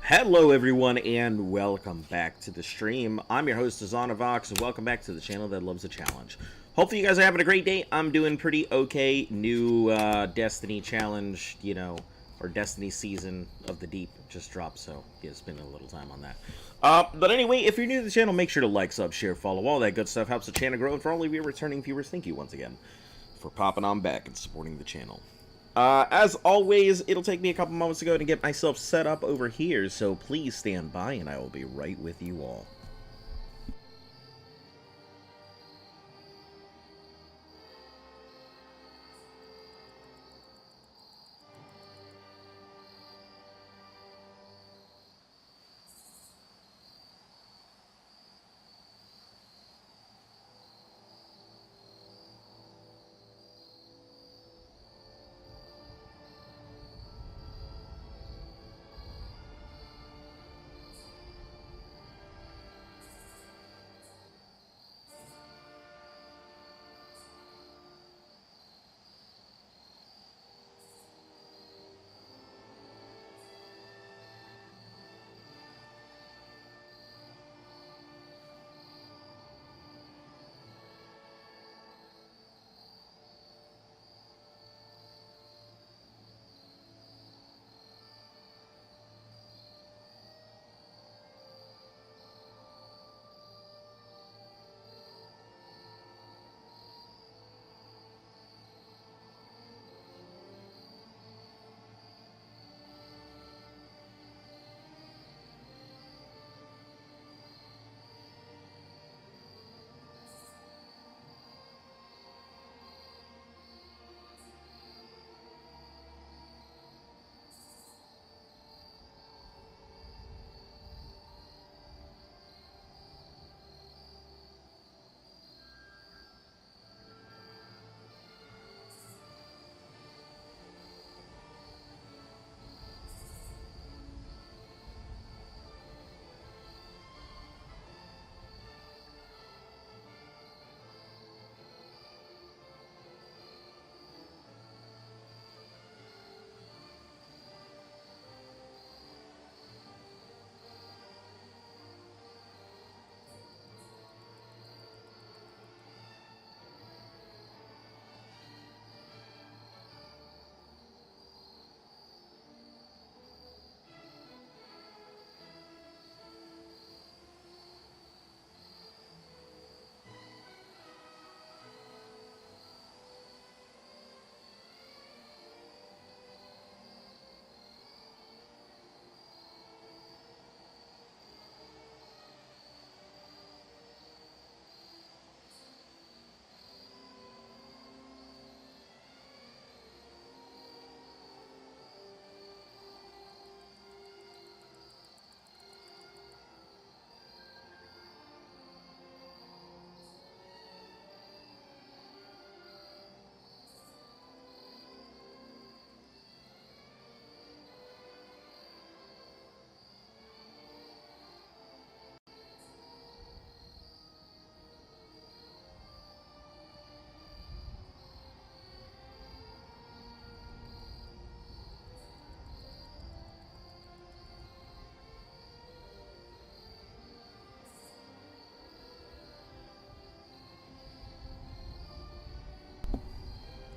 Hello everyone and welcome back to the stream. I'm your host Azanavox and welcome back to the channel that loves a challenge. Hopefully you guys are having a great day. I'm doing pretty okay. New Destiny challenge, or Destiny Season of the Deep just dropped, so yeah, spend a little time on that. But anyway, if you're new to the channel, make sure to like, sub, share, follow, all that good stuff. Helps the channel grow, and for all of you returning viewers, thank you once again for popping on back and supporting the channel. As always, it'll take me a couple moments to go and get myself set up over here, so please stand by and I will be right with you all.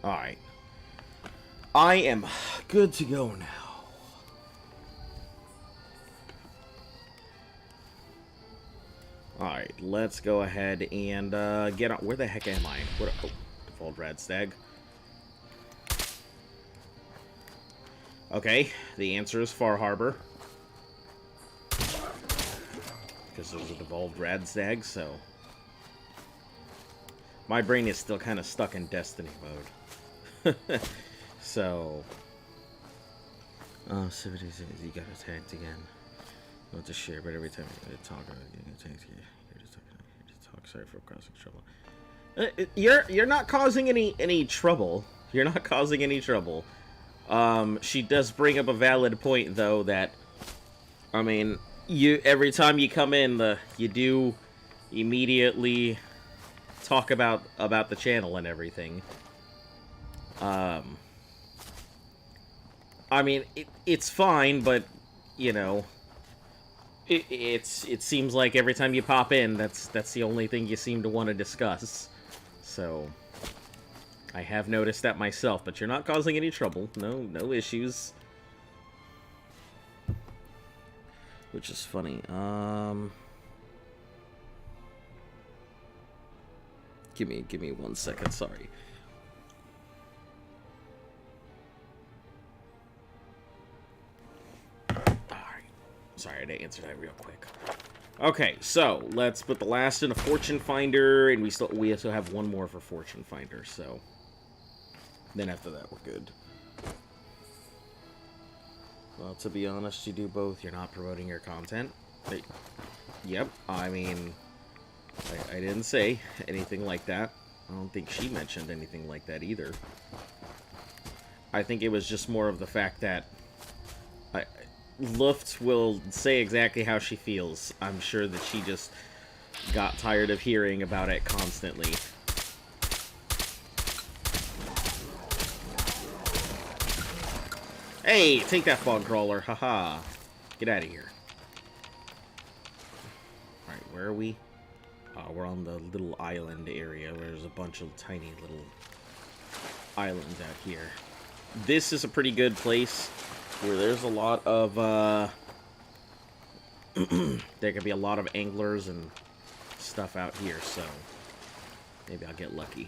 Alright. I am good to go now. Alright, let's go ahead and get on. Where the heck am I? What? Oh, default Radstag. Okay, the answer is Far Harbor. Because there's a devolved Radstag, so... My brain is still kind of stuck in Destiny mode. So... Oh, 70 days, you got attacked again. Not to share, but every time you talk, sorry for causing trouble. You're not causing any trouble. You're not causing any trouble. She does bring up a valid point, though, that, I mean, every time you come in, you do immediately talk about the channel and everything. I mean, it's fine, but, you know, It seems like every time you pop in, that's the only thing you seem to want to discuss. So I have noticed that myself, but you're not causing any trouble. No issues. Which is funny. Give me 1 second, sorry. Sorry, I had to answer that real quick. Okay, so let's put the last in a Fortune Finder, and we also have one more for Fortune Finder. So then after that, we're good. Well, to be honest, you do both. You're not promoting your content. Yep. I mean, I didn't say anything like that. I don't think she mentioned anything like that either. I think it was just more of the fact that Luft will say exactly how she feels. I'm sure that she just got tired of hearing about it constantly. Hey, take that fog crawler. Haha. Get out of here. Alright, where are we? We're on the little island area where there's a bunch of tiny little islands out here. This is a pretty good place where there's a lot of, there could be a lot of anglers and stuff out here, so maybe I'll get lucky.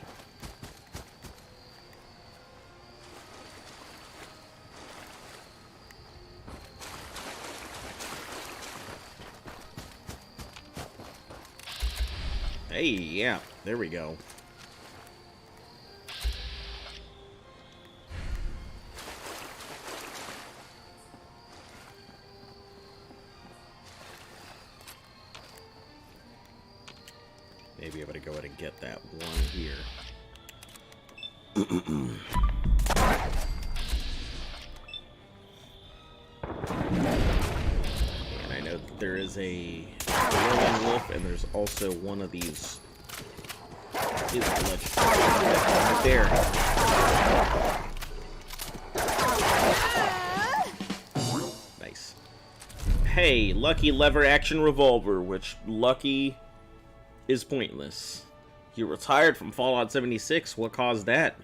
Hey, yeah, there we go. Maybe able to go ahead and get that one here. And I know that there is a glowing wolf, and there's also one of these. Is right there. Nice. Hey, lucky lever action revolver, which lucky is pointless. You retired from Fallout 76. What caused that?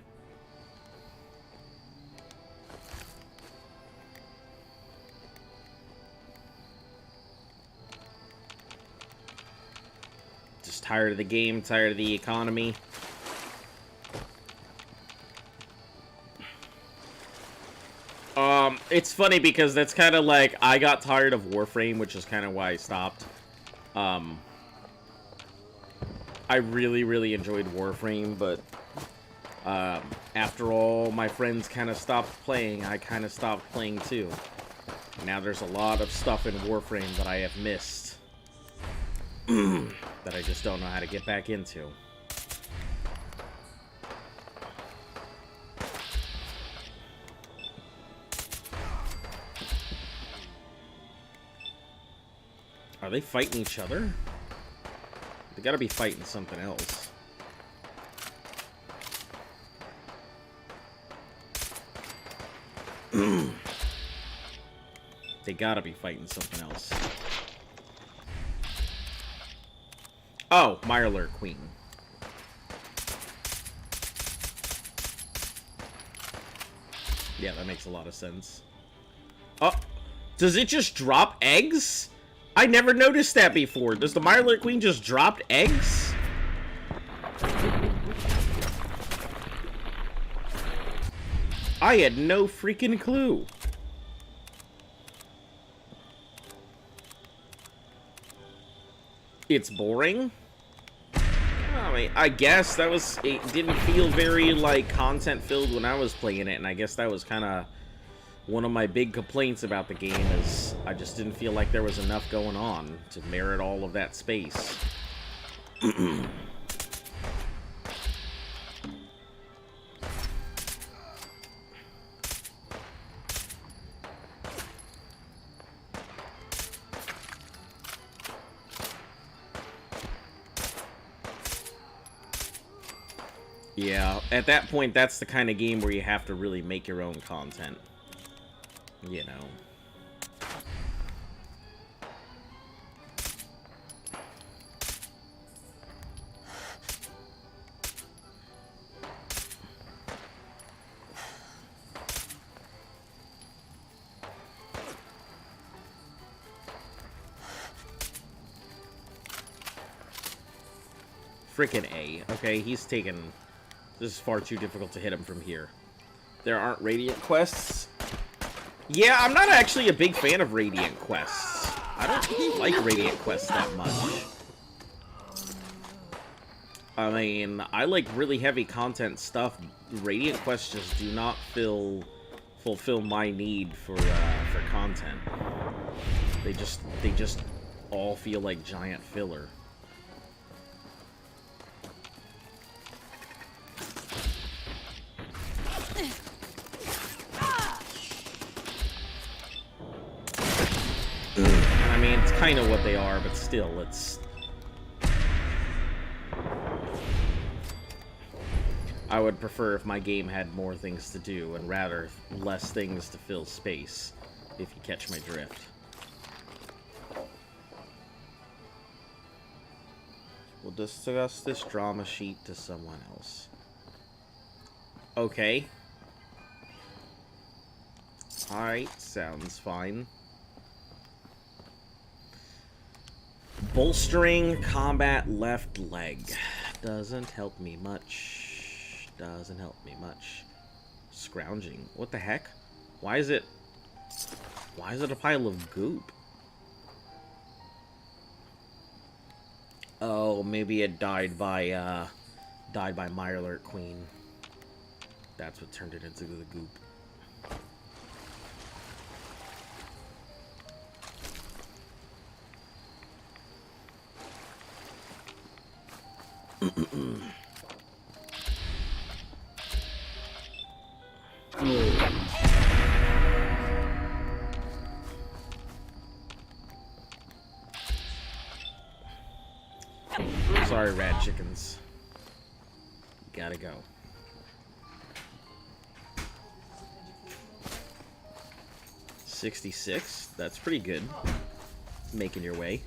Just tired of the game, tired of the economy. It's funny because that's kind of like I got tired of Warframe, which is kind of why I stopped. I really enjoyed Warframe, but after all my friends kind of stopped playing, I kind of stopped playing too. Now there's a lot of stuff in Warframe that I have missed that I just don't know how to get back into. Are they fighting each other? They gotta be fighting something else. They gotta be fighting something else. Oh, Mirelurk Queen. Yeah, that makes a lot of sense. Oh, does it just drop eggs? I never noticed that before. Does the Mirelurk Queen just drop eggs? I had no freaking clue. It's boring? I mean, I guess that was... It didn't feel very, like, content-filled when I was playing it, and I guess that was kind of one of my big complaints about the game, is I just didn't feel like there was enough going on to merit all of that space. Yeah, at that point, that's the kind of game where you have to really make your own content. You know. Frickin' A. Okay, he's taken... This is far too difficult to hit him from here. There aren't Radiant quests. Yeah, I'm not actually a big fan of Radiant quests. I don't like Radiant quests that much. I mean, I like really heavy content stuff. Radiant quests just do not fulfill my need for content. They just all feel like giant filler. I mean, it's kind of what they are, but still, it's... I would prefer if my game had more things to do, and rather less things to fill space, if you catch my drift. We'll discuss this drama sheet to someone else. Okay. Alright, sounds fine. Bolstering combat left leg. Doesn't help me much. Doesn't help me much. Scrounging. What the heck? Why is it a pile of goop? Oh, maybe it died by Mirelurk Queen. That's what turned it into the goop. Sorry, rat chickens. Gotta go. $66? That's pretty good. Making your way.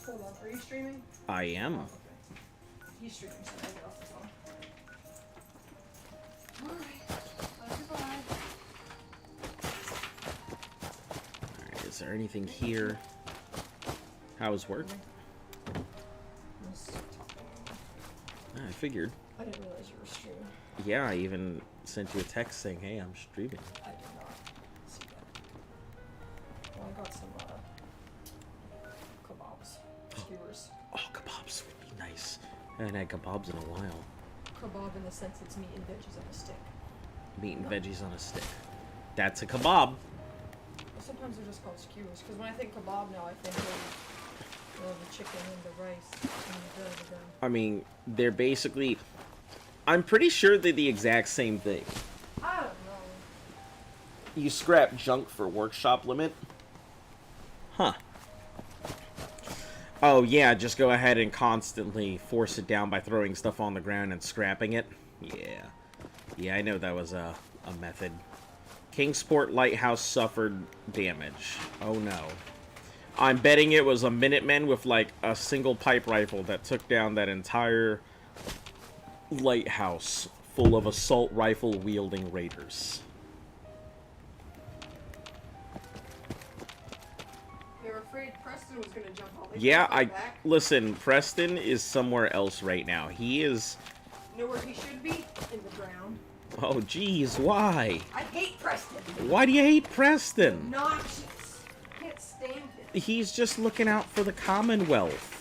Hold on, are you streaming? I am. Oh, okay. He's streaming, so I'll get off the phone. Alright. Goodbye. Alright, is there anything here? How was work? I figured. I didn't realize you were streaming. Yeah, I even sent you a text saying, hey, I'm streaming. I did not see that. Well, I got some kebabs. Skewers. Oh, kebabs would be nice. I haven't had kebabs in a while. Kebab in the sense it's meat and veggies on a stick. Meat and veggies on a stick. That's a kebab. Well, sometimes they're just called skewers, because when I think kebab now, I think of the chicken and the rice and the I mean, they're basically... I'm pretty sure they're the exact same thing. I don't know. You scrap junk for workshop limit? Huh. Oh, yeah, just go ahead and constantly force it down by throwing stuff on the ground and scrapping it? Yeah. Yeah, I know that was a method. Kingsport Lighthouse suffered damage. Oh, no. I'm betting it was a Minuteman with, like, a single pipe rifle that took down that entire lighthouse full of assault rifle-wielding raiders. They were afraid Preston was going to jump off. Yeah, listen, Preston is somewhere else right now. He is... Know where he should be? In the ground. Oh, jeez, why? I hate Preston. Why do you hate Preston? Obnoxious. Can't stand him. He's just looking out for the Commonwealth.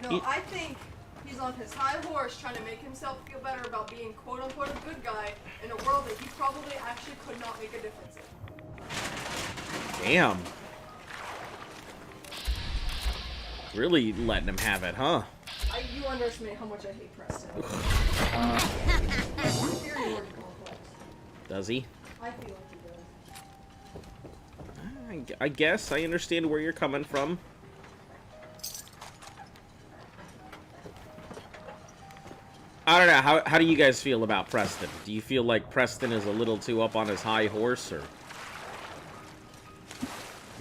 No, I think he's on his high horse trying to make himself feel better about being quote-unquote a good guy in a world that he probably actually could not make a difference in. Damn. Really letting him have it, huh? You underestimate how much I hate Preston. Inferiority complex. Does he? I feel like he does. I guess I understand where you're coming from. I don't know. How do you guys feel about Preston? Do you feel like Preston is a little too up on his high horse, or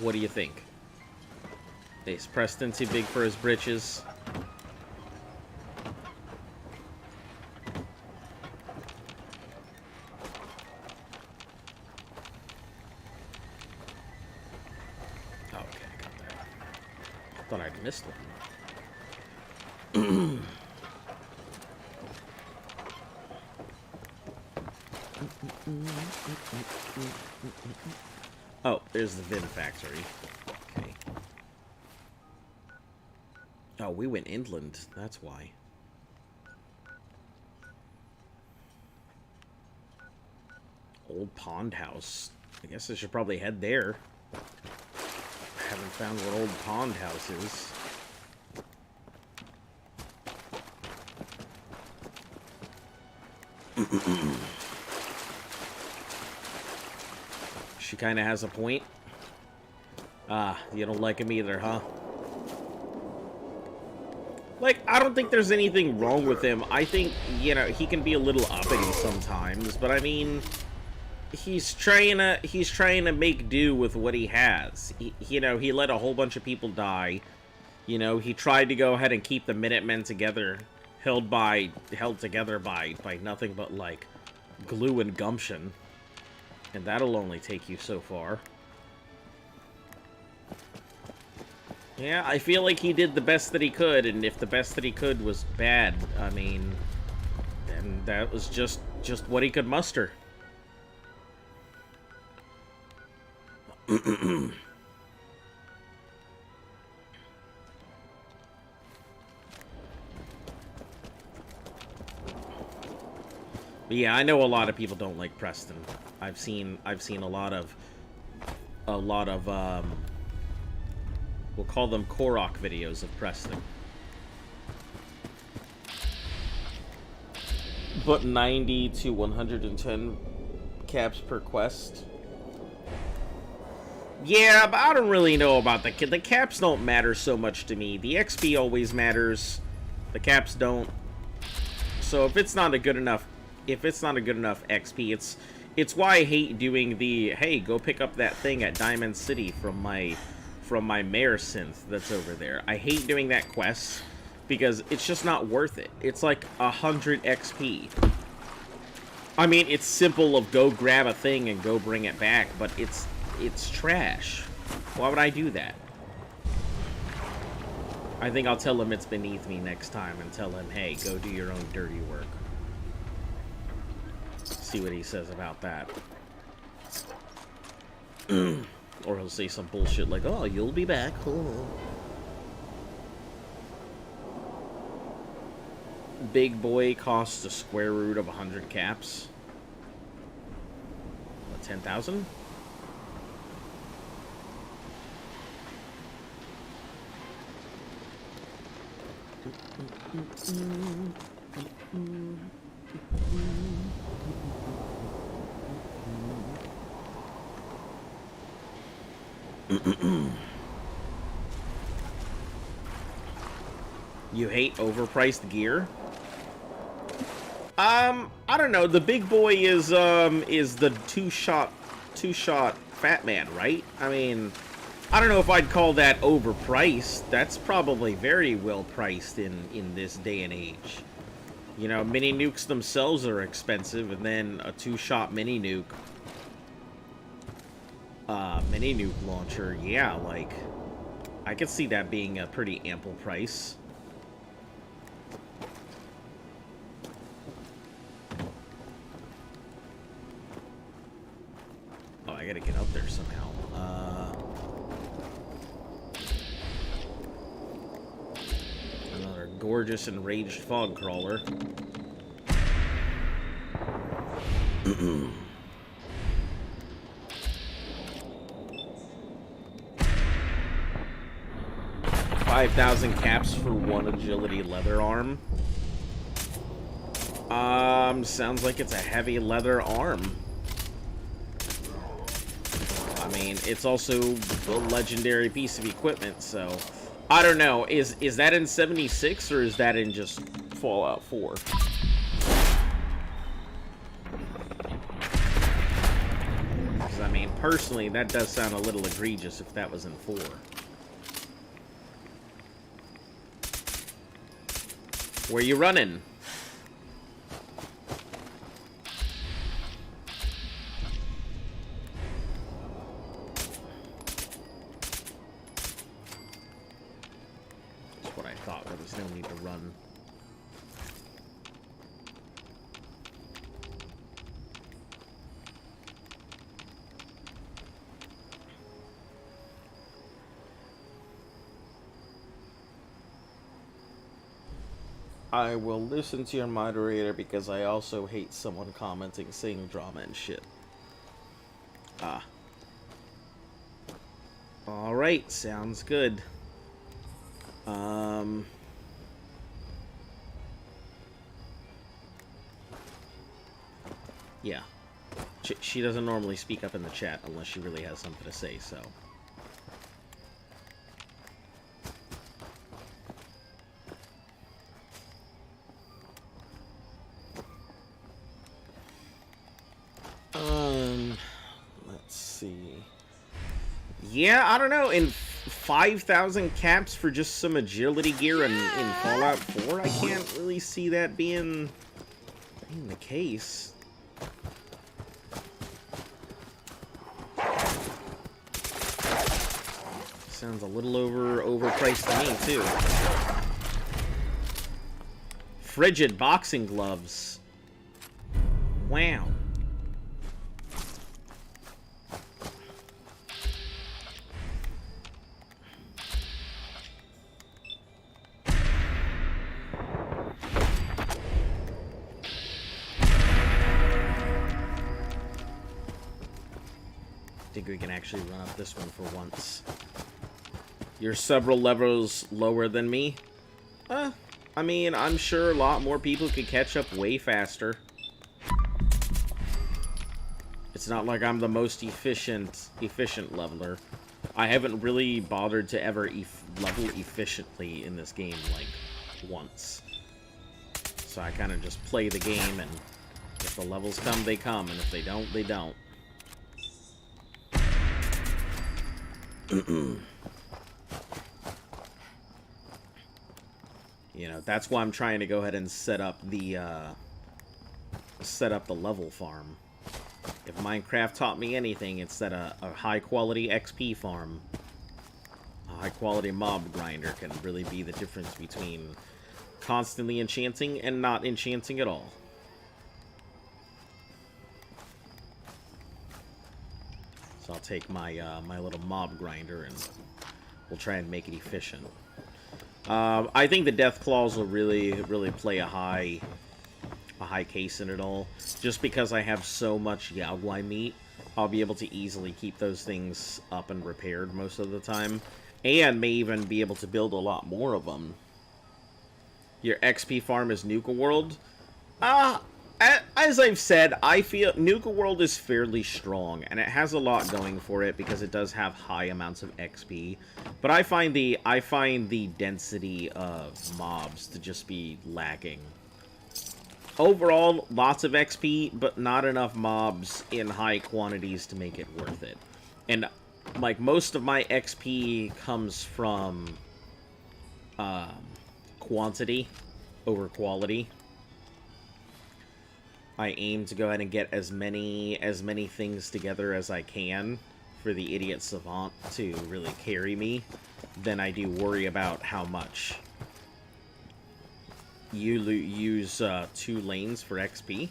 what do you think? Is Preston too big for his britches? Oh, okay, I got that. Thought I'd missed one. Oh, there's the Vin factory. Okay. Oh, we went inland. That's why. Old Pond House. I guess I should probably head there. Haven't found what Old Pond House is. She kind of has a point. Ah, you don't like him either, huh? Like, I don't think there's anything wrong with him. I think, you know, he can be a little uppity sometimes, but I mean, he's trying to make do with what he has. You know, he let a whole bunch of people die. You know, he tried to go ahead and keep the Minutemen together, held together by nothing but like glue and gumption. And that'll only take you so far. Yeah, I feel like he did the best that he could, and if the best that he could was bad, I mean, then that was just what he could muster. But yeah, I know a lot of people don't like Preston. I've seen a lot of we'll call them Korok videos of Preston. But 90 to 110 caps per quest. Yeah, but I don't really know about the caps don't matter so much to me. The XP always matters. The caps don't. So if it's not a good enough XP, it's why I hate doing the, hey, go pick up that thing at Diamond City from my Mare synth that's over there. I hate doing that quest because it's just not worth it. It's like 100 XP. I mean, it's simple of go grab a thing and go bring it back, but it's trash. Why would I do that? I think I'll tell him it's beneath me next time and tell him, hey, go do your own dirty work. See what he says about that. Or he'll say some bullshit like, oh, you'll be back. Oh. Big boy costs the square root of 100 caps. What, 10,000? You hate overpriced gear? I don't know. The big boy is the two-shot Fat Man, right? I mean, I don't know if I'd call that overpriced. That's probably very well priced in this day and age. You know, mini nukes themselves are expensive, and then a two-shot mini nuke launcher, yeah, like, I could see that being a pretty ample price. Oh, I gotta get up there somehow. Another gorgeous enraged fog crawler. $5,000 caps for one agility leather arm. Sounds like it's a heavy leather arm. I mean, it's also a legendary piece of equipment, so I don't know. Is that in 76 or is that in just Fallout 4? Because I mean, personally, that does sound a little egregious if that was in 4. Where you running? That's what I thought, but there's no need to run. I will listen to your moderator because I also hate someone commenting saying drama and shit. Ah. Alright, sounds good. Yeah. She doesn't normally speak up in the chat unless she really has something to say, so... let's see. Yeah, I don't know. In 5,000 caps for just some agility gear in Fallout 4, I can't really see that being the case. Sounds a little overpriced to me, too. Frigid boxing gloves. Wow. I think we can actually run up this one for once. You're several levels lower than me. I mean, I'm sure a lot more people could catch up way faster. It's not like I'm the most efficient leveler. I haven't really bothered to ever level efficiently in this game, like, once. So I kind of just play the game, and if the levels come, they come, and if they don't, they don't. You know, that's why I'm trying to go ahead and set up the level farm. If Minecraft taught me anything, it's that a high-quality XP farm, a high-quality mob grinder can really be the difference between constantly enchanting and not enchanting at all. So I'll take my my little mob grinder and we'll try and make it efficient. I think the Death Claws will really play a high case in it all. Just because I have so much Yao Guai meat, I'll be able to easily keep those things up and repaired most of the time. And may even be able to build a lot more of them. Your XP farm is Nuka World? As I've said, I feel Nuka World is fairly strong, and it has a lot going for it because it does have high amounts of XP. But I find the density of mobs to just be lacking. Overall, lots of XP, but not enough mobs in high quantities to make it worth it. And like most of my XP comes from quantity over quality. I aim to go ahead and get as many things together as I can for the Idiot Savant to really carry me. Then I do worry about how much. You use 2 lanes for XP?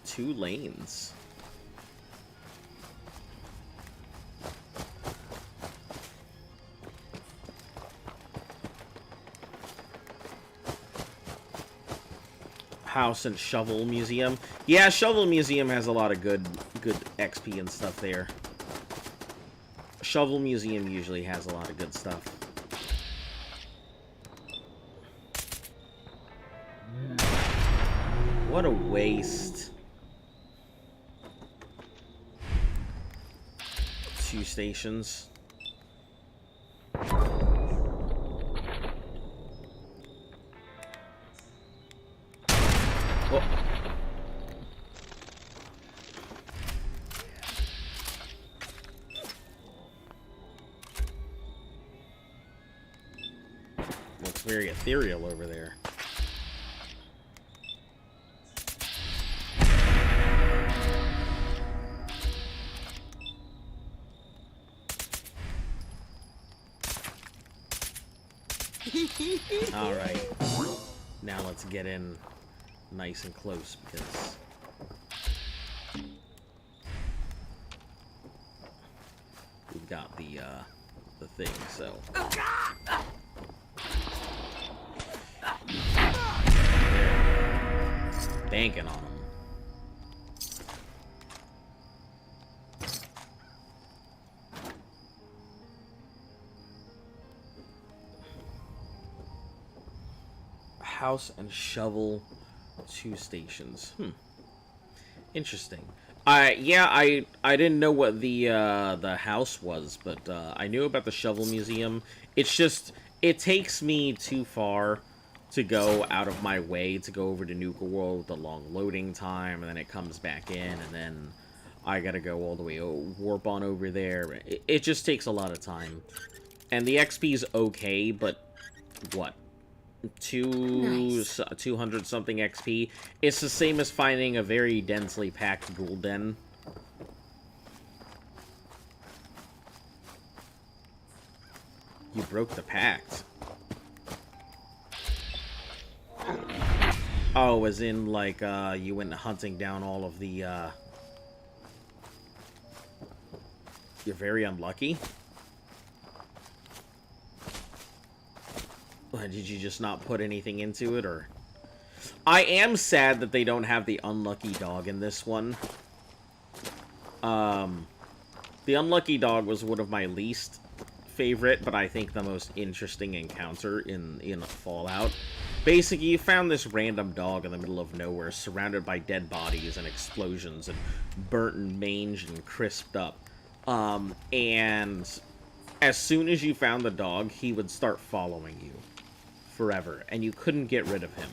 2 lanes. House and Shovel Museum. Yeah, Shovel Museum has a lot of good XP and stuff there. Shovel Museum usually has a lot of good stuff. What a waste. 2 stations. Oh. Looks very ethereal over there. Alright. Now let's get in nice and close because we've got the thing, so banking on him. House and shovel, 2 stations. Interesting. I didn't know what the house was, but I knew about the shovel museum. It's just, it takes me too far to go out of my way to go over to Nuka World with a long loading time, and then it comes back in, and then I gotta go all the way warp on over there. It just takes a lot of time. And the XP's okay, but what? 200 something XP. It's the same as finding a very densely packed ghoul den. You broke the pact. Oh, as in, like, you went hunting down all of the, You're very unlucky? Did you just not put anything into it, or... I am sad that they don't have the unlucky dog in this one. The unlucky dog was one of my least favorite, but I think the most interesting encounter in Fallout. Basically, you found this random dog in the middle of nowhere, surrounded by dead bodies and explosions, and burnt and manged and crisped up. And as soon as you found the dog, he would start following you forever, and you couldn't get rid of him.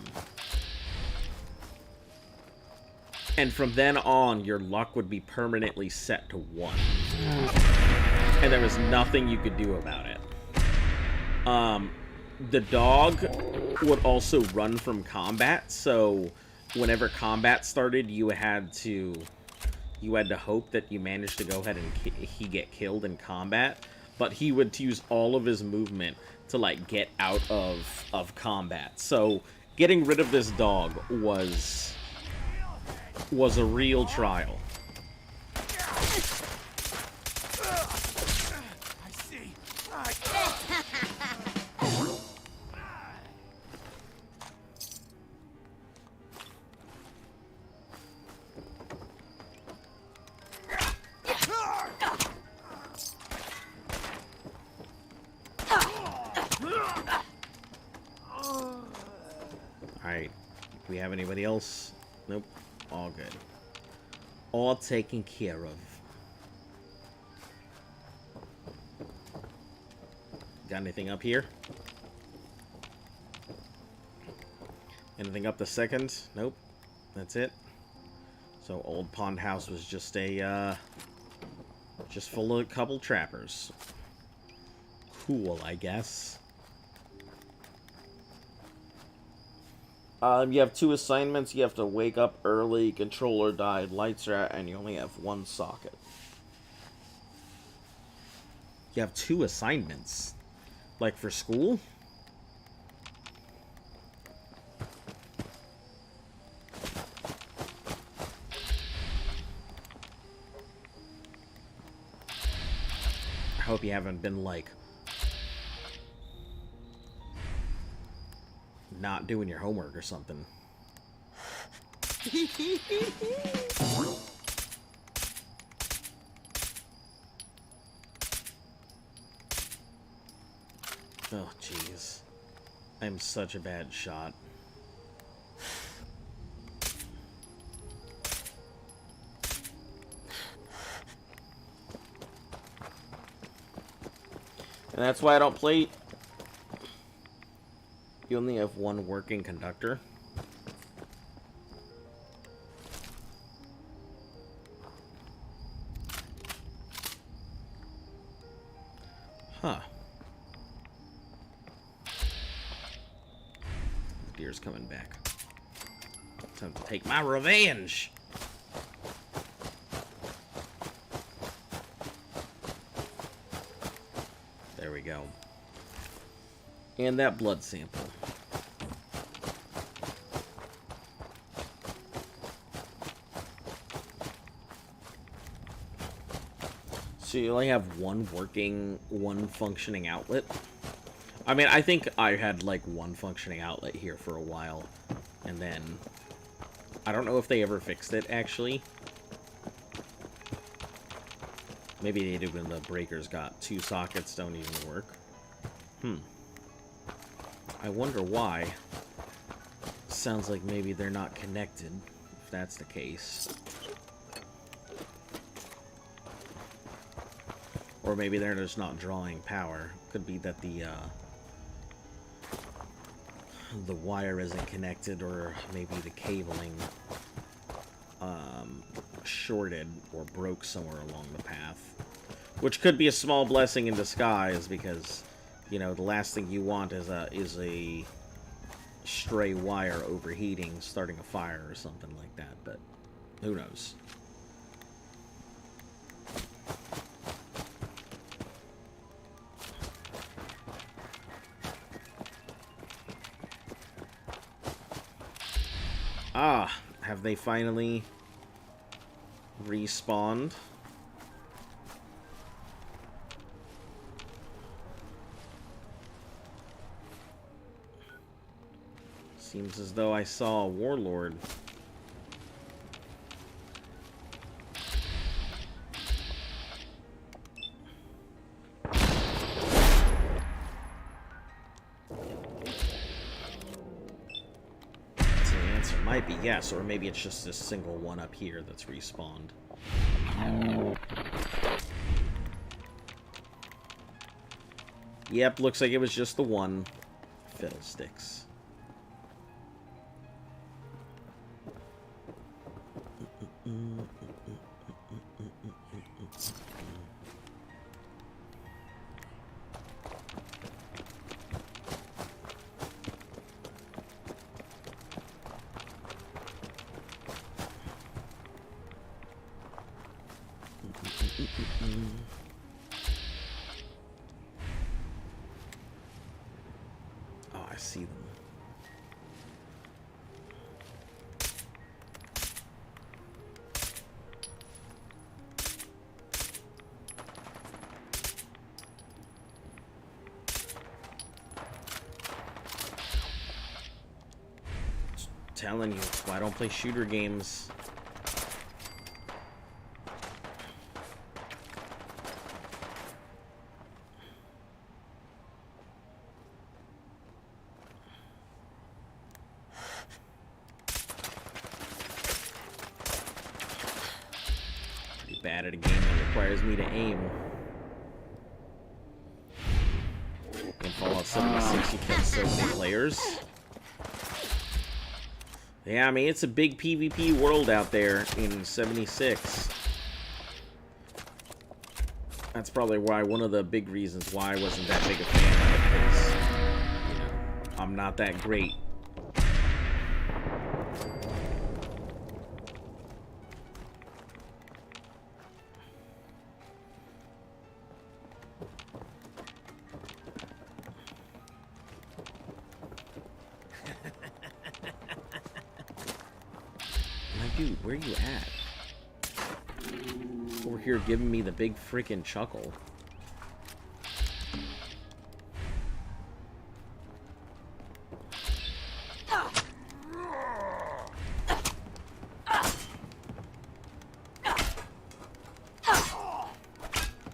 And from then on, your luck would be permanently set to 1. And there was nothing you could do about it. The dog would also run from combat, so whenever combat started, you had to hope that you managed to go ahead and he get killed in combat, but he would use all of his movement to, like, get out of combat. So getting rid of this dog was a real trial. I see. Alright. Do we have anybody else? Nope. All good. All taken care of. Got anything up here? Anything up the second? Nope. That's it. So Old Pond House was just a, just full of a couple trappers. Cool, I guess. You have 2 assignments. You have to wake up early, controller died, lights are out, and you only have 1 socket. You have 2 assignments? Like for school? I hope you haven't been, like, not doing your homework or something. Oh, jeez. I'm such a bad shot. And that's why I don't play... You only have 1 working conductor. Huh. Deer's coming back. Time to take my revenge! There we go. And that blood sample. So you only have 1 working, 1 functioning outlet? I mean, I think I had, like, 1 functioning outlet here for a while. And then I don't know if they ever fixed it, actually. Maybe they did when the breakers got 2 sockets don't even work. I wonder why. Sounds like maybe they're not connected, if that's the case. Or maybe they're just not drawing power. Could be that the wire isn't connected, or maybe the cabling shorted or broke somewhere along the path. Which could be a small blessing in disguise, because, you know, the last thing you want is a stray wire overheating, starting a fire or something like that, but who knows. Ah, have they finally respawned? Seems as though I saw a warlord. Might be, yes, or maybe it's just this single one up here that's respawned. Yep, looks like it was just the one. Fiddlesticks. Oh, I see them. Just telling you, why don't play shooter games? Bad at a game that requires me to aim. In Fallout 76, you killed so many players. Yeah, I mean, it's a big PvP world out there in 76. That's probably why, one of the big reasons why I wasn't that big a fan of it, because, you know, I'm not that great. Dude, where you at? Over here giving me the big freaking chuckle.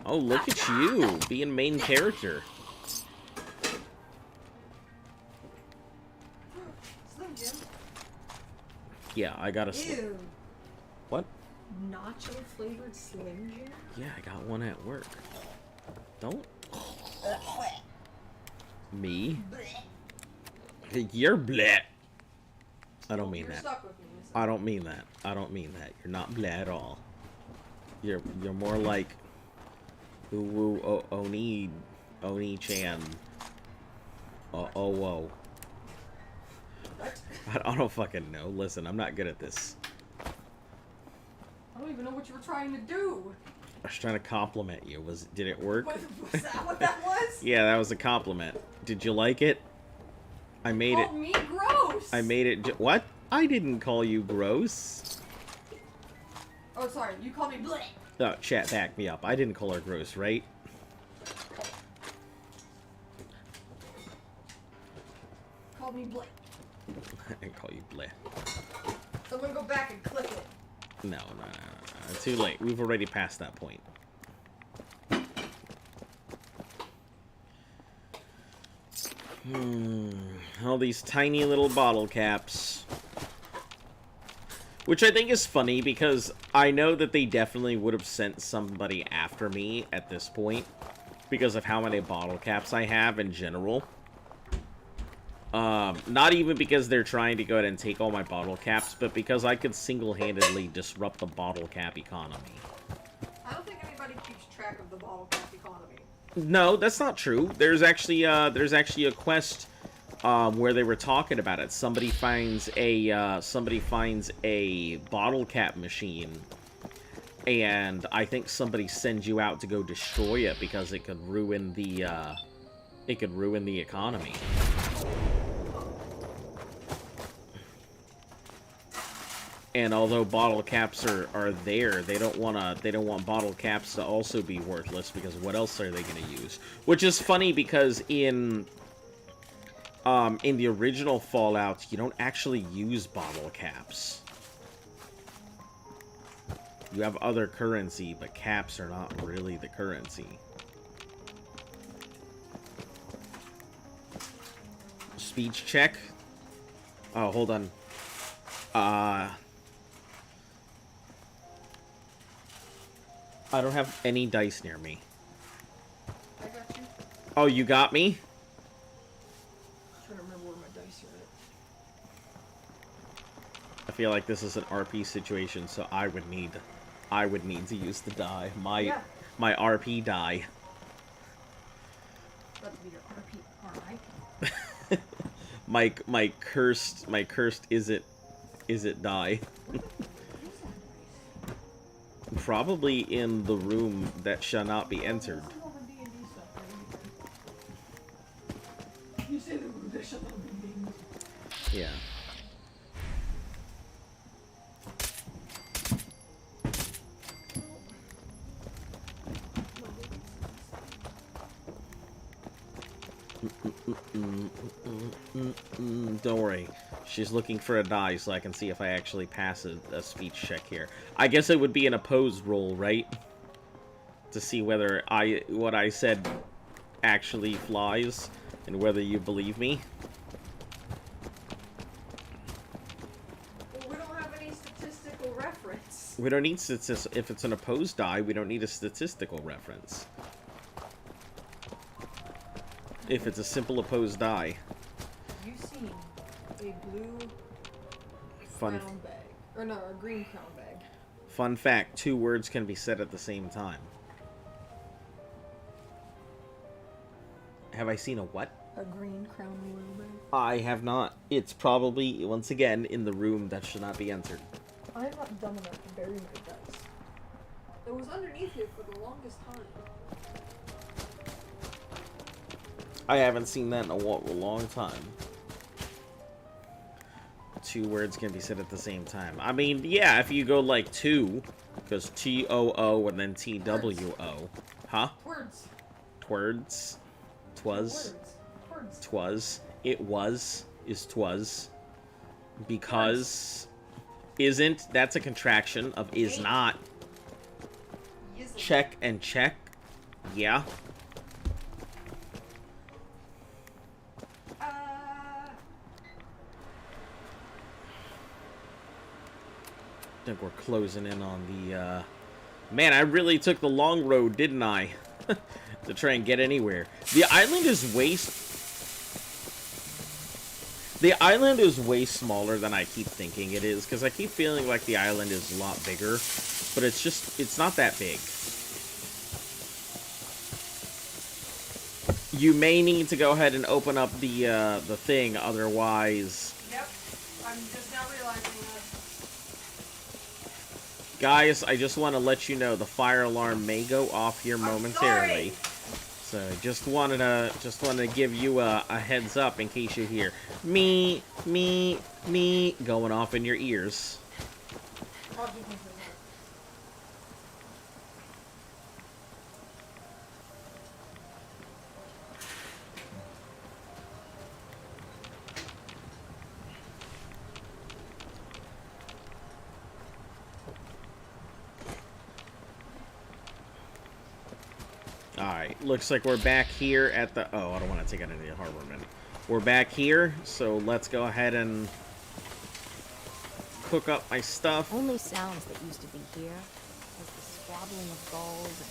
Oh, look at you, being main character. Yeah, I got a Slim. What? Nacho flavored Slim Jim? Yeah, I got one at work. Don't. Me? You're bleh. I don't mean that. I don't mean that. I don't mean that. You're not bleh at all. You're more like Uwu Oni-chan. Oh whoa. I don't fucking know. Listen, I'm not good at this. I don't even know what you were trying to do. I was trying to compliment you. Did it work? Was that what that was? Yeah, that was a compliment. Did you like it? I made it. Called me gross. I made it. What? I didn't call you gross. Oh, sorry. You called me bleh. Oh, chat, back me up. I didn't call her gross, right? Called me bleh. I didn't call you bleh. Someone go back and clip it. No. Too late. We've already passed that point. All these tiny little bottle caps. Which I think is funny because I know that they definitely would have sent somebody after me at this point because of how many bottle caps I have in general. Not even because they're trying to go ahead and take all my bottle caps, but because I could single-handedly disrupt the bottle cap economy. I don't think anybody keeps track of the bottle cap economy. No, that's not true. There's actually a quest where they were talking about it. Somebody finds a bottle cap machine, and I think somebody sends you out to go destroy it because it could ruin the economy. And although bottle caps are there, they don't want bottle caps to also be worthless because what else are they going to use? Which is funny because in the original Fallout, you don't actually use bottle caps. You have other currency, but caps are not really the currency. Speech check. Oh, hold on. I don't have any dice near me. I got you. Oh, you got me? I'm trying to remember where my dice are at. I feel like this is an RP situation, so I would need to use the die. My RP die. About to be your RP, RIP. my cursed is it die. Probably in the room that shall not be entered. You say the room that shall not be named. Yeah. Don't worry. She's looking for a die so I can see if I actually pass a speech check here. I guess it would be an opposed roll, right? To see whether what I said actually flies and whether you believe me. Well, we don't have any statistical reference. We don't need statistics. If it's an opposed die, we don't need a statistical reference. If it's a simple opposed die. You seen a blue Fun. crown bag. Or no, a green crown bag. Fun fact, 2 words can be said at the same time. Have I seen a what? A green crown royal bag. I have not. It's probably, once again, in the room that should not be entered. I am not dumb enough to bury my dice. It was underneath here for the longest time. I haven't seen that in a long time. 2 words can be said at the same time. I mean, yeah, if you go like 2, because T-O-O and then T-W-O. Huh? Words. Twords. Twas. Words. Twas. It was. Is twas. Because. Isn't. That's a contraction of is not. Isn't. Check and check. Yeah. I think we're closing in on the, Man, I really took the long road, didn't I? To try and get anywhere. The island is way... The island is way smaller than I keep thinking it is, because I keep feeling like the island is a lot bigger, but it's just... It's not that big. You may need to go ahead and open up the thing, otherwise... Yep. I'm just now realizing that. Guys, I just want to let you know the fire alarm may go off here momentarily. So just wanted to give you a heads up in case you hear me going off in your ears. Alright, looks like we're back here at the... Oh, I don't want to take out any Harborman. We're back here, so let's go ahead and cook up my stuff. Only sounds that used to be here was the squabbling of gulls and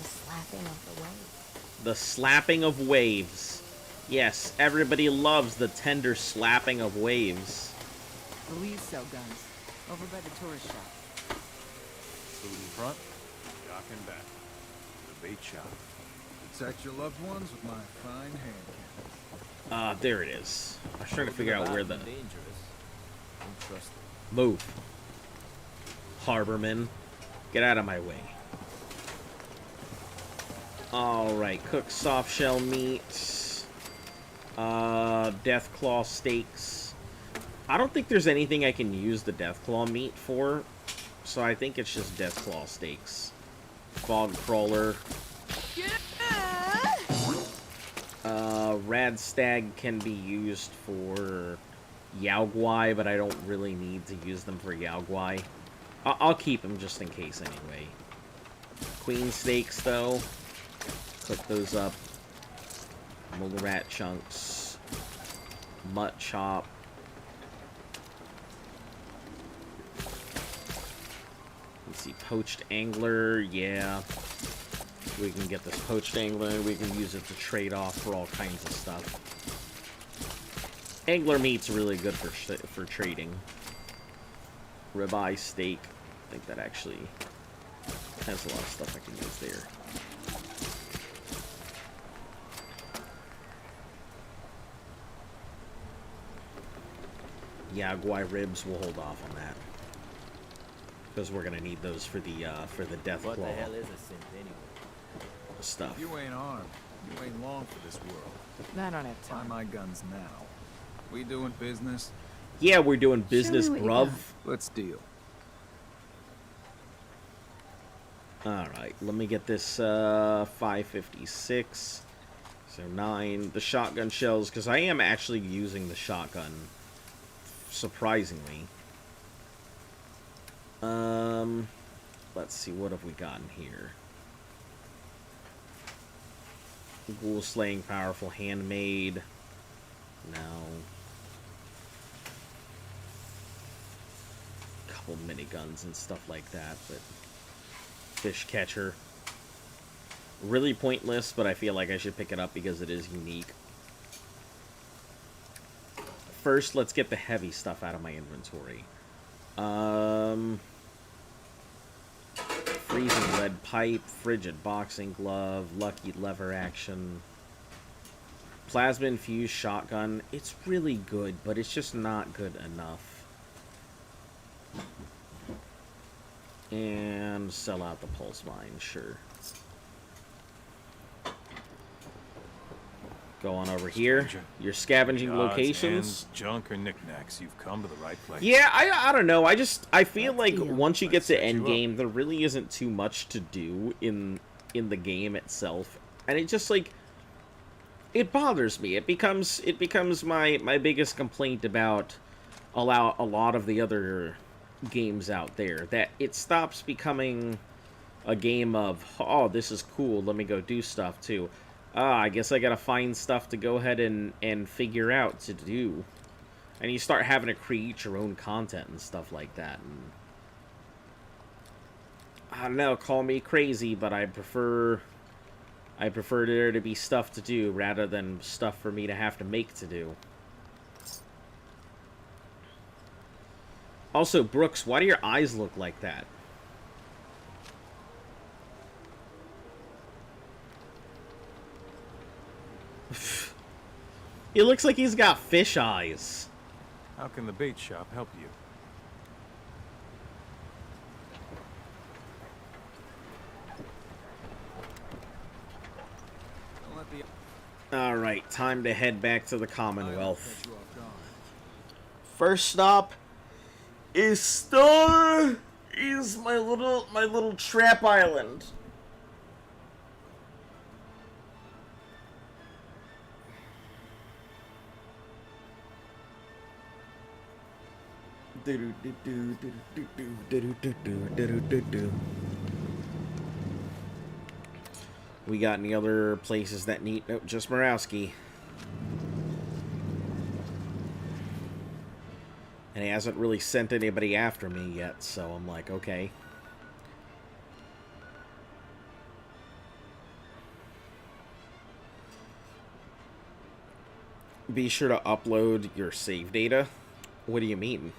the slapping of the waves. The slapping of waves. Yes, everybody loves the tender slapping of waves. Louise sell guns. Over by the tourist shop. Food in front, dock in back. The bait shop. Protect your loved ones with my fine hand cannon. There it is. I was trying to figure out where the... Dangerous. Don't trust them. Move. Harborman. Get out of my way. Alright, cooked soft shell meat. Deathclaw steaks. I don't think there's anything I can use the Deathclaw meat for, so I think it's just Deathclaw steaks. Fog crawler. Radstag can be used for Yao Guai, but I don't really need to use them for Yao Guai. I'll keep them just in case anyway. Queen steaks, though. Cook those up. Mole rat chunks. Mutt chop. Let's see, poached angler, yeah. We can get this poached angler, we can use it to trade off for all kinds of stuff. Angler meat's really good for trading. Ribeye steak, I think that actually has a lot of stuff I can use there. Yeah, guai ribs, we'll hold off on that. Because we're gonna need those for the Deathclaw. What the hell is a synth anyway? Stuff. You ain't armed. You ain't long for this world. I don't have Buy time. my guns now. We doing business? Yeah, we're doing business, Show me what you bruv. got. Let's deal. Alright, let me get this 556. So 9. The shotgun shells, because I am actually using the shotgun. Surprisingly. Let's see, what have we gotten here? Ghoul slaying, powerful, handmade. No. Couple miniguns and stuff like that, but fish catcher. Really pointless, but I feel like I should pick it up because it is unique. First, let's get the heavy stuff out of my inventory. Freezing lead pipe, frigid boxing glove, lucky lever action, plasma infused shotgun. It's really good, but it's just not good enough. And sell out the pulse mine, sure. Go on over here. Your scavenging Odds, locations. ends, junk, or knickknacks, you've come to the right place. Yeah, I don't know. I feel like deal. once you get to Set you end up. game, there really isn't too much to do in the game itself, and it just like it bothers me. It becomes my biggest complaint about a lot of the other games out there, that it stops becoming a game of, oh, this is cool, let me go do stuff too. I guess I gotta find stuff to go ahead and figure out to do. And you start having to create your own content and stuff like that. And I don't know, call me crazy, but I prefer there to be stuff to do rather than stuff for me to have to make to do. Also, Brooks, why do your eyes look like that? It looks like he's got fish eyes. How can the bait shop help you? Don't let the Alright, time to head back to the Commonwealth. catch you off guard. First stop is my little trap island. We got any other places that need... Nope, just Murawski. And he hasn't really sent anybody after me yet, so I'm like, okay. Be sure to upload your save data. What do you mean?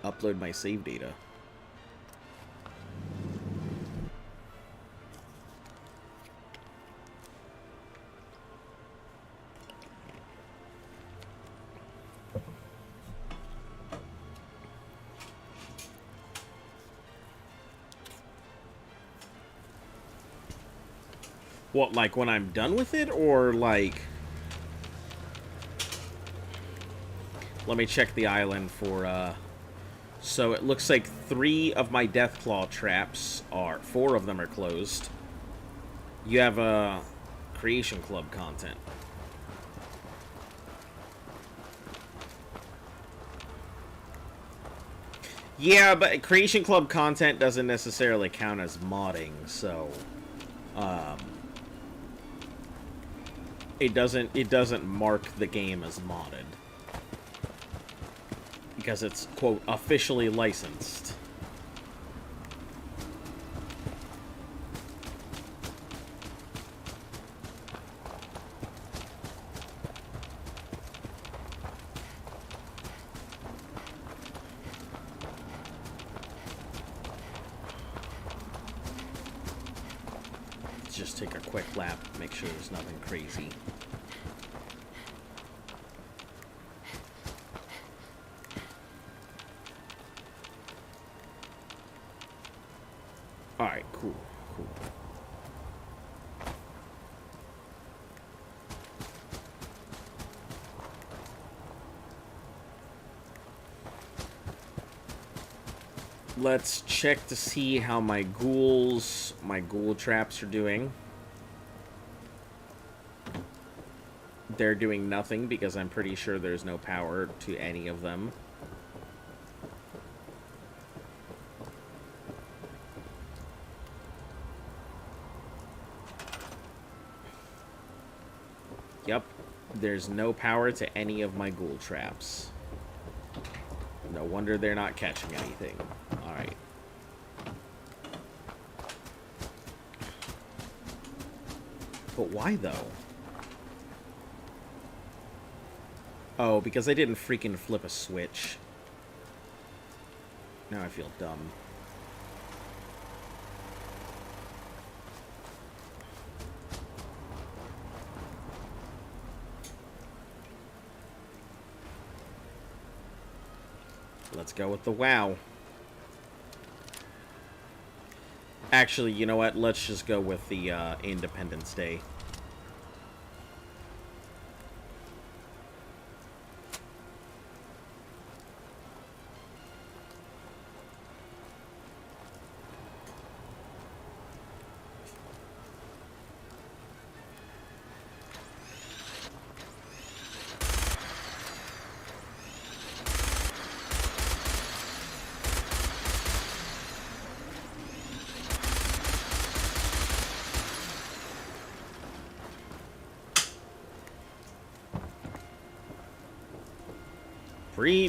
Upload my save data. What, like when I'm done with it, or like... Let me check the island for, So it looks like 3 of my Deathclaw traps are... 4 of them are closed. You have, Creation Club content. Yeah, but Creation Club content doesn't necessarily count as modding, so... It doesn't mark the game as modded. Because it's, quote, officially licensed. Let's just take a quick lap, make sure there's nothing crazy. Alright, cool. Let's check to see how my ghoul traps are doing. They're doing nothing because I'm pretty sure there's no power to any of them. Yep, there's no power to any of my ghoul traps. No wonder they're not catching anything. Alright. But why, though? Oh, because I didn't freaking flip a switch. Now I feel dumb. Let's go with the WoW. Actually, you know what? Let's just go with the Independence Day.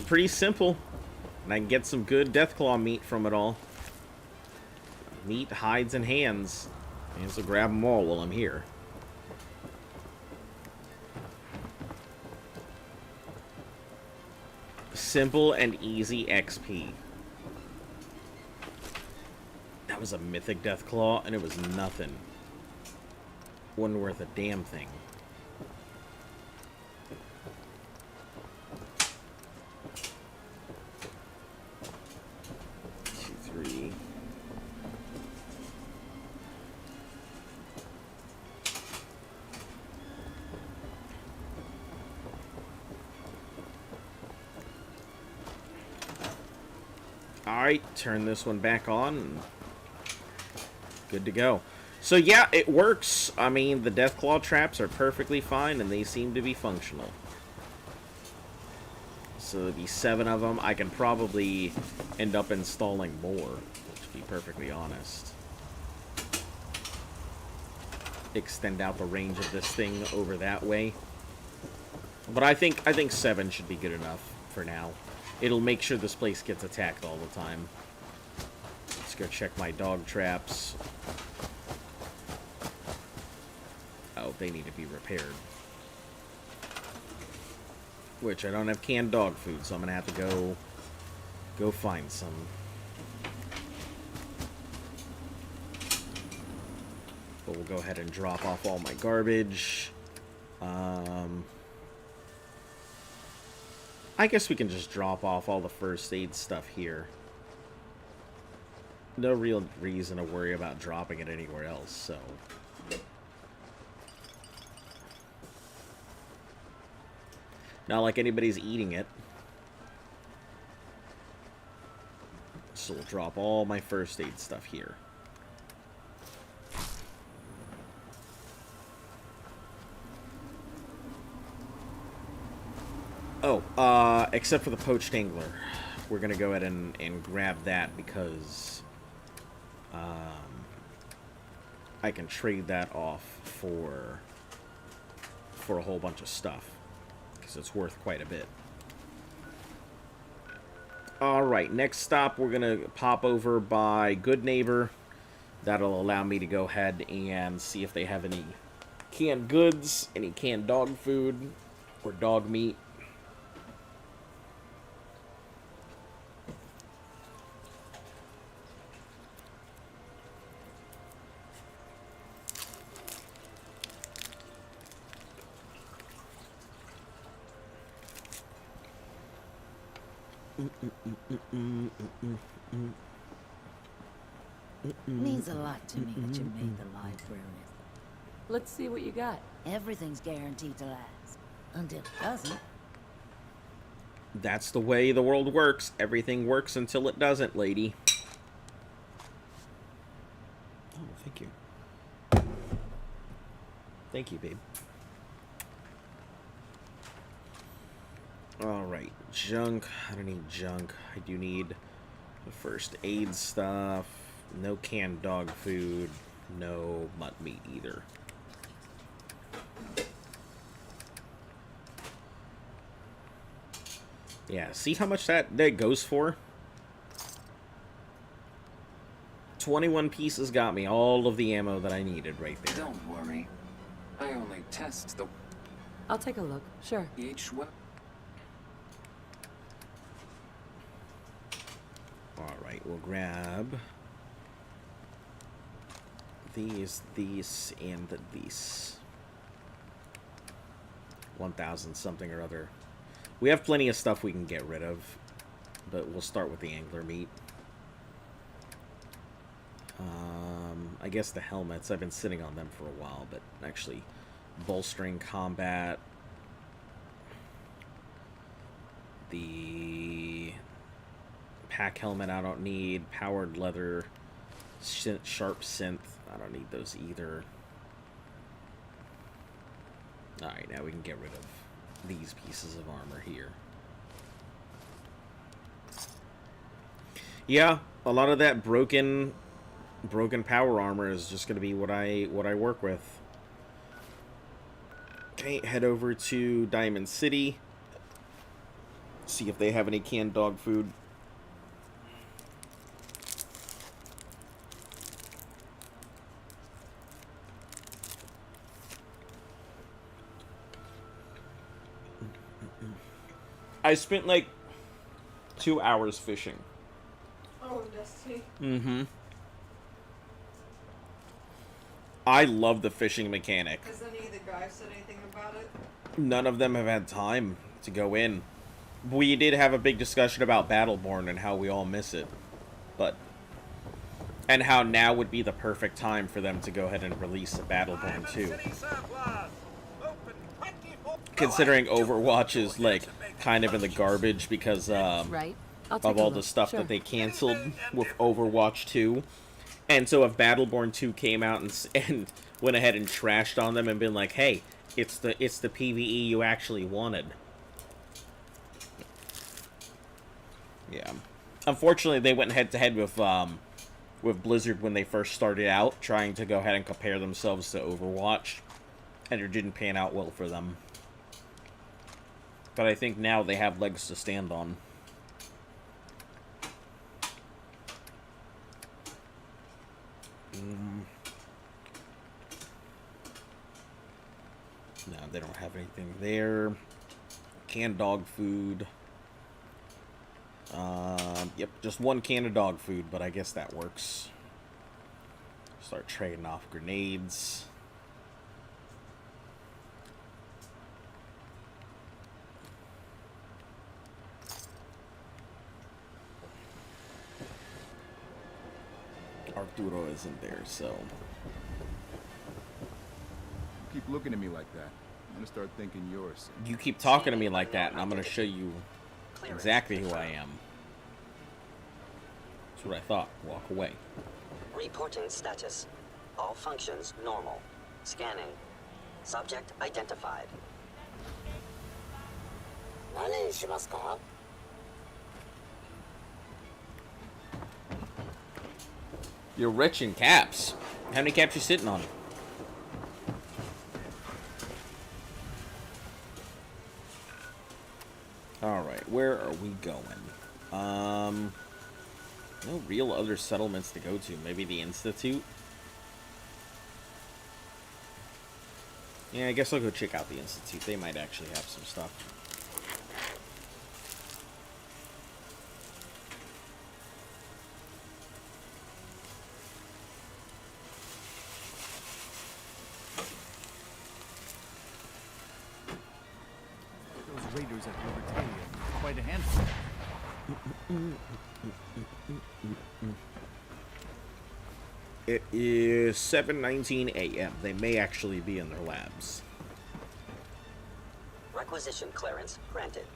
Pretty simple. And I can get some good Deathclaw meat from it all. Meat, hides, and hands. And so grab them all while I'm here. Simple and easy XP. That was a mythic Deathclaw, and it was nothing. Wasn't worth a damn thing. 3. Alright, turn this one back on. Good to go. So yeah, it works. I mean, the Deathclaw traps are perfectly fine, and they seem to be functional. So there'll be 7 of them. I can probably end up installing more, to be perfectly honest. extend out the range of this thing over that way. But I think 7 should be good enough for now. It'll make sure this place gets attacked all the time. Let's go check my dog traps. Oh, they need to be repaired. Which I don't have canned dog food, so I'm gonna have to go find some. But we'll go ahead and drop off all my garbage. I guess we can just drop off all the first aid stuff here. No real reason to worry about dropping it anywhere else, so. Not like anybody's eating it. So we'll drop all my first aid stuff here. Oh, except for the poached angler. We're gonna go ahead and grab that because I can trade that off for a whole bunch of stuff. Because it's worth quite a bit. Alright, next stop we're gonna pop over by Good Neighbor. That'll allow me to go ahead and see if they have any canned goods, any canned dog food, or dog meat. Means a lot to me that you made the library. Let's see what you got. Everything's guaranteed to last. Until it doesn't. That's the way the world works. Everything works until it doesn't, lady. Oh, thank you. Thank you, babe. Alright, junk. I don't need junk. I do need the first aid stuff. No canned dog food. No mutt meat either. Yeah, see how much that goes for? 21 pieces got me all of the ammo that I needed right there. Don't worry. I only test the I'll take a look. Sure. each weapon. Alright, we'll grab these, and these. 1,000 something or other. We have plenty of stuff we can get rid of, but we'll start with the angler meat. I guess the helmets, I've been sitting on them for a while, but actually bolstering combat. The pack helmet I don't need. Powered leather. Sharp synth. I don't need those either. Alright, now we can get rid of these pieces of armor here. Yeah, a lot of that broken power armor is just going to be what I work with. Okay, head over to Diamond City. See if they have any canned dog food. I spent like 2 hours fishing. Oh, Destiny. Mm-hmm. I love the fishing mechanic. Has any of the guys said anything about it? None of them have had time to go in. We did have a big discussion about Battleborn and how we all miss it. And how now would be the perfect time for them to go ahead and release a Battleborn 2. Considering Overwatch is like kind of in the garbage because Right. I'll take of a all look. the stuff Sure. that they canceled with Overwatch 2. And so if Battleborn 2 came out and went ahead and trashed on them and been like, hey, it's the PvE you actually wanted. Yeah. Unfortunately, they went head to head with with Blizzard when they first started out, trying to go ahead and compare themselves to Overwatch, and it didn't pan out well for them. But I think now they have legs to stand on. No, they don't have anything there. Canned dog food. Yep, just one can of dog food, but I guess that works. Start trading off grenades. Arturo isn't there, so... Keep looking at me like that. I'm gonna start thinking you're sick. You keep talking to me like that, and I'm gonna show you exactly who I am. That's what I thought. Walk away. Reporting status. All functions normal. Scanning. Subject identified. You're rich in caps. How many caps you sitting on? Alright, where are we going? No real other settlements to go to. Maybe the Institute? Yeah, I guess I'll go check out the Institute. They might actually have some stuff. Those raiders at Libertalia are quite a handful. It is 7:19 a.m. They may actually be in their labs. Requisition clearance granted.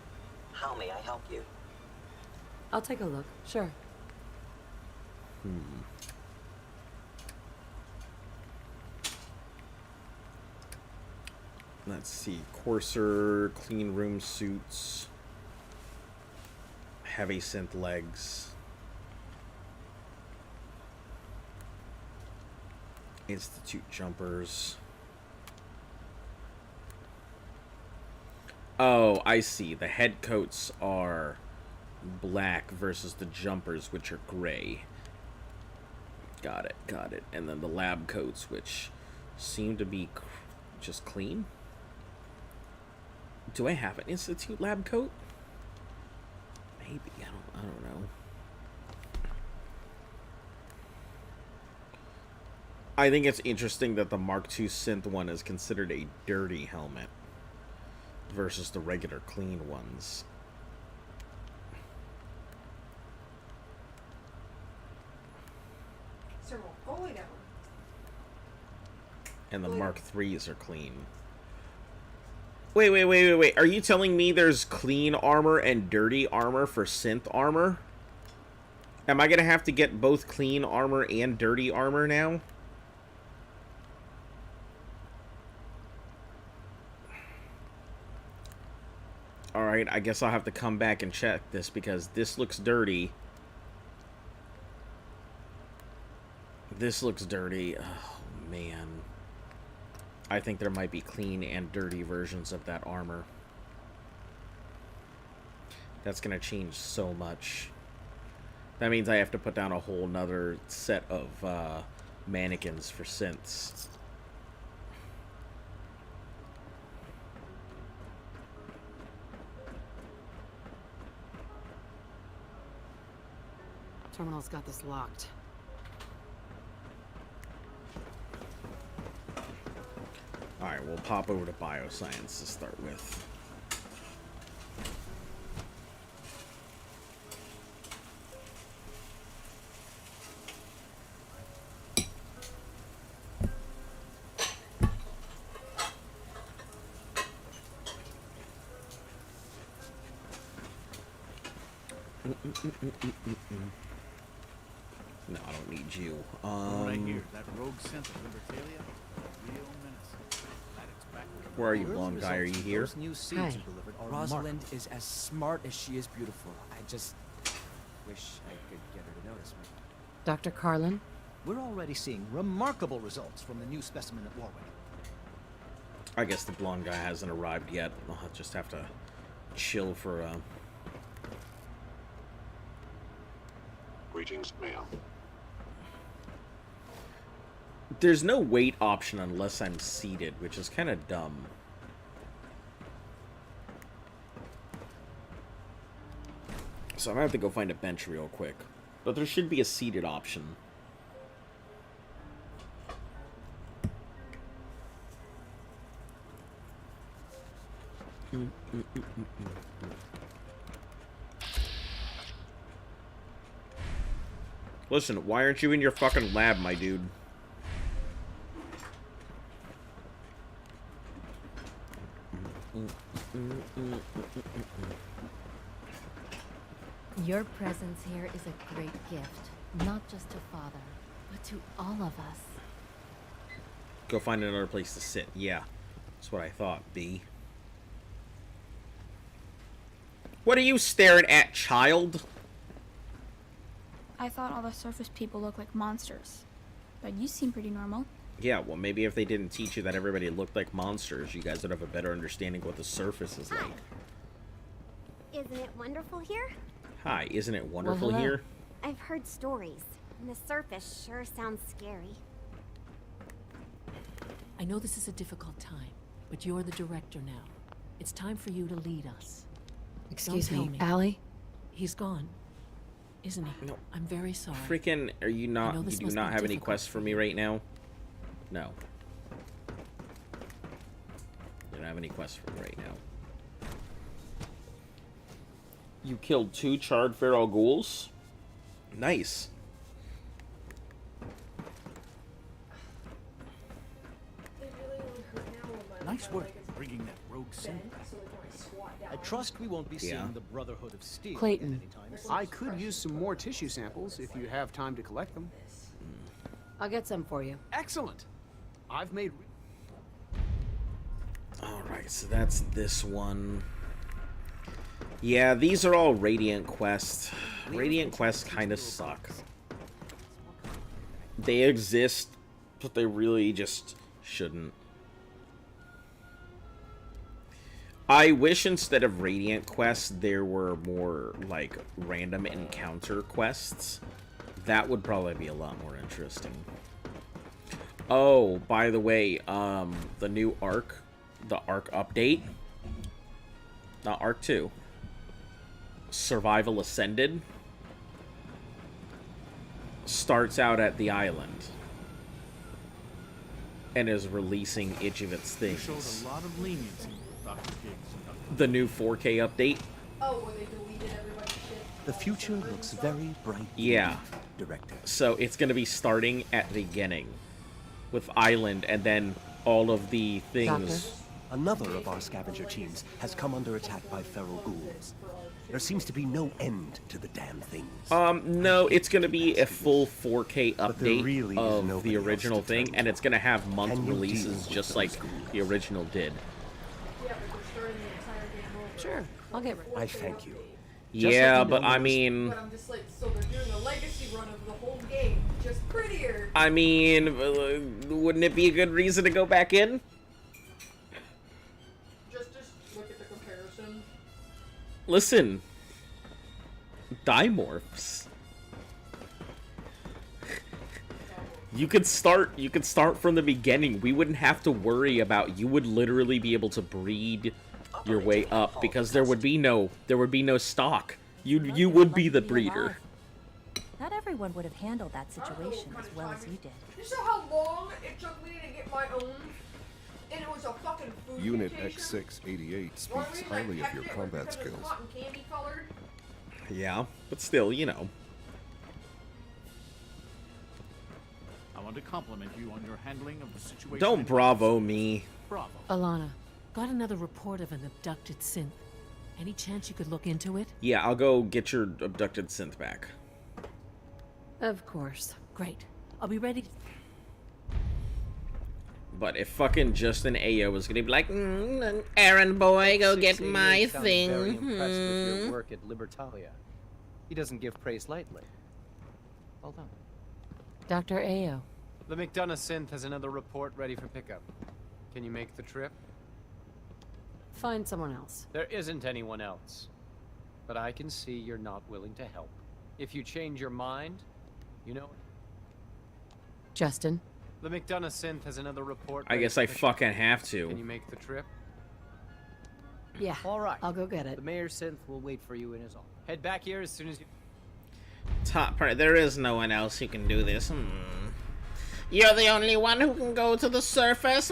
How may I help you? I'll take a look. Sure. Let's see. Courser, clean room suits, heavy synth legs, Institute jumpers. Oh, I see. The head coats are black versus the jumpers, which are gray. Got it, got it. And then the lab coats, which seem to be just clean. Do I have an Institute lab coat? Maybe. I don't know. I think it's interesting that the Mark II synth one is considered a dirty helmet versus the regular clean ones. Sir, go lay down. And the Mark IIIs are clean. Wait. Are you telling me there's clean armor and dirty armor for synth armor? Am I going to have to get both clean armor and dirty armor now? Alright, I guess I'll have to come back and check this because this looks dirty. This looks dirty. Oh, man. I think there might be clean and dirty versions of that armor. That's going to change so much. That means I have to put down a whole nother set of mannequins for synths. Terminal's got this locked. Alright, we'll pop over to bioscience to start with. No, I don't need you. What I hear, that rogue synth of Libertalia, a real menace. That it's backward. Where are you, blonde guy? Are you here? Those new seeds Hi. you delivered are Rosalind is as smart as she is beautiful. I just wish I could get her to notice me. Dr. Carlin? We're already seeing remarkable results from the new specimen at Warwick. I guess the blonde guy hasn't arrived yet. I'll just have to chill for Greetings, ma'am. There's no wait option unless I'm seated, which is kind of dumb. So I'm gonna have to go find a bench real quick. But there should be a seated option. Listen, why aren't you in your fucking lab, my dude? Your presence here is a great gift, not just to Father, but to all of us. Go find another place to sit. Yeah, that's what I thought, B. What are you staring at, child? I thought all the surface people looked like monsters, but you seem pretty normal. Yeah, well, maybe if they didn't teach you that everybody looked like monsters, you guys would have a better understanding of what the surface is like. Isn't it wonderful here? Hi, isn't it wonderful hello. here? I've heard stories, and the surface sure sounds scary. I know this is a difficult time, but you're the director now. It's time for you to lead us. Excuse Don't tell me, Allie? He's gone, isn't he? No. I'm very sorry. Freaking, are you I not, know you this do must not be have any difficult quests for me right now? No. You don't have any quests for me right now. You killed 2 charred feral ghouls? Nice. Nice work bringing that rogue synth back. I trust we won't be seeing Yeah. the Brotherhood of Steel Clayton. anytime soon. I could use some more tissue samples if you have time to collect them. I'll get some for you. Excellent. I've made... Alright, so that's this one. Yeah, these are all Radiant quests. Radiant quests kind of suck. They exist, but they really just shouldn't. I wish instead of Radiant quests, there were more, like, random encounter quests. That would probably be a lot more interesting. Oh, by the way, the new Ark, the Ark update, not Ark 2, Survival Ascended, starts out at the island and is releasing each of its You things. showed a lot of leniency, Dr. Higgs. The new 4K update. Oh, where they deleted everybody's shit. The future looks very bright. Yeah. Director. So it's going to be starting at the beginning with Island and then all of the things. Another of our scavenger teams has come under attack by feral ghouls. There seems to be no end to the damn things. No, it's going to be a full 4K update really is of nobody the else original to thing, and it's going to have month Can you deal releases with just those like the original did. Yeah, but they're starting the entire game over. Sure, I'll get it. I thank you. Yeah, like you but know I this- mean... But I'm just like, so they're doing a legacy run of the whole game, just prettier. I mean, wouldn't it be a good reason to go back in? Just look at the comparison. Listen. Dimorphs. You could start from the beginning. We wouldn't have to worry about, you would literally be able to breed your way up because there would be no stock. You would be the breeder. Not everyone would have handled that situation as well as you did. You saw how long it took me to get my own? And it was a fucking food Unit mutation? X688 speaks Or I mean, highly like, of your pecked it combat because it was skills. cotton candy colored. Yeah, but still, you know. I want to compliment you on your handling of the situation. Don't bravo me. Bravo. Alana, got another report of an abducted synth. Any chance you could look into it? Yeah, I'll go get your abducted synth back. Of course. Great. I'll be ready. But if fucking Justin Ayo was gonna be like, errand boy, go get my thing. Very impressed with your work at Libertalia. He doesn't give praise lightly. Well done. Dr. Ayo. The McDonough synth has another report ready for pickup. Can you make the trip? Find someone else. There isn't anyone else. But I can see you're not willing to help. If you change your mind, you know... Justin? The McDonough synth has another report. I guess I fucking have to. Can you make the trip? Yeah. All right. I'll go get it. The mayor's synth will wait for you in his office. Head back here as soon as you... Top part. There is no one else who can do this. You're the only one who can go to the surface.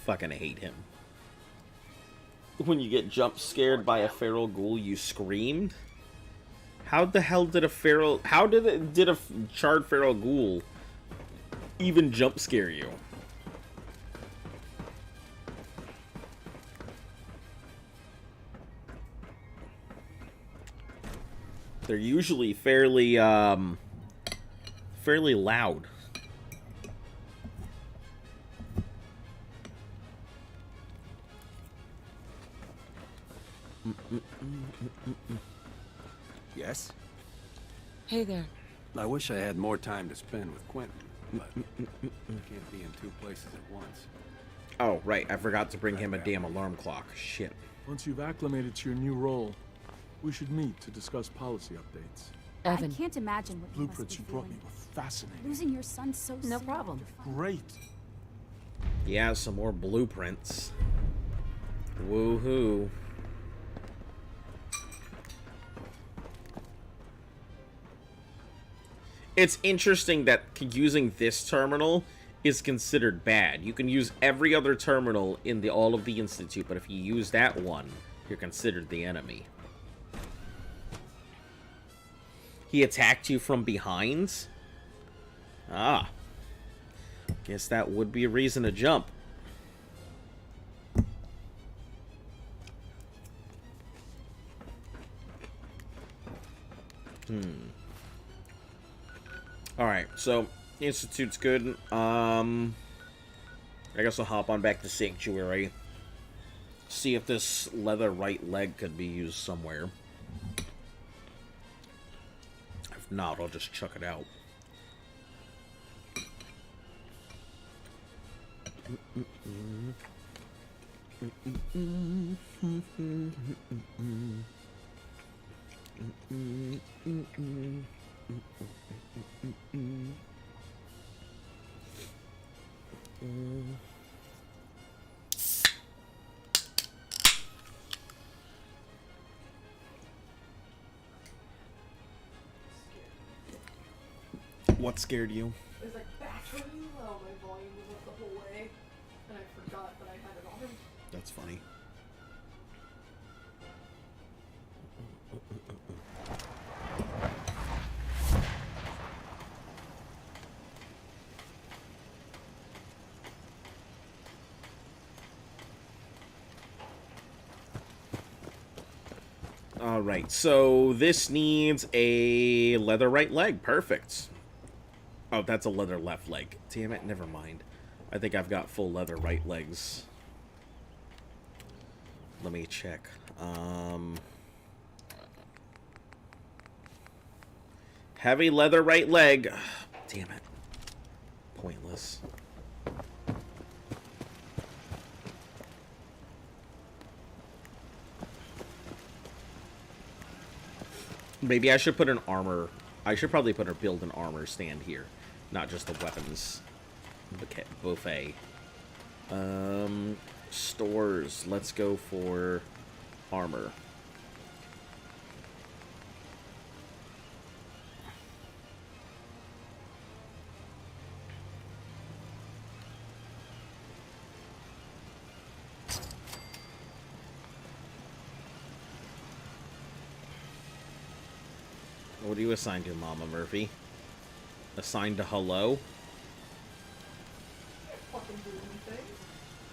Fucking hate him. When you get jump scared by a feral ghoul, you screamed. How the hell did a feral? How did a charred feral ghoul even jump scare you? They're usually fairly loud. Yes? Hey there. I wish I had more time to spend with Quentin, but can't be in two places at once. Oh, right. I forgot to bring him a damn alarm clock. Shit. Once you've acclimated to your new role, we should meet to discuss policy updates. Evan. I can't imagine what Blueprints you you must be brought me were fascinating. Losing your son so soon. No problem. Great. Yeah, some more blueprints. Woohoo. It's interesting that using this terminal is considered bad. You can use every other terminal in all of the Institute, but if you use that one, you're considered the enemy. He attacked you from behind? Ah. Guess that would be a reason to jump. Alright, so Institute's good. I guess I'll hop on back to Sanctuary. See if this leather right leg could be used somewhere. If not, I'll just chuck it out. What scared you? It was like battery low. My volume was up the whole way, and I forgot that I had it on. That's funny. Alright, so this needs a leather right leg. Perfect. Oh, that's a leather left leg. Damn it, never mind. I think I've got full leather right legs. Let me check. Heavy leather right leg. Damn it. Pointless. Maybe I should put an armor... I should probably build an armor stand here. Not just a weapons buffet. Stores. Let's go for armor. What do you assign to, Mama Murphy? Assigned to hello?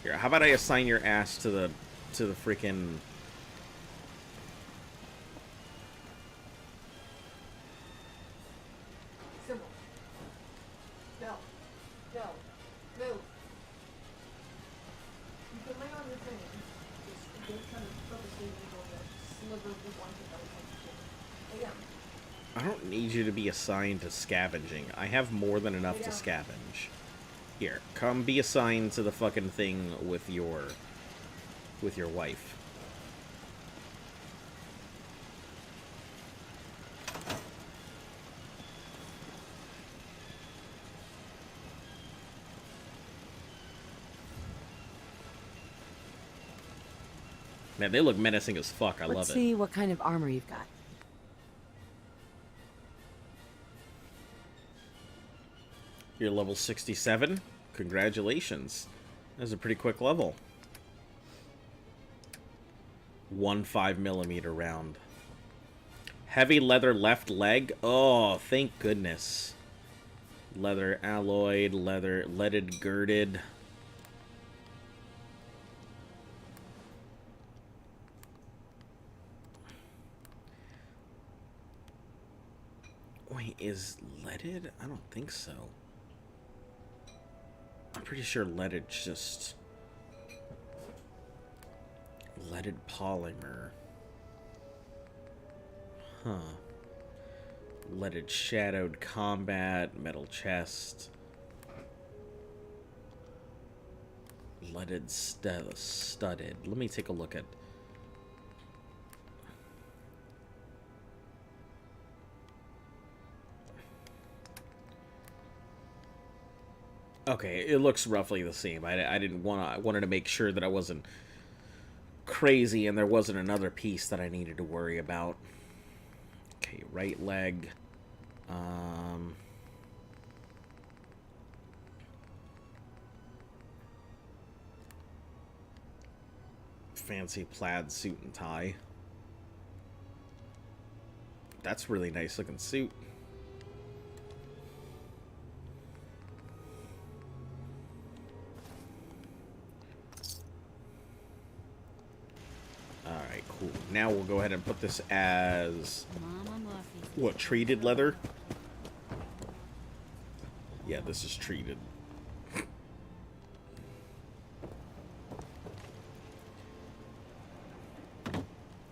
Here, how about I assign your ass to the freaking... Symbol. No. No. Move. You can lay on your thing. Just don't kind of purposely leave on that sliver of the blanket that was next to you. I don't need you to be assigned to scavenging. I have more than enough to scavenge. Here, come be assigned to the fucking thing with your wife. Man, they look menacing as fuck. I love it. Let's see what kind of armor you've got. You're level 67. Congratulations. That's a pretty quick level. 1 5mm round. Heavy leather left leg. Oh, thank goodness. Leather alloyed, leather leaded girded. Wait, is leaded? I don't think so. I'm pretty sure leaded's just leaded polymer. Huh. Leaded shadowed combat, metal chest. Leaded studded. Let me take a look at. Okay, it looks roughly the same. I didn't want to. I wanted to make sure that I wasn't crazy and there wasn't another piece that I needed to worry about. Okay, right leg. Fancy plaid suit and tie. That's really nice looking suit. Alright, cool. Now we'll go ahead and put this as... what, treated leather? Yeah, this is treated.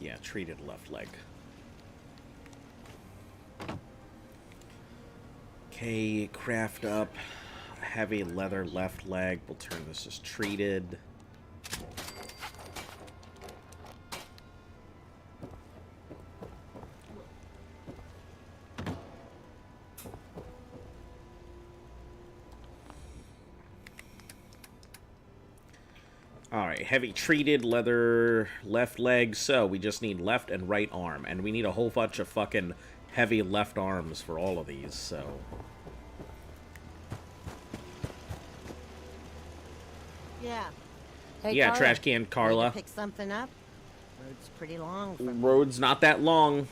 Yeah, treated left leg. Okay, craft up. Heavy leather left leg. We'll turn this as treated. Alright, heavy treated leather left leg. So we just need left and right arm. And we need a whole bunch of fucking heavy left arms for all of these, so... Yeah. Hey, yeah, Carla, trash can Carla. need to pick something up. Road's pretty long. From Road's not that long.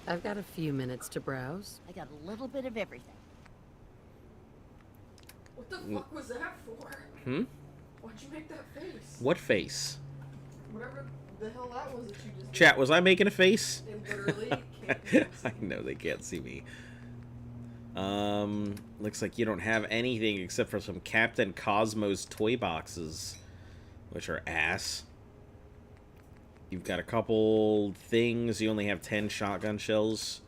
I've got a few minutes to browse. I got a little bit of everything. What the fuck was that for? Hmm? Why'd you make that face? What face? Whatever the hell that was that you just Chat, did. was I making a face? They literally can't I know they can't see me. Looks like you don't have anything except for some Captain Cosmos toy boxes, which are ass. You've got a couple things. You only have 10 shotgun shells.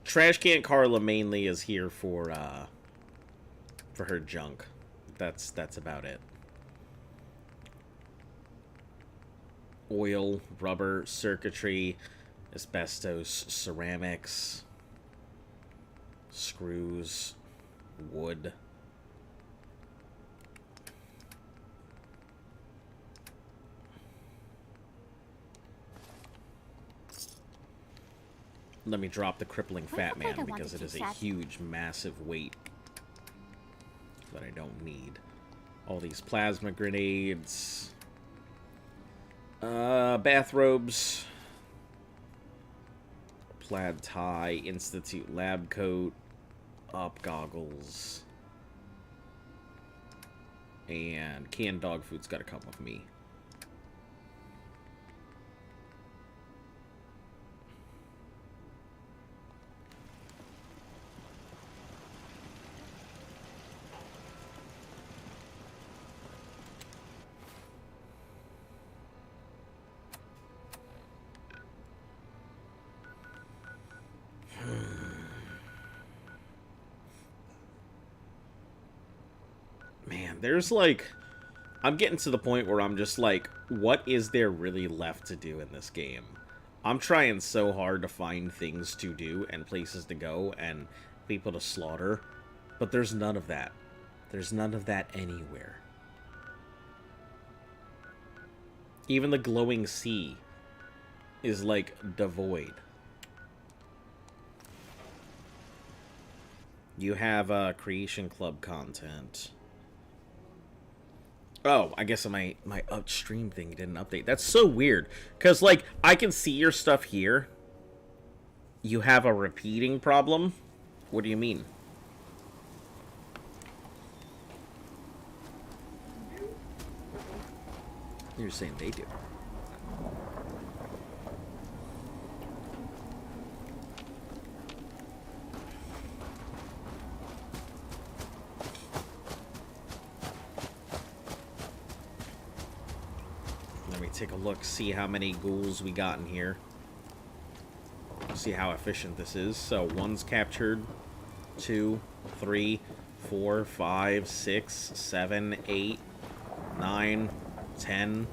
Trash can Carla mainly is here for her junk. That's about it. Oil, rubber, circuitry, asbestos, ceramics, screws, wood. Let me drop the crippling fat man because it is a huge, massive weight that I don't need. All these plasma grenades. Bathrobes. Plaid tie. Institute lab coat. Op goggles. And canned dog food's gotta come with me. Man, there's like... I'm getting to the point where I'm just like, what is there really left to do in this game? I'm trying so hard to find things to do and places to go and people to slaughter, but there's none of that. There's none of that anywhere. Even the glowing sea is like devoid. You have Creation Club content. Oh, I guess my upstream thing didn't update. That's so weird. Because, like, I can see your stuff here. You have a repeating problem? What do you mean? You're saying they do. Take a look, see how many ghouls we got in here. See how efficient this is. So, 1's captured, 2, 3, 4, 5, 6, 7, 8, 9, 10,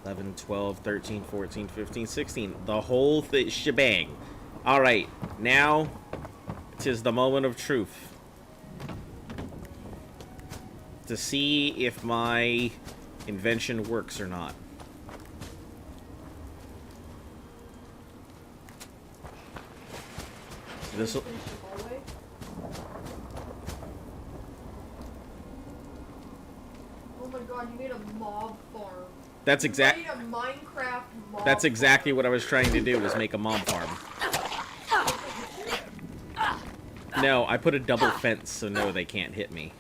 11, 12, 13, 14, 15, 16. The whole shebang. Alright, now, 'tis the moment of truth. To see if my invention works or not. This'll... Oh my god, you made a mob farm. That's exact. You made a Minecraft mob That's exactly what I was trying to do, was make a mob farm. No, I put a double fence, so no, they can't hit me.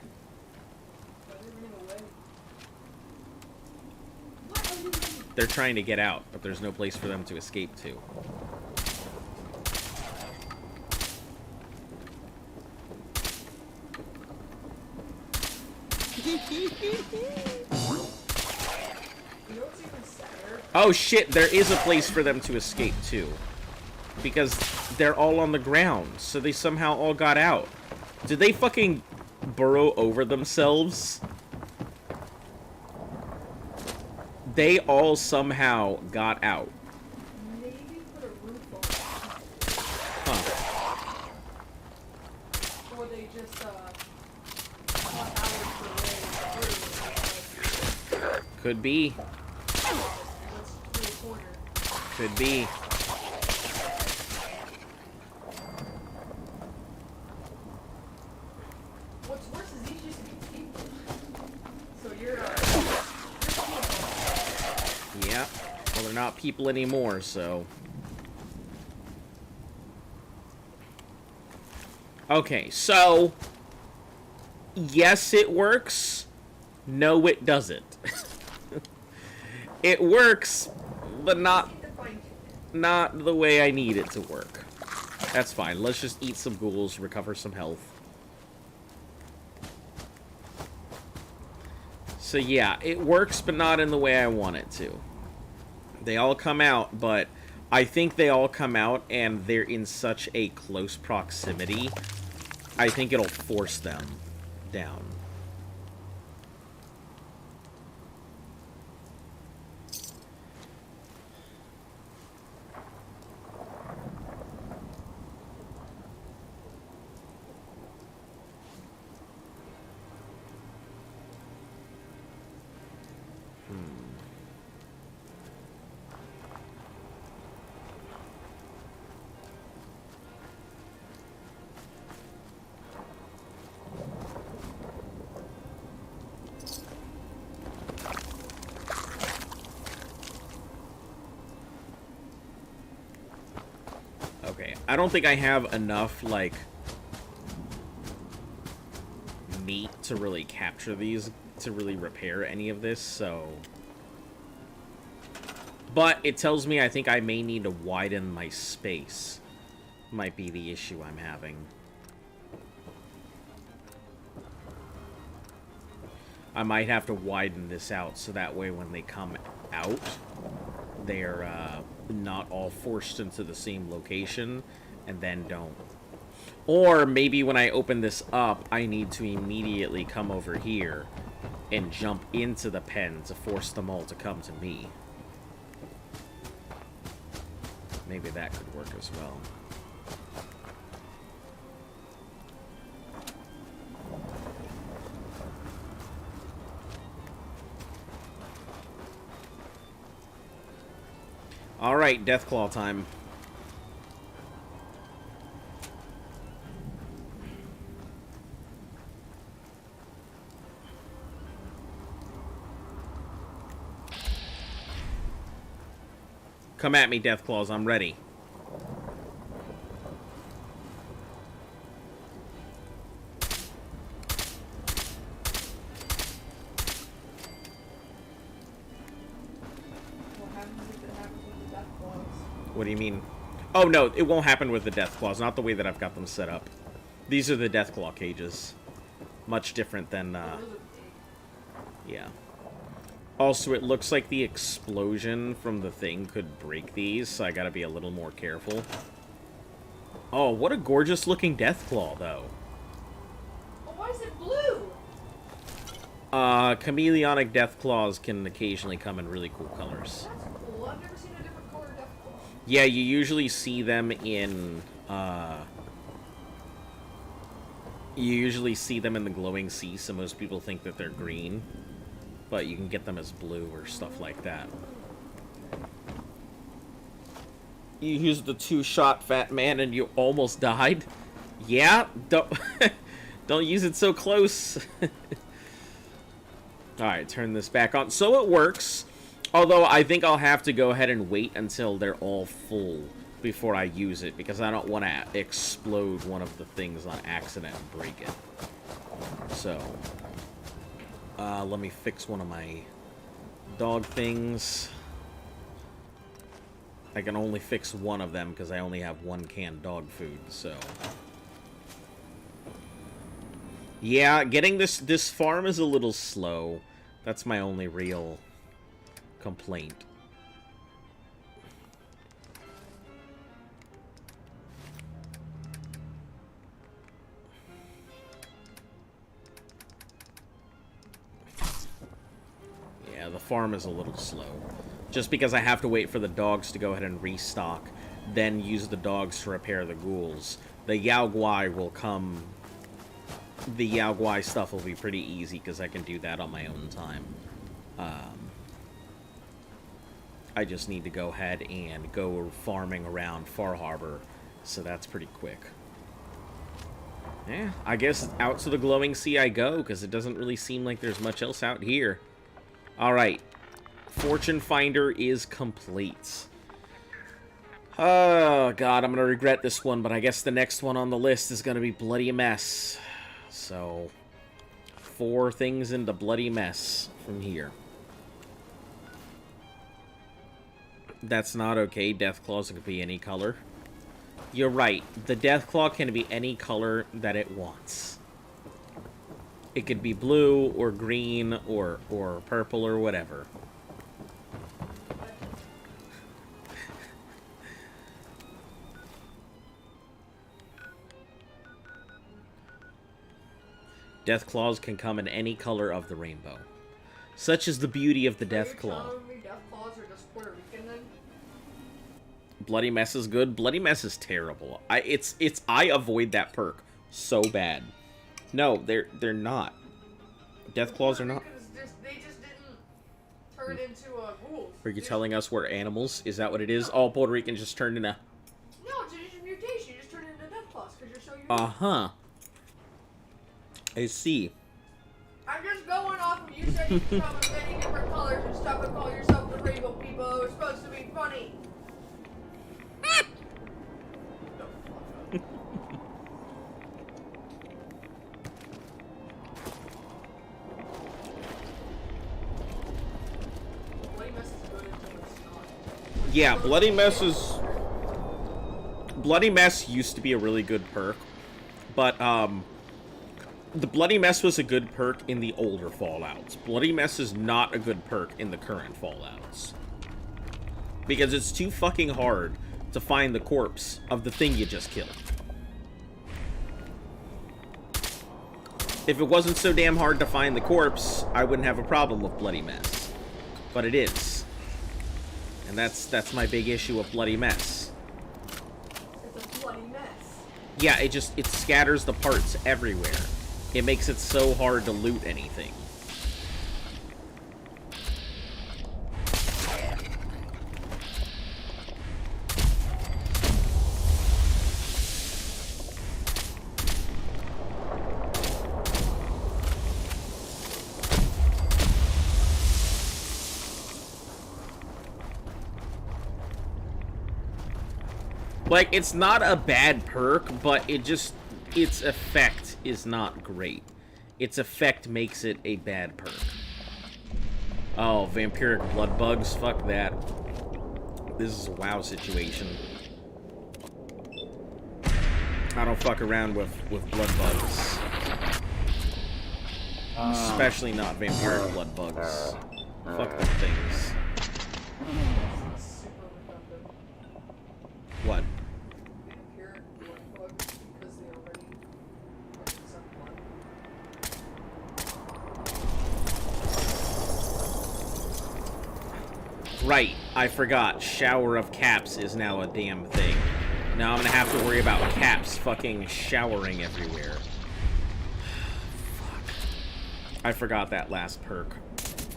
They're trying to get out, but there's no place for them to escape to. Oh shit, there is a place for them to escape to. Because they're all on the ground, so they somehow all got out. Did they fucking burrow over themselves? They all somehow got out. Maybe put a roof on it. Huh. Or they just, got hours away. Could be. Could be. What's worse is these used to be people. So you're Yeah. Well, they're not people anymore, so... Okay, so... Yes, it works. No, it doesn't. It works, but not the way I need it to work. That's fine. Let's just eat some ghouls, recover some health. So yeah, it works, but not in the way I want it to. They all come out, but I think they all come out and they're in such a close proximity, I think it'll force them down. Okay, I don't think I have enough, like, meat to really capture these, to really repair any of this, so... But it tells me I think I may need to widen my space. Might be the issue I'm having. I might have to widen this out, so that way when they come out, they're, not all forced into the same location, and then don't Or maybe when I open this up, I need to immediately come over here and jump into the pen to force them all to come to me. Maybe that could work as well. Alright, Deathclaw time. Come at me, Deathclaws, I'm ready. What do you mean? Oh, no, it won't happen with the Deathclaws, not the way that I've got them set up. These are the Deathclaw cages. Much different than, yeah. Also, it looks like the explosion from the thing could break these, so I gotta be a little more careful. Oh, what a gorgeous looking Deathclaw, though. Well, why is it blue? Chameleonic Deathclaws can occasionally come in really cool colors. That's cool. I've never seen a different color Deathclaw. Yeah, you usually see them in, you usually see them in the glowing sea, so most people think that they're green. But you can get them as blue or stuff like that. You used the 2-shot Fat Man and you almost died? Yeah? Don't, don't use it so close. Alright, turn this back on. So it works. Although I think I'll have to go ahead and wait until they're all full before I use it, because I don't want to explode one of the things on accident and break it. So... let me fix one of my dog things. I can only fix one of them because I only have one canned dog food, so... Yeah, getting this farm is a little slow. That's my only real complaint. Yeah, the farm is a little slow. Just because I have to wait for the dogs to go ahead and restock, then use the dogs to repair the ghouls. The Yao Guai will come... The Yao Guai stuff will be pretty easy because I can do that on my own time. I just need to go ahead and go farming around Far Harbor, so that's pretty quick. Yeah, I guess out to the glowing sea I go, because it doesn't really seem like there's much else out here. Alright. Fortune Finder is complete. Oh, God, I'm going to regret this one, but I guess the next one on the list is going to be Bloody Mess. So, 4 things into Bloody Mess from here. That's not okay. Deathclaws can be any color. You're right. The Deathclaw can be any color that it wants. It could be blue or green or purple or whatever. Deathclaws can come in any color of the rainbow. Such is the beauty of the Deathclaw. Deathclaws are just Puerto Rican then? Bloody Mess is good. Bloody Mess is terrible. I avoid that perk so bad. No, they're not. Deathclaws are not. They just didn't turn into ghouls. Are you telling us we're animals? Is that what it is? All Puerto Ricans just turned into... No, it's just a mutation. You just turn into Deathclaws because you're so unique. Uh-huh. I see. I'm just going off of you said you could come in many different colors and stuff and call yourself the Rainbow People. It's supposed to be funny. Yeah, Bloody Mess is... Bloody Mess used to be a really good perk, but, the Bloody Mess was a good perk in the older Fallouts. Bloody Mess is not a good perk in the current Fallouts. Because it's too fucking hard to find the corpse of the thing you just killed. If it wasn't so damn hard to find the corpse, I wouldn't have a problem with Bloody Mess. But it is. And that's my big issue with Bloody Mess. It's a bloody mess. Yeah, it scatters the parts everywhere. It makes it so hard to loot anything. Like, it's not a bad perk, but its effect is not great. Its effect makes it a bad perk. Oh, vampiric blood bugs? Fuck that. This is a WoW situation. I don't fuck around with blood bugs. Especially not vampiric blood bugs. Fuck them things. What? Right, I forgot. Shower of caps is now a damn thing. Now I'm gonna have to worry about caps fucking showering everywhere. Fuck. I forgot that last perk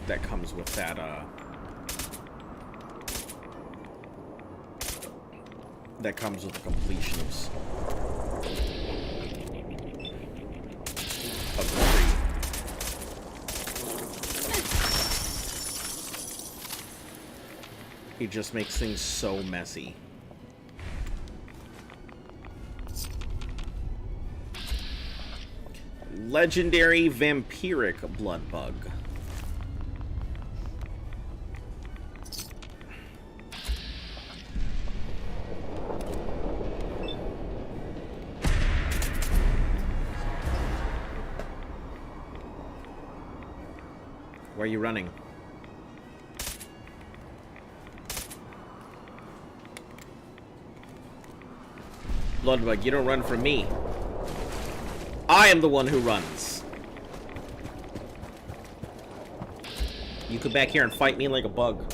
that comes with that, that comes with the completion of the tree. It just makes things so messy. Legendary vampiric blood bug. Why are you running? Bloodbug, you don't run from me. I am the one who runs. You come back here and fight me like a bug.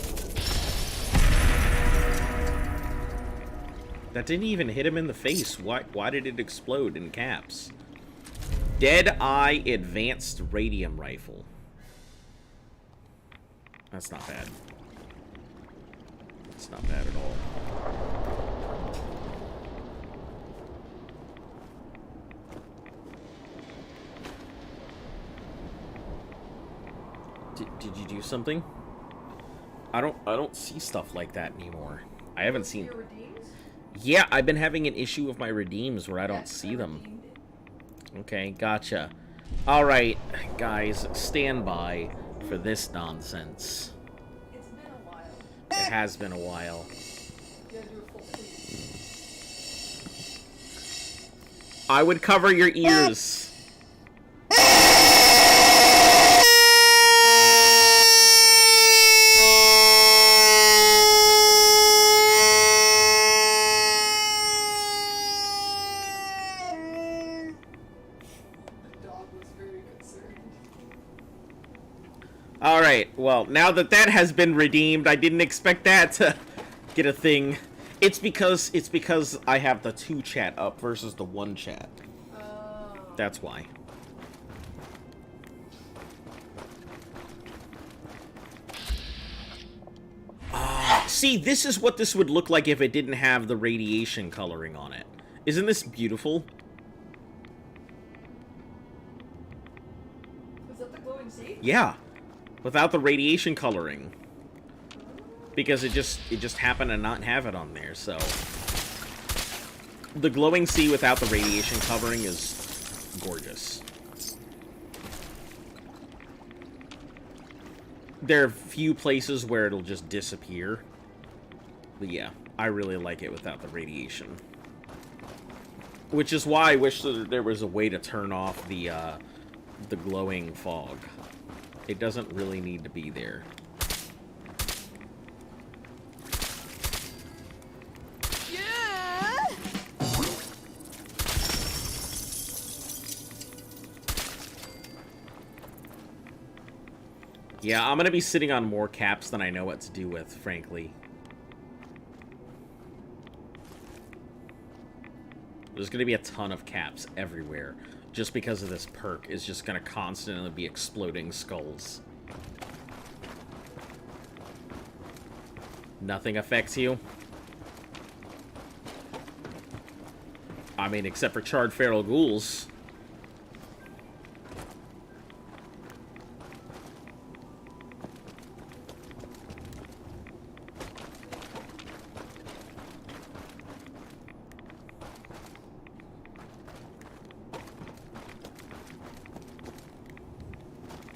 That didn't even hit him in the face. Why did it explode in caps? Dead Eye Advanced Radium Rifle. That's not bad. It's not bad at all. Did you do something? I don't see stuff like that anymore. I haven't seen. Yeah, I've been having an issue with my redeems where I don't see them. Okay, gotcha. All right, guys, stand by for this nonsense. It's been a while. It has been a while. You gotta do a full sleep. I would cover your ears. Alright, well, now that that has been redeemed, I didn't expect that to get a thing. It's because I have the 2 chat up versus the 1 chat. That's why. See, this is what this would look like if it didn't have the radiation coloring on it. Isn't this beautiful? Is that the glowing sea? Yeah. Without the radiation coloring. Because it just happened to not have it on there, so. The glowing sea without the radiation covering is gorgeous. There are few places where it'll just disappear. But yeah, I really like it without the radiation. Which is why I wish that there was a way to turn off the glowing fog. It doesn't really need to be there. Yeah, I'm gonna be sitting on more caps than I know what to do with, frankly. There's gonna be a ton of caps everywhere, just because of this perk is just gonna constantly be exploding skulls. Nothing affects you? I mean, except for charred feral ghouls.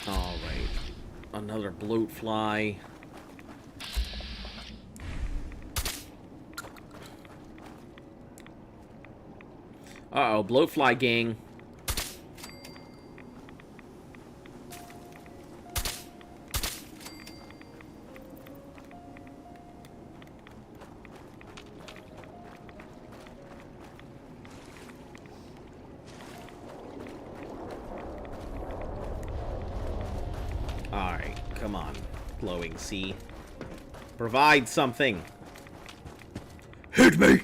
Alright. Another bloat fly. Uh-oh, bloatfly gang. Alright, come on, glowing sea. Provide something. Hit me!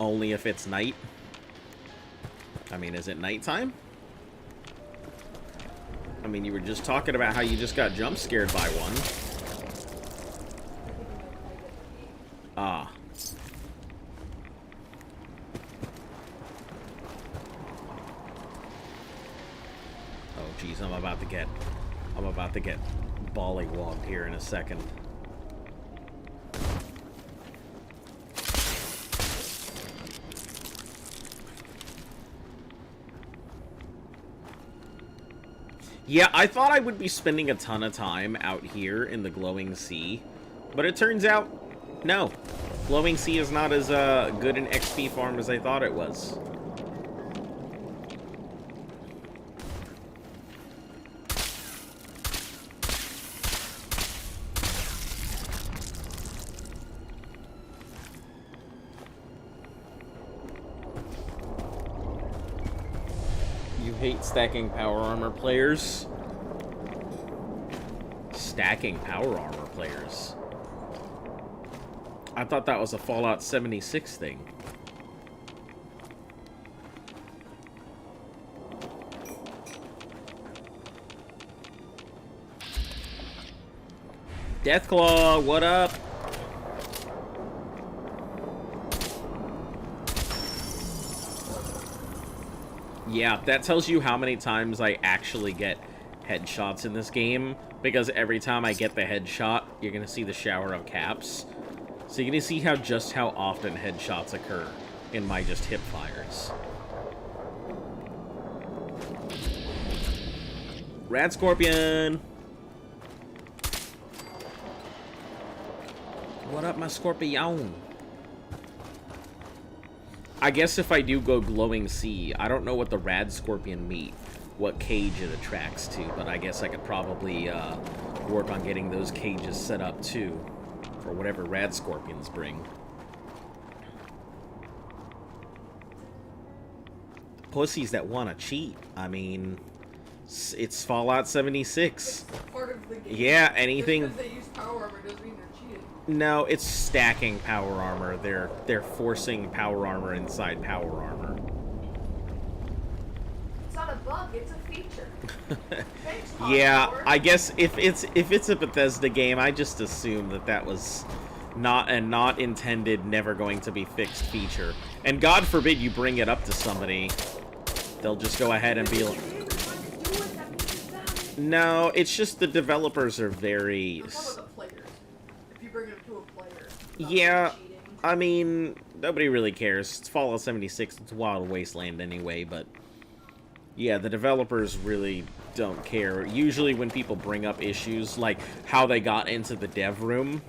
Only if it's night. I mean, is it nighttime? I mean, you were just talking about how you just got jump scared by one. Ah. Oh, geez, I'm about to get bollywogged here in a second. Yeah, I thought I would be spending a ton of time out here in the glowing sea, but it turns out, no. Glowing sea is not as good an XP farm as I thought it was. Hate stacking power armor players. Stacking power armor players. I thought that was a Fallout 76 thing. Deathclaw, what up? Yeah, that tells you how many times I actually get headshots in this game, because every time I get the headshot, you're going to see the shower of caps. So you're going to see just how often headshots occur in my just hip fires. Rad Scorpion! What up, my Scorpion? I guess if I do go glowing sea, I don't know what the Rad Scorpion meat, what cage it attracts to, but I guess I could probably work on getting those cages set up too, for whatever Rad Scorpions bring. Pussies that want to cheat. I mean, it's Fallout 76. Part of the game. Yeah, anything. Just because they use power armor doesn't mean they're cheating. No, it's stacking power armor. They're forcing power armor inside power armor. It's not a bug, it's a feature. Thanks, Yeah, Howard. I guess if it's a Bethesda game, I just assume that was not intended, never going to be fixed feature. And God forbid you bring it up to somebody, they'll just go ahead and be like, no, it's just the developers are very. Bring it to a player. Yeah, I mean, nobody really cares. It's Fallout 76, it's a wild wasteland anyway, but yeah, the developers really don't care. Usually when people bring up issues, like how they got into the dev room,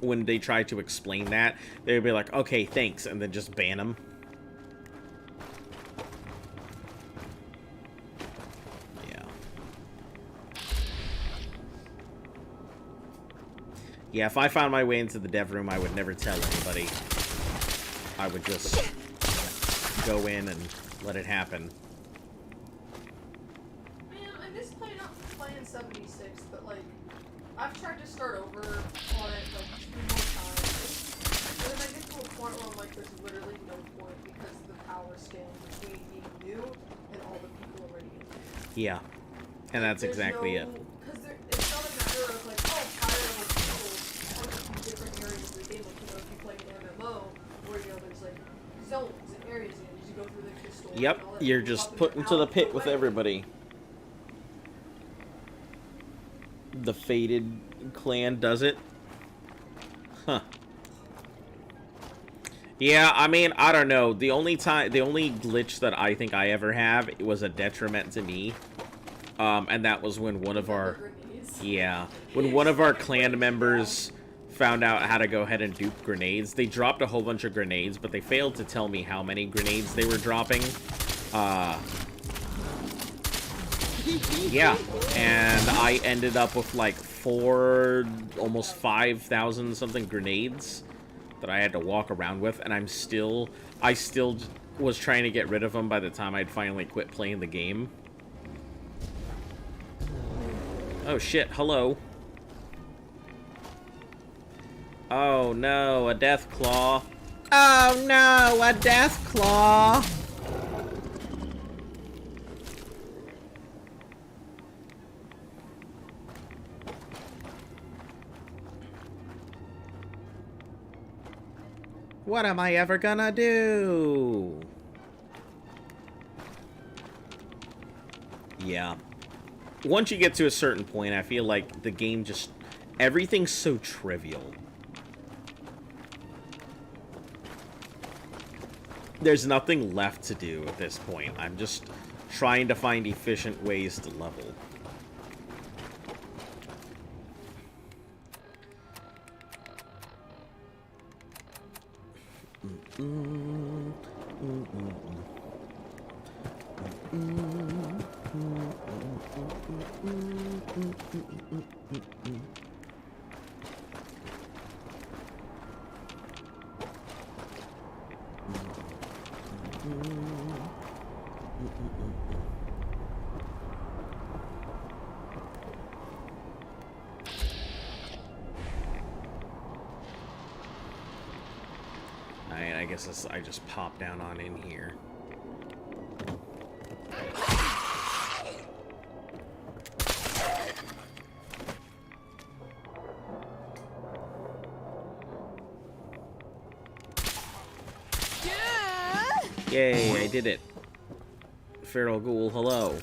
when they try to explain that, they'd be like, okay, thanks, and then just ban them. Yeah, if I found my way into the dev room, I would never tell anybody. I would just go in and let it happen. Man, I miss playing 76, but like, I've tried to start over on it like 2 more times. But then I get to a point where I'm like, there's literally no point because of the power scaling between being new and all the people already in there. Yeah, and that's exactly it. Because it's not a matter of like, oh, higher level people are in different areas of the game. Like, you know, if you play an MMO, where, you know, there's like zones and areas, and you go through the story. Yep, and all that, you're and just pop put into the pit with way. everybody. The Fated clan does it? Huh. Yeah, I mean, I don't know. The only glitch that I think I ever have, it was a detriment to me. And that was when one of our... Yeah. When one of our clan members found out how to go ahead and dupe grenades. They dropped a whole bunch of grenades, but they failed to tell me how many grenades they were dropping. Yeah. And I ended up with like almost 5,000 something grenades that I had to walk around with, and I still was trying to get rid of them by the time I'd finally quit playing the game. Oh shit, hello. Oh no, a death claw. Oh no, a death claw. What am I ever gonna do? Yeah. Once you get to a certain point, I feel like the game just... everything's so trivial. There's nothing left to do at this point. I'm just trying to find efficient ways to level. I guess I just pop down on in here. Yay, I did it. Feral Ghoul, hello.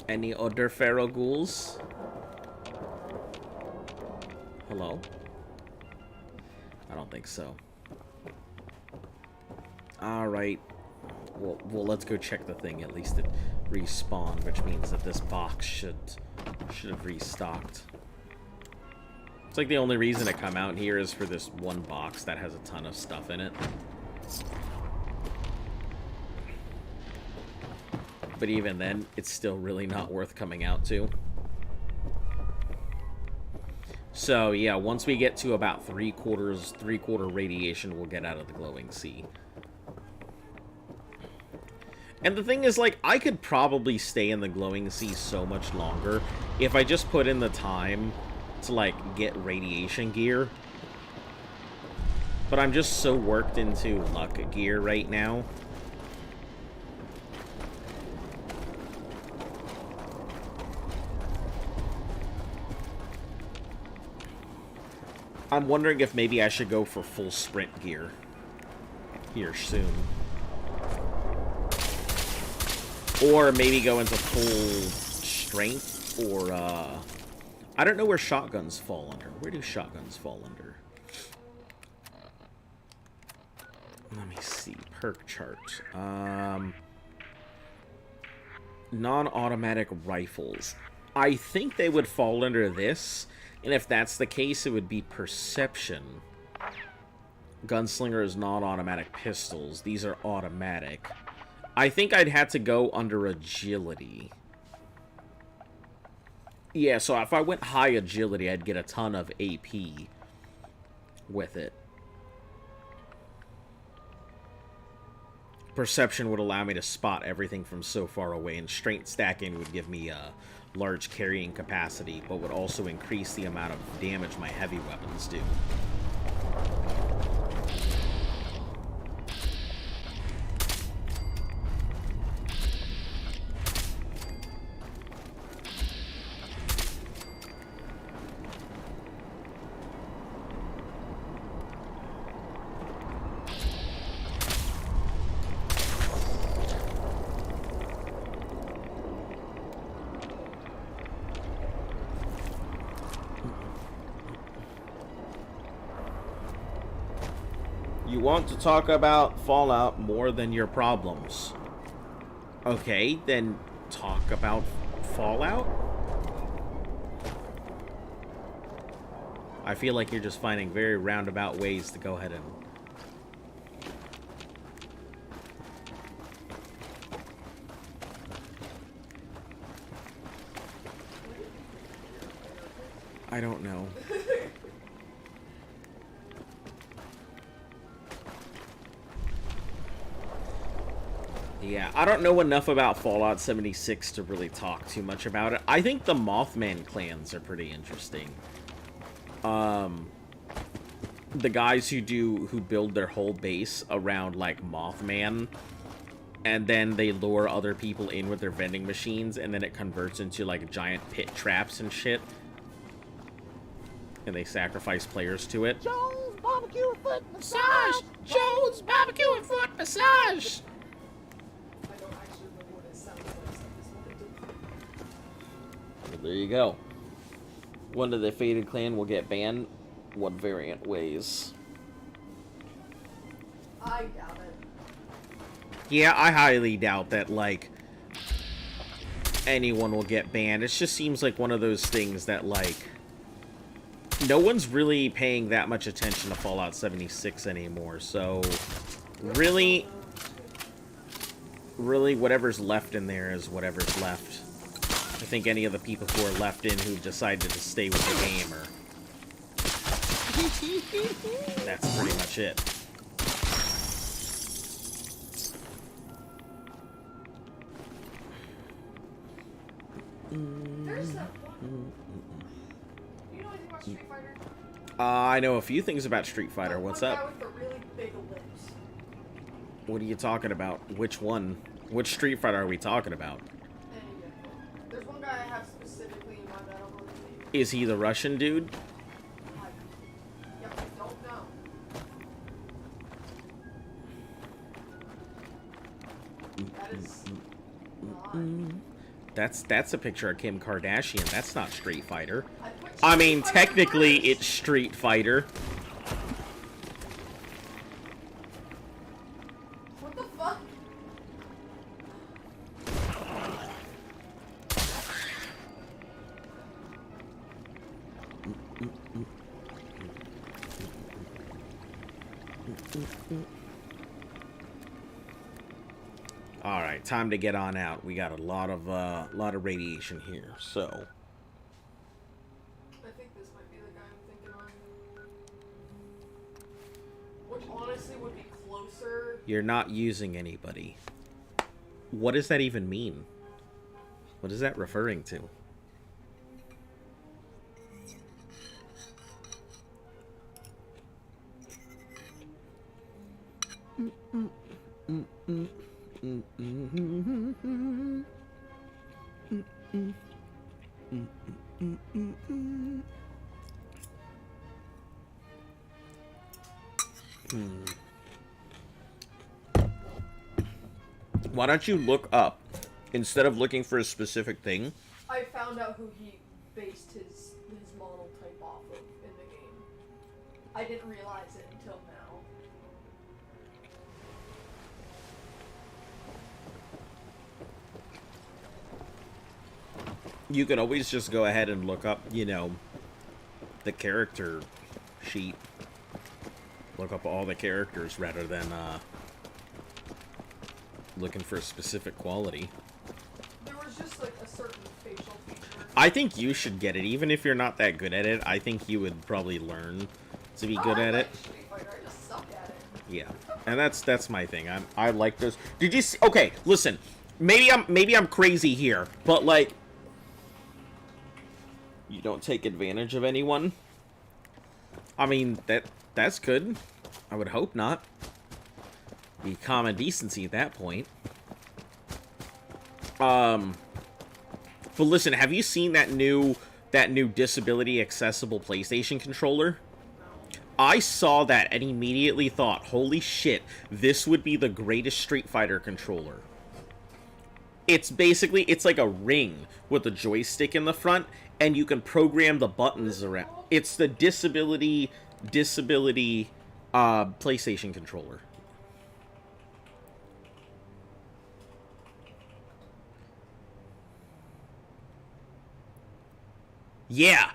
Any other Feral Ghouls? Hello? I don't think so. Alright. Well, let's go check the thing. At least it respawned, which means that this box should have restocked. It's like the only reason to come out here is for this one box that has a ton of stuff in it. But even then, it's still really not worth coming out to. So, yeah, once we get to about three-quarter radiation, we'll get out of the glowing sea. And the thing is, like, I could probably stay in the glowing sea so much longer if I just put in the time to, like, get radiation gear. But I'm just so worked into luck gear right now. I'm wondering if maybe I should go for full sprint gear here soon. Or maybe go into full strength, or, I don't know where shotguns fall under. Where do shotguns fall under? Let me see. Perk chart. Non-automatic rifles. I think they would fall under this. And if that's the case, it would be perception. Gunslinger is non-automatic pistols. These are automatic. I think I'd have to go under agility. Yeah, so if I went high agility, I'd get a ton of AP. with it. Perception would allow me to spot everything from so far away, and strength stacking would give me a large carrying capacity, but would also increase the amount of damage my heavy weapons do. You want to talk about Fallout more than your problems. Okay, then talk about Fallout? I feel like you're just finding very roundabout ways to go ahead and... I don't know. Yeah, I don't know enough about Fallout 76 to really talk too much about it. I think the Mothman clans are pretty interesting. The guys who build their whole base around, like, Mothman, and then they lure other people in with their vending machines, and then it converts into, like, giant pit traps and shit. And they sacrifice players to it. Jones Barbecue and Foot Massage! Jones Barbecue and Foot Massage! Well, there you go. One of the Faded Clan will get banned. What variant ways? I doubt it. Yeah, I highly doubt that, like, anyone will get banned. It just seems like one of those things that, like, no one's really paying that much attention to Fallout 76 anymore, so really, whatever's left in there is whatever's left. I think any of the people who are left in who decided to stay with the game are... That's pretty much it. There's that one. You know anything about Street Fighter? I know a few things about Street Fighter. What's One up? guy with the really big lips. What are you talking about? Which one? Which Street Fighter are we talking about? There's one guy I have specifically in mind. I don't know his name. Is he the Russian dude? Yep, I don't know. That is not. That's a picture of Kim Kardashian. That's not Street Fighter. I mean, technically, it's Street Fighter. What the fuck? All right, time to get on out. We got a lot of radiation here, so. I think this might be the guy I'm thinking of. Which honestly would be closer. You're not using anybody. What does that even mean? What is that referring to? Why don't you look up, instead of looking for a specific thing? I found out who he based his model type off of in the game. I didn't realize it until now. You can always just go ahead and look up, you know, the character sheet. Look up all the characters rather than looking for a specific quality. There was just like a certain facial feature. I think you should get it, even if you're not that good at it. I think you would probably learn to be good at it. Street Fighter, I just suck at it. Yeah, and that's my thing. I like those. Did you see? Okay, listen. Maybe I'm crazy here, but like, you don't take advantage of anyone. I mean, that's good. I would hope not. Be common decency at that point. But listen, have you seen that new disability accessible PlayStation controller? I saw that and immediately thought, holy shit, this would be the greatest Street Fighter controller. It's basically, it's like a ring with a joystick in the front, and you can program the buttons around. It's the disability PlayStation controller. Yeah.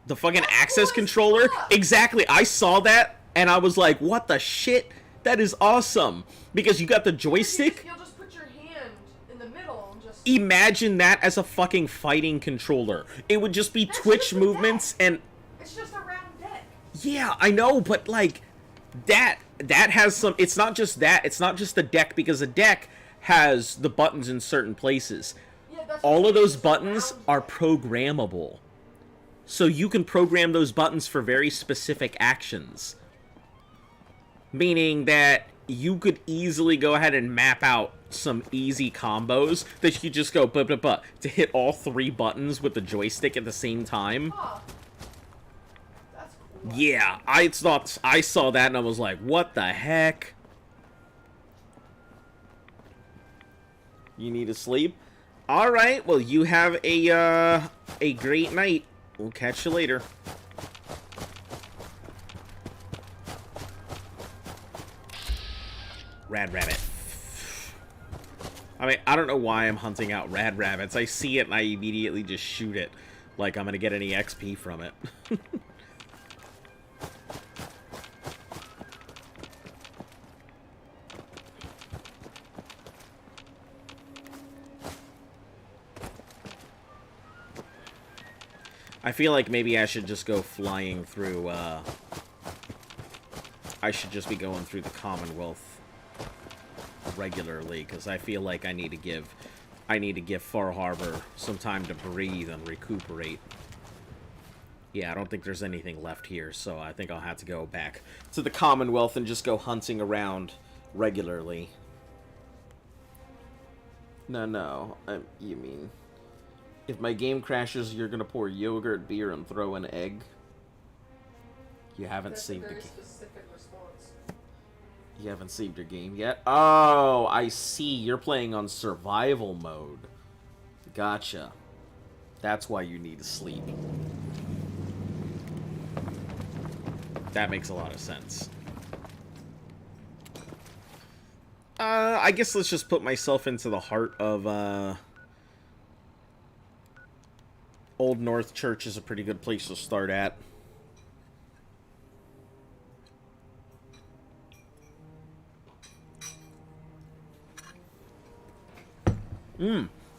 The fucking access controller. Exactly. I saw that, and I was like, what the shit? That is awesome. Because you got the joystick. You'll just put your hand in the middle and just... Imagine that as a fucking fighting controller. It would just be Twitch movements and... It's just a round deck. Yeah, I know, but like, that has some... It's not just that. It's not just the deck, because the deck has the buttons in certain places. All of those buttons are programmable. So you can program those buttons for very specific actions. Meaning that you could easily go ahead and map out some easy combos that you just go to hit all 3 buttons with the joystick at the same time. Huh. That's cool. Yeah, I saw that and I was like, what the heck? You need to sleep? Alright, well you have a great night. We'll catch you later. Rad rabbit. I mean, I don't know why I'm hunting out rad rabbits. I see it and I immediately just shoot it. Like I'm gonna get any XP from it. I feel like maybe I should just go flying through, I should just be going through the Commonwealth regularly, because I feel like I need to give Far Harbor some time to breathe and recuperate. Yeah, I don't think there's anything left here, so I think I'll have to go back to the Commonwealth and just go hunting around regularly. No, you mean... If my game crashes, you're gonna pour yogurt, beer, and throw an egg? You haven't saved the game. You haven't saved your game yet? Oh, I see. You're playing on survival mode. Gotcha. That's why you need to sleep. That makes a lot of sense. I guess let's just put myself into the heart of, Old North Church is a pretty good place to start at.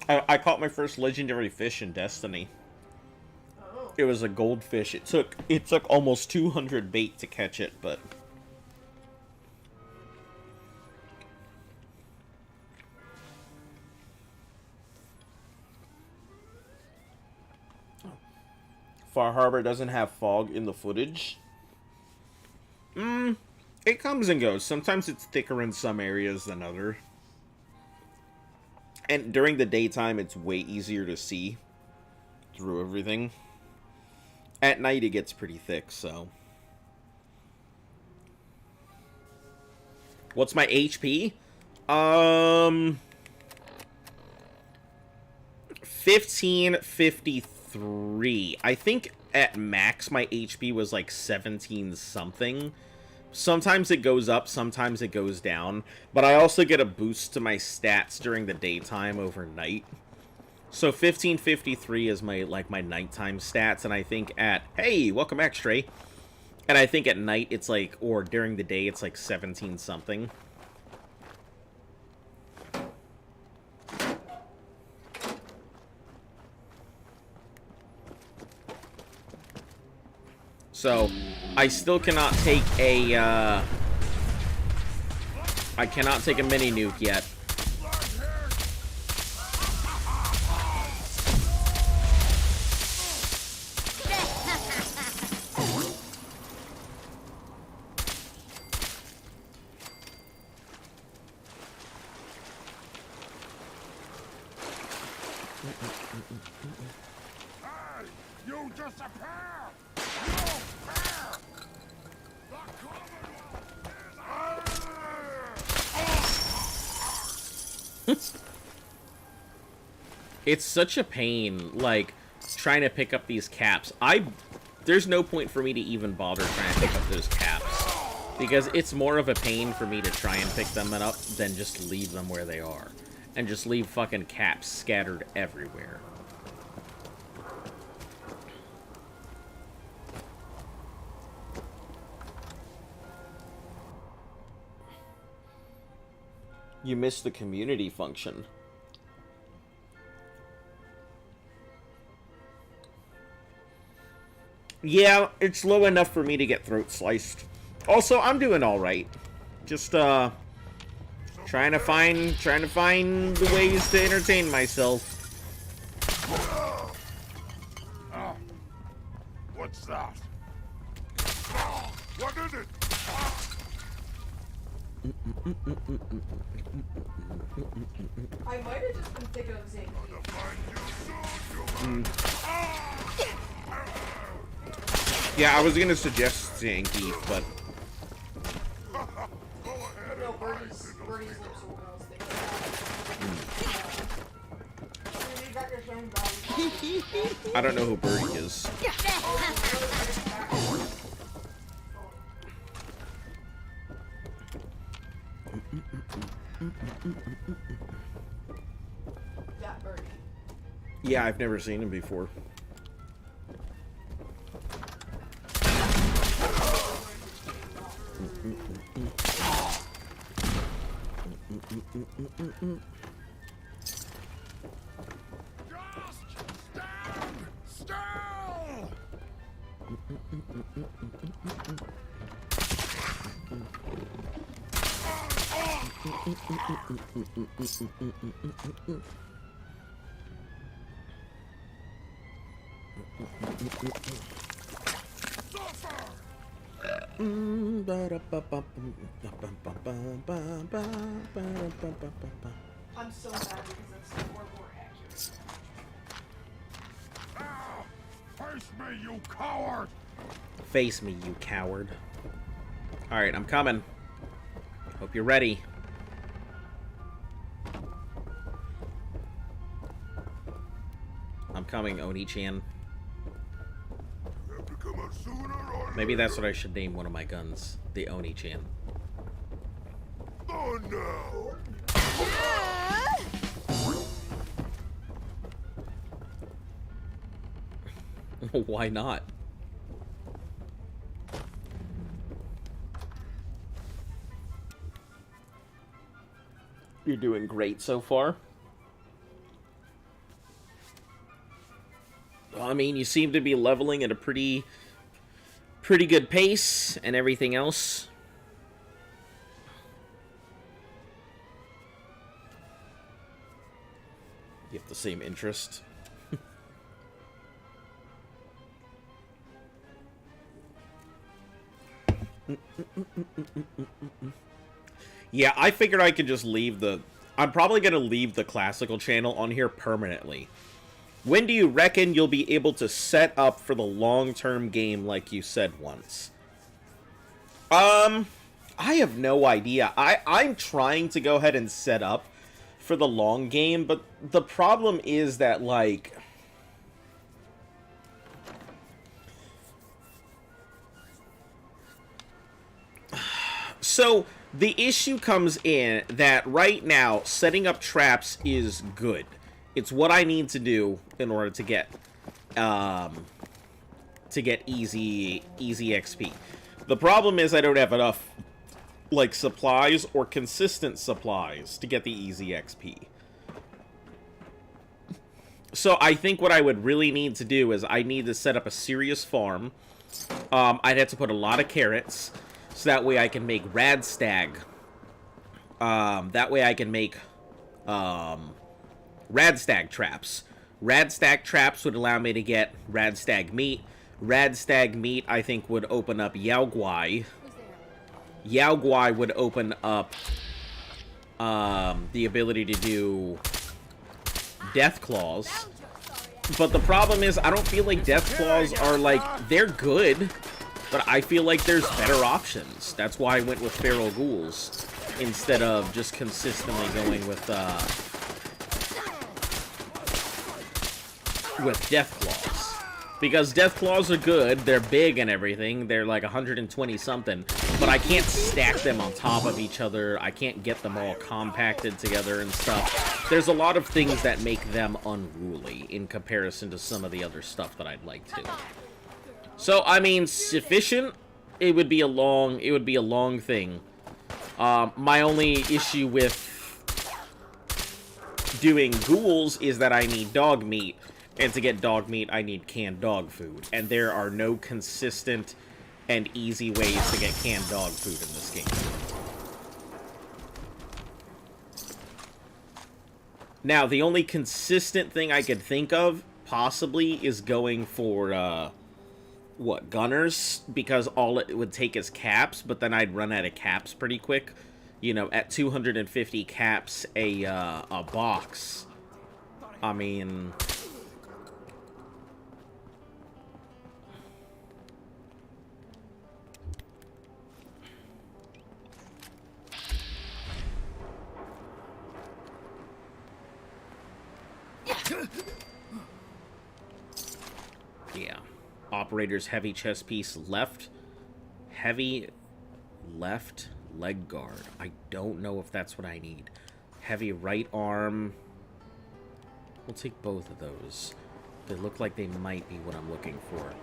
I caught my first legendary fish in Destiny. Oh. It was a goldfish. It took almost 200 bait to catch it, but... Far Harbor doesn't have fog in the footage. It comes and goes. Sometimes it's thicker in some areas than other. And during the daytime, it's way easier to see through everything. At night, it gets pretty thick, so... What's my HP? 1553. I think at max my HP was like 17 something. Sometimes it goes up, sometimes it goes down, but I also get a boost to my stats during the daytime over night. So 1553 is my nighttime stats, and I think at hey, welcome back, Stray. And I think at night it's like, or during the day it's like 17 something. So, I still cannot take a, I cannot take a mini nuke yet. You disappear! It's such a pain, like, trying to pick up these caps. There's no point for me to even bother trying to pick up those caps. Because it's more of a pain for me to try and pick them up than just leave them where they are. And just leave fucking caps scattered everywhere. You missed the community function. Yeah, it's low enough for me to get throat sliced. Also, I'm doing all right. Just trying to find the ways to entertain myself. What's that? What is it? I might have just been thinking of Zangief. Yeah, I was gonna suggest Zangief, but No, Birdie's lips were what I was thinking. I don't know who Birdie is. That Birdie. Yeah, I've never seen him before. I'm so mad because that's more accurate. Face me, you coward! Face me, you coward. Alright, I'm coming. Hope you're ready. I'm coming, Oni-chan. Maybe that's what I should name one of my guns. The Oni-chan. Oh no! Why not? You're doing great so far. I mean, you seem to be leveling at a pretty good pace and everything else. You have the same interest. Yeah, I figured I could just leave the... I'm probably going to leave the classical channel on here permanently. When do you reckon you'll be able to set up for the long-term game like you said once? I have no idea. I'm trying to go ahead and set up for the long game, but the problem is that, like... So, the issue comes in that right now, setting up traps is good. It's what I need to do in order to get easy XP. The problem is I don't have enough, like, supplies or consistent supplies to get the easy XP. So I think what I would really need to do is I need to set up a serious farm I'd have to put a lot of carrots, so that way I can make Radstag. That way I can make Radstag traps. Radstag traps would allow me to get Radstag meat. Radstag meat, I think, would open up Yao Guai. Yao Guai would open up the ability to do Death Claws. But the problem is, I don't feel like Death Claws are, like, they're good, but I feel like there's better options. That's why I went with Feral Ghouls instead of just consistently going with Death Claws. Because Death Claws are good, they're big and everything, they're like 120 something, but I can't stack them on top of each other, I can't get them all compacted together and stuff. There's a lot of things that make them unruly in comparison to some of the other stuff that I'd like to. So, I mean, sufficient, it would be a long thing. My only issue with doing ghouls is that I need dog meat. And to get dog meat, I need canned dog food. And there are no consistent and easy ways to get canned dog food in this game. Now, the only consistent thing I could think of, possibly, is going for, gunners? Because all it would take is caps, but then I'd run out of caps pretty quick. You know, at 250 caps a box. I mean... Yeah. Operator's heavy chest piece left. Heavy left leg guard. I don't know if that's what I need. Heavy right arm. We'll take both of those. They look like they might be what I'm looking for.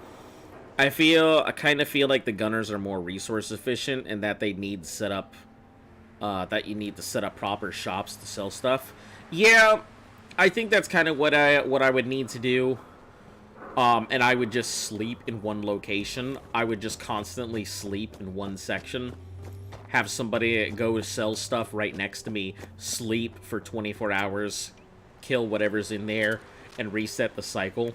I kind of feel like the gunners are more resource efficient and that they need set up, that you need to set up proper shops to sell stuff. Yeah, I think that's kind of what I would need to do. And I would just sleep in one location. I would just constantly sleep in one section. Have somebody go sell stuff right next to me. Sleep for 24 hours. Kill whatever's in there. And reset the cycle.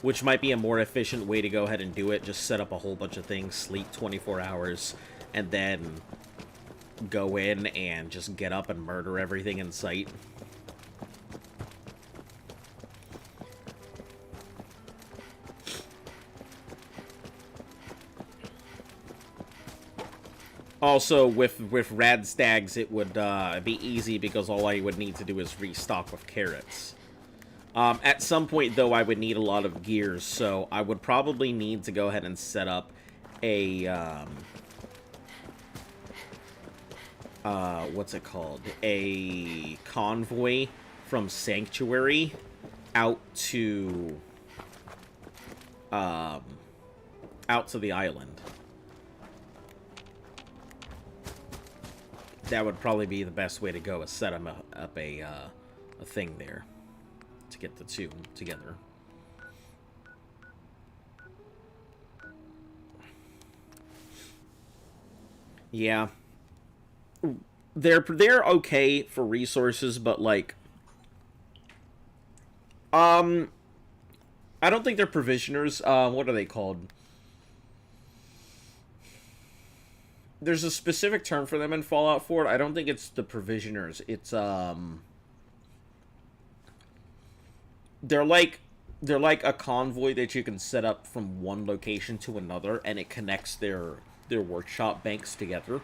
Which might be a more efficient way to go ahead and do it. Just set up a whole bunch of things. Sleep 24 hours. And then go in and just get up and murder everything in sight. Also, with Radstags, it would be easy because all I would need to do is restock with carrots. At some point, though, I would need a lot of gears, so I would probably need to go ahead and set up a, what's it called? A convoy from Sanctuary out to the island. That would probably be the best way to go, is set up a thing there to get the two together. Yeah. They're okay for resources, but like I don't think they're provisioners. What are they called? There's a specific term for them in Fallout 4. I don't think it's the provisioners. It's they're like a convoy that you can set up from one location to another, and it connects their workshop banks together.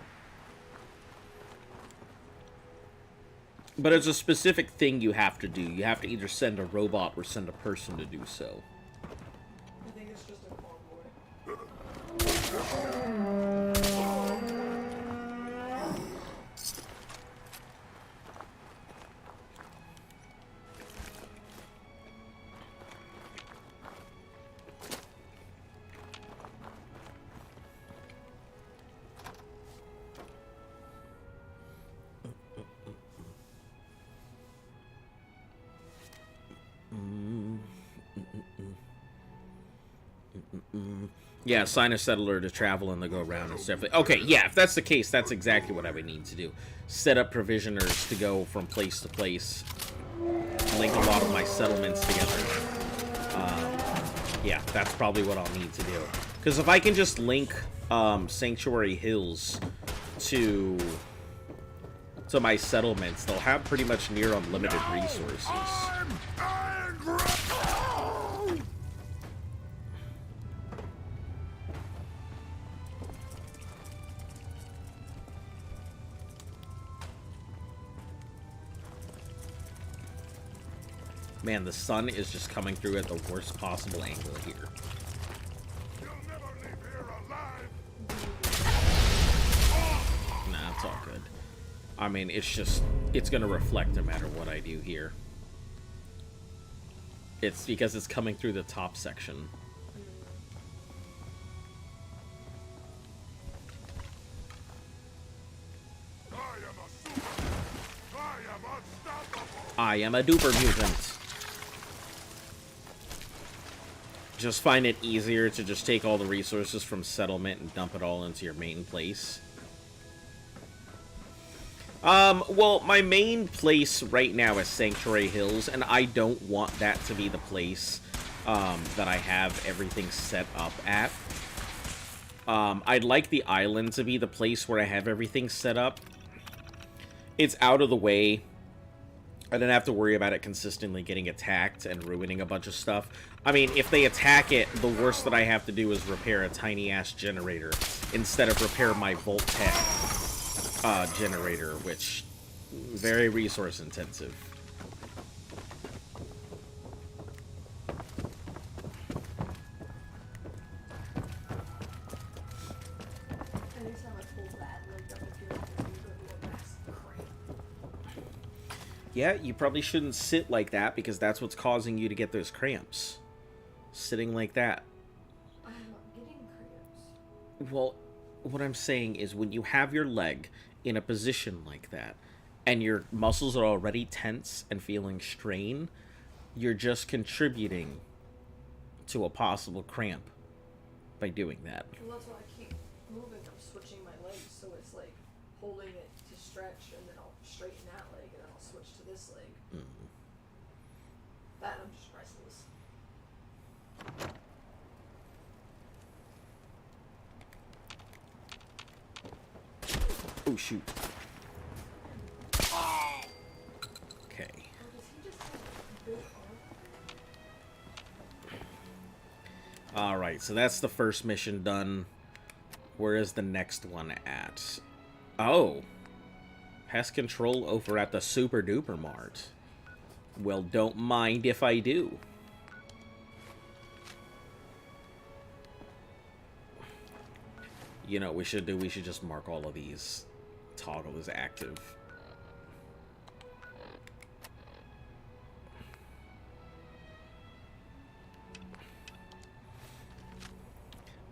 But it's a specific thing you have to do. You have to either send a robot or send a person to do so. I think it's just a convoy. Yeah, assign a settler to travel and to go around and stuff. Okay, yeah, if that's the case, that's exactly what I would need to do. Set up provisioners to go from place to place. Link a lot of my settlements together. Yeah, that's probably what I'll need to do. Because if I can just link Sanctuary Hills to my settlements, they'll have pretty much near unlimited resources. Man, the sun is just coming through at the worst possible angle here. Nah, it's all good. I mean, it's gonna reflect no matter what I do here. It's because it's coming through the top section. I am a duper mutant. Just find it easier to just take all the resources from settlement and dump it all into your main place. Well, my main place right now is Sanctuary Hills, and I don't want that to be the place that I have everything set up at. I'd like the island to be the place where I have everything set up. It's out of the way. I don't have to worry about it consistently getting attacked and ruining a bunch of stuff. I mean, if they attack it, the worst that I have to do is repair a tiny-ass generator instead of repair my Voltec generator, which very resource-intensive. Yeah, you probably shouldn't sit like that because that's what's causing you to get those cramps. Sitting like that. I'm not getting cramps. Well, what I'm saying is when you have your leg in a position like that and your muscles are already tense and feeling strain, you're just contributing to a possible cramp by doing that. Well, that's why I keep moving. I'm switching my legs, so it's like holding it to stretch, and then I'll straighten that leg, and then I'll switch to this leg. That I'm just restless. Oh, shoot. Okay. Alright, so that's the first mission done. Where is the next one at? Oh. Pest control over at the Super Duper Mart. Well, don't mind if I do. You know what we should do? We should just mark all of these. Toggle as active.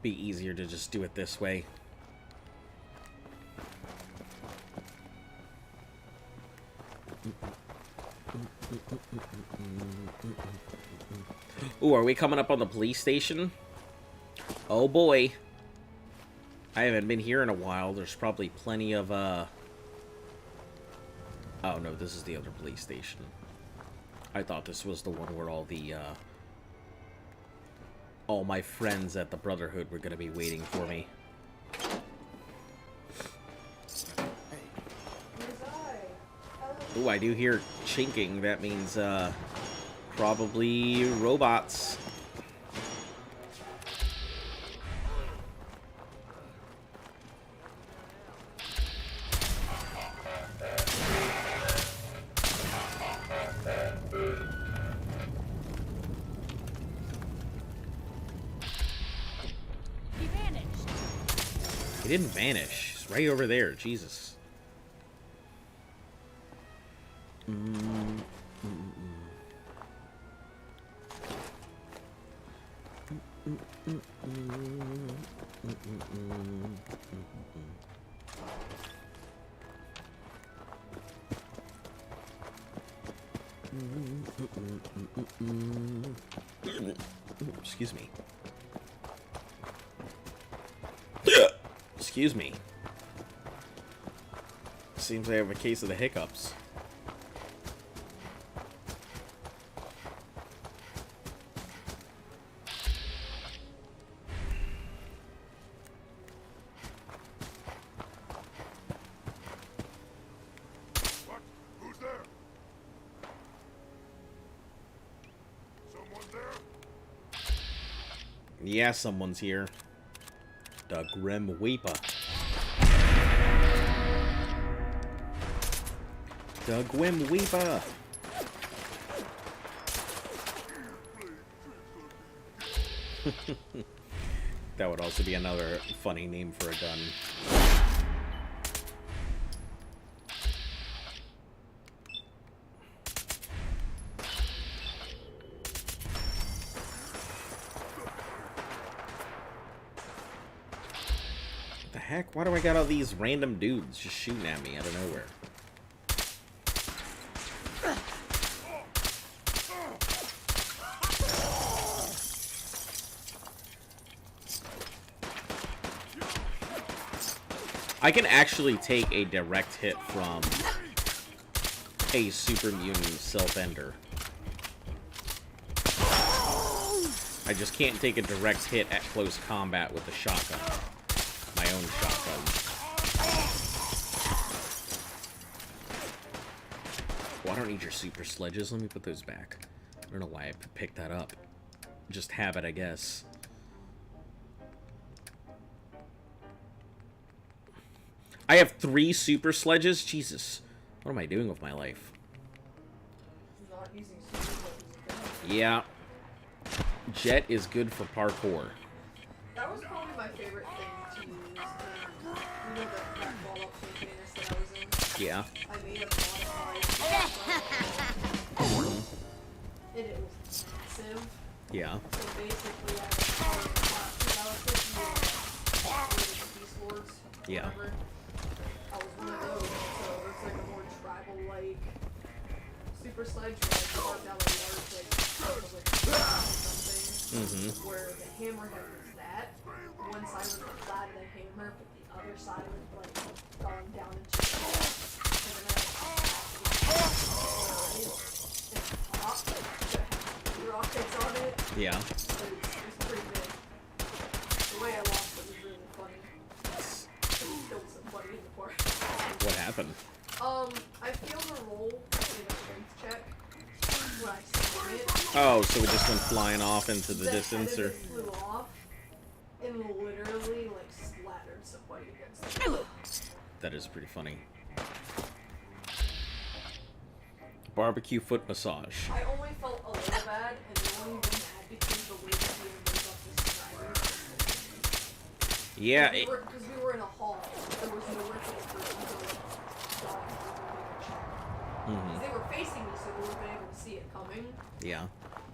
Be easier to just do it this way. Ooh, are we coming up on the police station? Oh boy. I haven't been here in a while. There's probably plenty of, Oh no, this is the other police station. I thought this was the one where all the, all my friends at the Brotherhood were gonna be waiting for me. Ooh, I do hear chinking. That means, probably robots. He didn't vanish. He's right over there. Jesus. Excuse me. Excuse me. Seems I have a case of the hiccups. What? Who's there? Someone there? Yeah, someone's here. The Grim Reaper. The Grim Reaper. That would also be another funny name for a gun. What the heck? Why do I got all these random dudes just shooting at me out of nowhere? I can actually take a direct hit from a super mutant self-ender. I just can't take a direct hit at close combat with a shotgun. My own shotgun. Well, I don't need your super sledges. Let me put those back. I don't know why I picked that up. Just habit, I guess. I have 3 super sledges? Jesus. What am I doing with my life? Not using super sledges. Yeah. Jet is good for parkour. That was probably my favorite thing to use. You know that ball up containers that I was in? Yeah. I made a modified. It was massive. Yeah. So basically, I was Beast Lords. Yeah. Whatever. I was one of those, so it's like a more tribal-like super sledge where I carved out a large, like, something, where the hammerhead was that. One side was the flat of the hammer, but the other side was, like, going down into the wall. And then I top, so it had rockets on it. Yeah. But it's pretty big. The way I lost it was really funny. Killed somebody in the park. What happened? I failed a roll in a strength check when I spun it. Oh, so it just went flying off into the distance, or? It flew off and literally, like, splattered somebody against the wall. That is pretty funny. Barbecue foot massage. I only felt a little bad, and the only been mad because the way that we ended up describing. Yeah. Because we were in a hall. There was nowhere for us to go. Because they were facing me, so we would have been able to see it coming. Yeah.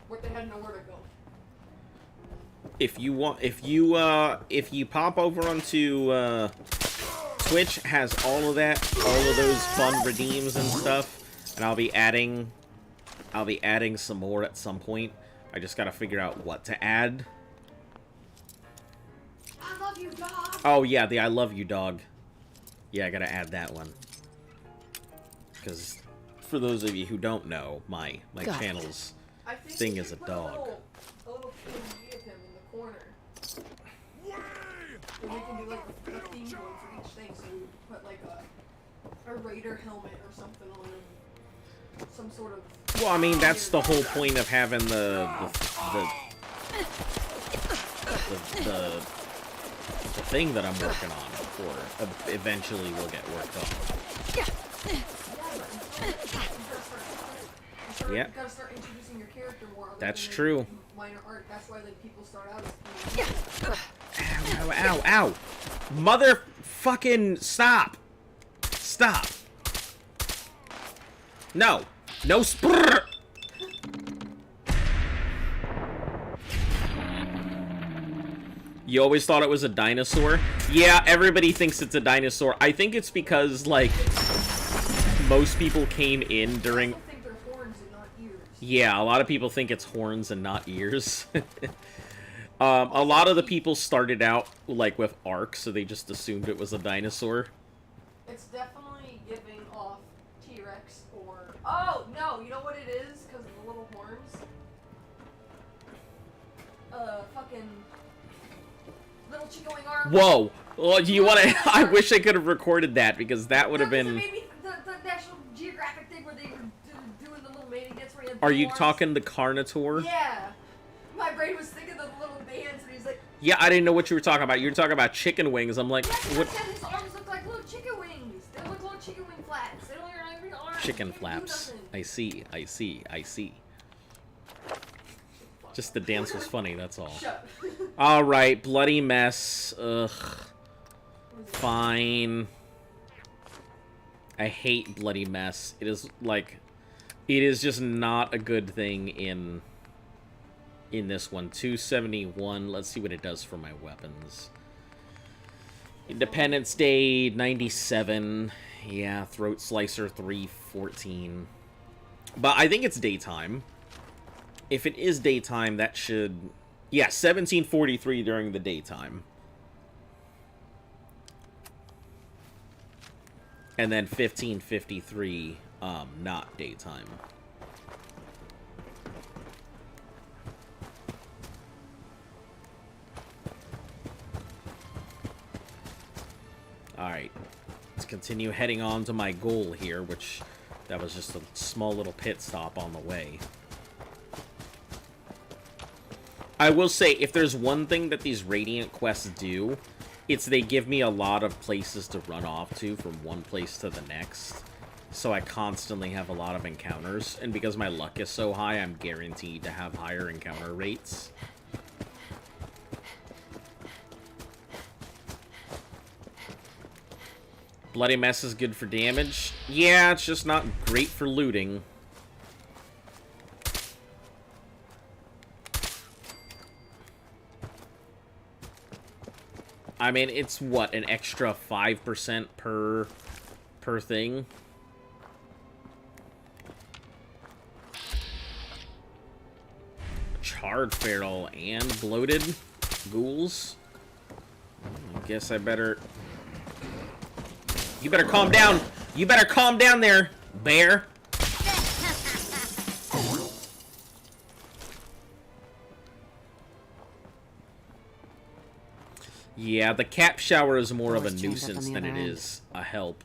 But they had nowhere to go. If you want, if you pop over onto Twitch, has all of that, all of those fun redeems and stuff, and I'll be adding some more at some point. I just gotta figure out what to add. I love you, dog. Oh yeah, the I love you dog. Yeah, I gotta add that one. Because for those of you who don't know, my channel's thing is a dog. A little PNG of him in the corner. And we can do like a theme going for each thing, so we put like a raider helmet or something on him. Some sort of. Well, I mean, that's the whole point of having the thing that I'm working on, or eventually will get worked on. Yeah. You gotta start introducing your character more. That's true. Minor art. That's why like people start out as. Ow! Ow! Ow! Mother fucking stop! Stop! No! No sprrr! You always thought it was a dinosaur? Yeah, everybody thinks it's a dinosaur. I think it's because, like, most people came in during... Yeah, a lot of people think it's horns and not ears. A lot of the people started out, like, with Ark, so they just assumed it was a dinosaur. It's definitely giving off T-Rex or... Oh, no, you know what it is? Because of the little horns? Fucking... Little chicken-wing arms. Whoa! Well, you want to... I wish I could have recorded that, because that would have been... Maybe the National Geographic thing where they were doing the little mating gets where you have Are you arms. talking the Carnotaur? Yeah. My brain was thinking of the little bands, and he's like... Yeah, I didn't know what you were talking about. You were talking about chicken wings. I'm like, Yeah, what? his arms look like little chicken wings. They look like chicken wing flaps. They don't even arms. Chicken They can't do flaps. nothing. I see, I see, I see. Just the dance was funny, that's all. Shut. Alright, bloody mess. Ugh. Fine. I hate bloody mess. It is, like... It is just not a good thing in this one. 271. Let's see what it does for my weapons. Independence Day, 97. Yeah, Throat Slicer, 314. But I think it's daytime. If it is daytime, that should... Yeah, 1743 during the daytime. And then 1553, not daytime. Alright, let's continue heading on to my goal here, which that was just a small little pit stop on the way. I will say, if there's one thing that these Radiant quests do, it's they give me a lot of places to run off to from one place to the next. So I constantly have a lot of encounters, and because my luck is so high, I'm guaranteed to have higher encounter rates. Bloody Mess is good for damage. Yeah, it's just not great for looting. I mean, it's what, an extra 5% per thing? Charred Feral and bloated ghouls. I guess I better... You better calm down! You better calm down there, bear! Yeah, the cap shower is more of a nuisance than it is a help.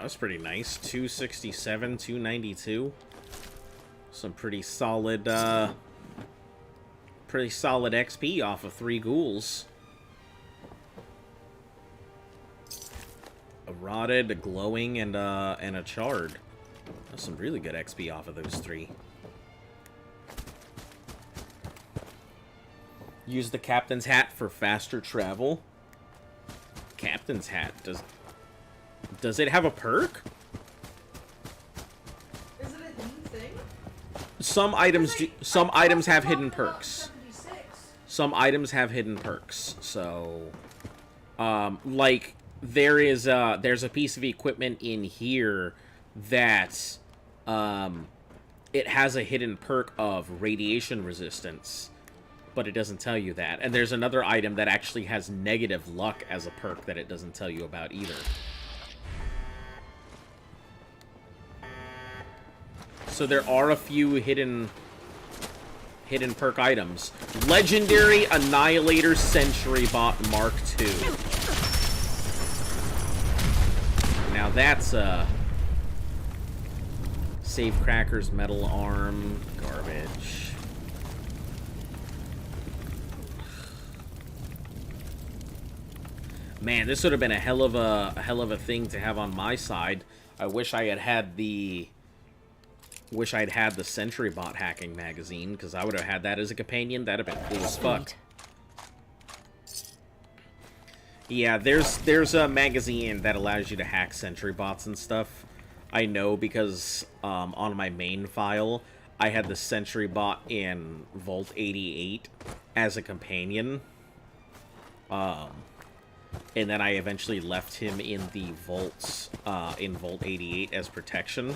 That's pretty nice. 267, 292. Some pretty solid XP off of 3 ghouls. A rotted, a glowing, and a charred. That's some really good XP off of those 3. Use the captain's hat for faster travel. Captain's hat does it have a perk? Is it a hidden thing? Some items have hidden perks. Some items have hidden perks. So, like there's a piece of equipment in here that it has a hidden perk of radiation resistance, but it doesn't tell you that. And there's another item that actually has negative luck as a perk that it doesn't tell you about either. So there are a few hidden perk items. Legendary Annihilator Sentry Bot Mark II. Now that's Save Crackers Metal Arm. Garbage. Man, this would have been a hell of a thing to have on my side. I wish I had had the Wish I'd had the Sentry Bot hacking magazine, because I would have had that as a companion. That'd have been cool as fuck. Yeah, there's a magazine that allows you to hack Sentry Bots and stuff. I know because on my main file, I had the Sentry Bot in Vault 88 as a companion. And then I eventually left him in the vaults, in Vault 88 as protection.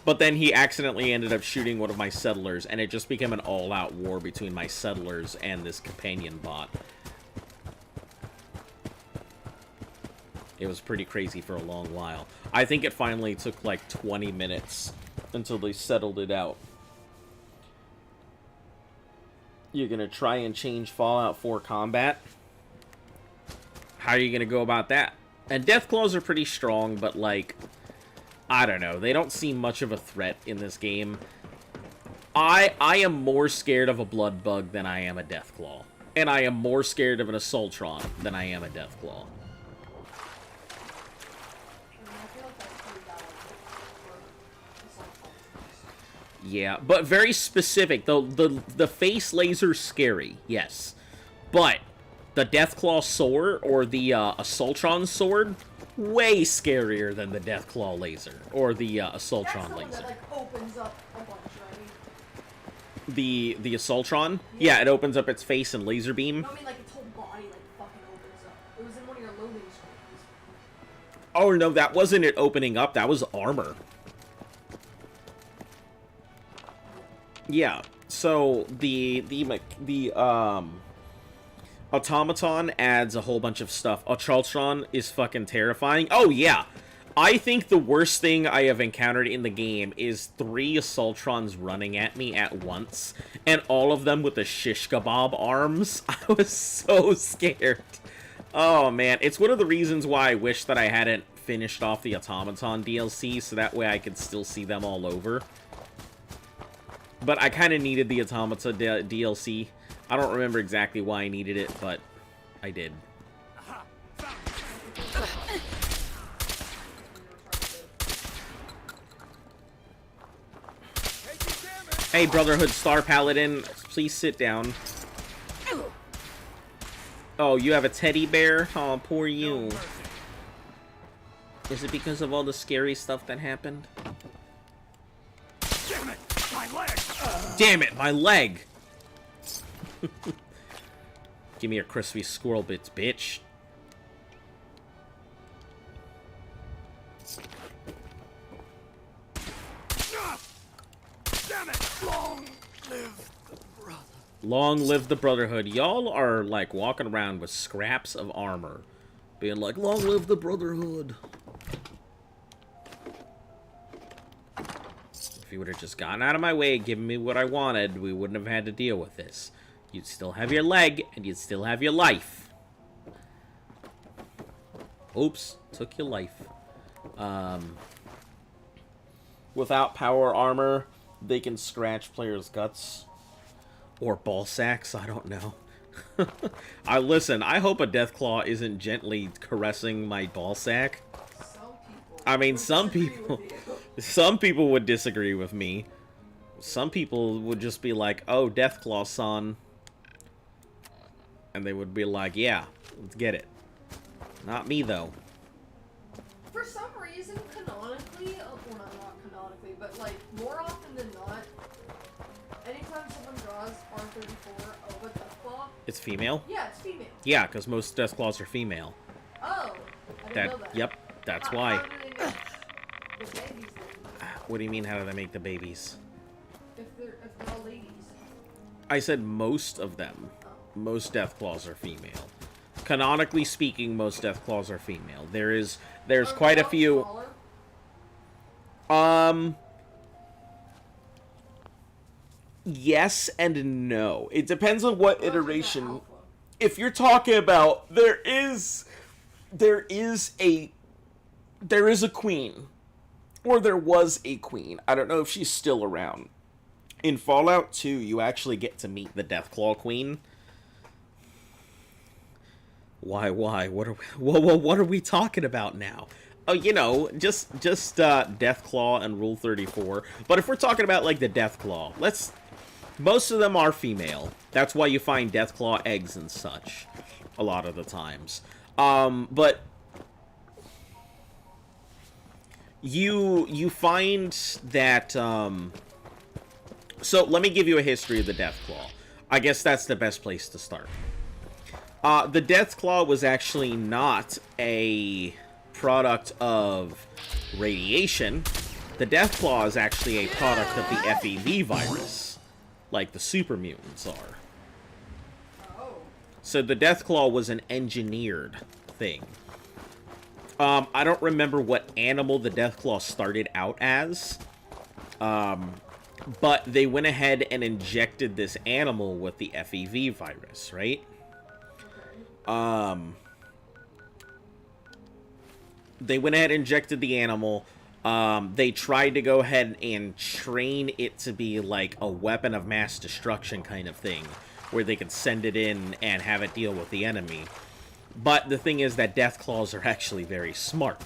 But then he accidentally ended up shooting one of my settlers, and it just became an all-out war between my settlers and this companion bot. It was pretty crazy for a long while. I think it finally took like 20 minutes until they settled it out. You're gonna try and change Fallout 4 combat? How are you gonna go about that? And Deathclaws are pretty strong, but like, I don't know. They don't seem much of a threat in this game. I am more scared of a blood bug than I am a Deathclaw. And I am more scared of an Assaultron than I am a Deathclaw. Yeah, but very specific. The face laser's scary, yes. But the Deathclaw sword or the Assaultron sword, way scarier than the Deathclaw laser or the Assaultron laser. That, like, opens up a bunch, right? The Assaultron? Yeah, it opens up its face and laser beam. No, I mean, like, its whole body, like, fucking opens up. It was in one of your loading screens. Oh, no, that wasn't it opening up. That was armor. Yeah, so the Automaton adds a whole bunch of stuff. Assaultron is fucking terrifying. Oh, yeah. I think the worst thing I have encountered in the game is 3 Assaultrons running at me at once, and all of them with the shish kebab arms. I was so scared. Oh, man. It's one of the reasons why I wish that I hadn't finished off the Automaton DLC, so that way I could still see them all over. But I kind of needed the Automata DLC. I don't remember exactly why I needed it, but I did. Hey, Brotherhood Star Paladin, please sit down. Oh, you have a teddy bear? Oh, poor you. Is it because of all the scary stuff that happened? Damn it! My leg! Damn it, my leg! Give me your crispy squirrel bits, bitch. Damn it! Long live the brother. Long live the Brotherhood. Y'all are, like, walking around with scraps of armor. Being like, long live the Brotherhood. If you would have just gotten out of my way and given me what I wanted, we wouldn't have had to deal with this. You'd still have your leg, and you'd still have your life. Oops, took your life. Without power armor, they can scratch players' guts. Or ball sacks, I don't know. Listen, I hope a Deathclaw isn't gently caressing my ball sack. I mean, some people would disagree with me. Some people would just be like, oh, Deathclaw-san. And they would be like, yeah, let's get it. Not me, though. For some reason, canonically, well, not canonically, but, like, more often than not, anytime someone draws R34 of a Deathclaw... It's female? Yeah, it's female. Yeah, because most Deathclaws are female. Oh, I didn't know that. Yep, that's why. How do they make the babies then? What do you mean, how do they make the babies? If they're all ladies. I said most of them. Most Deathclaws are female. Canonically speaking, most Deathclaws are female. There's quite a few. Yes and no. It depends on what iteration. If you're talking about, there is a queen, or there was a queen. I don't know if she's still around. In Fallout 2, you actually get to meet the Deathclaw Queen. Why? What are we talking about now? Oh, you know, just Deathclaw and Rule 34. But if we're talking about, like, the Deathclaw, most of them are female. That's why you find Deathclaw eggs and such a lot of the times. But you find that, so let me give you a history of the Deathclaw. I guess that's the best place to start. The Deathclaw was actually not a product of radiation. The Deathclaw is actually a product of the FEV virus, like the super mutants are. So the Deathclaw was an engineered thing. I don't remember what animal the Deathclaw started out as, but they went ahead and injected this animal with the FEV virus, right? They went ahead and injected the animal. They tried to go ahead and train it to be like a weapon of mass destruction kind of thing, where they could send it in and have it deal with the enemy. But the thing is that Deathclaws are actually very smart.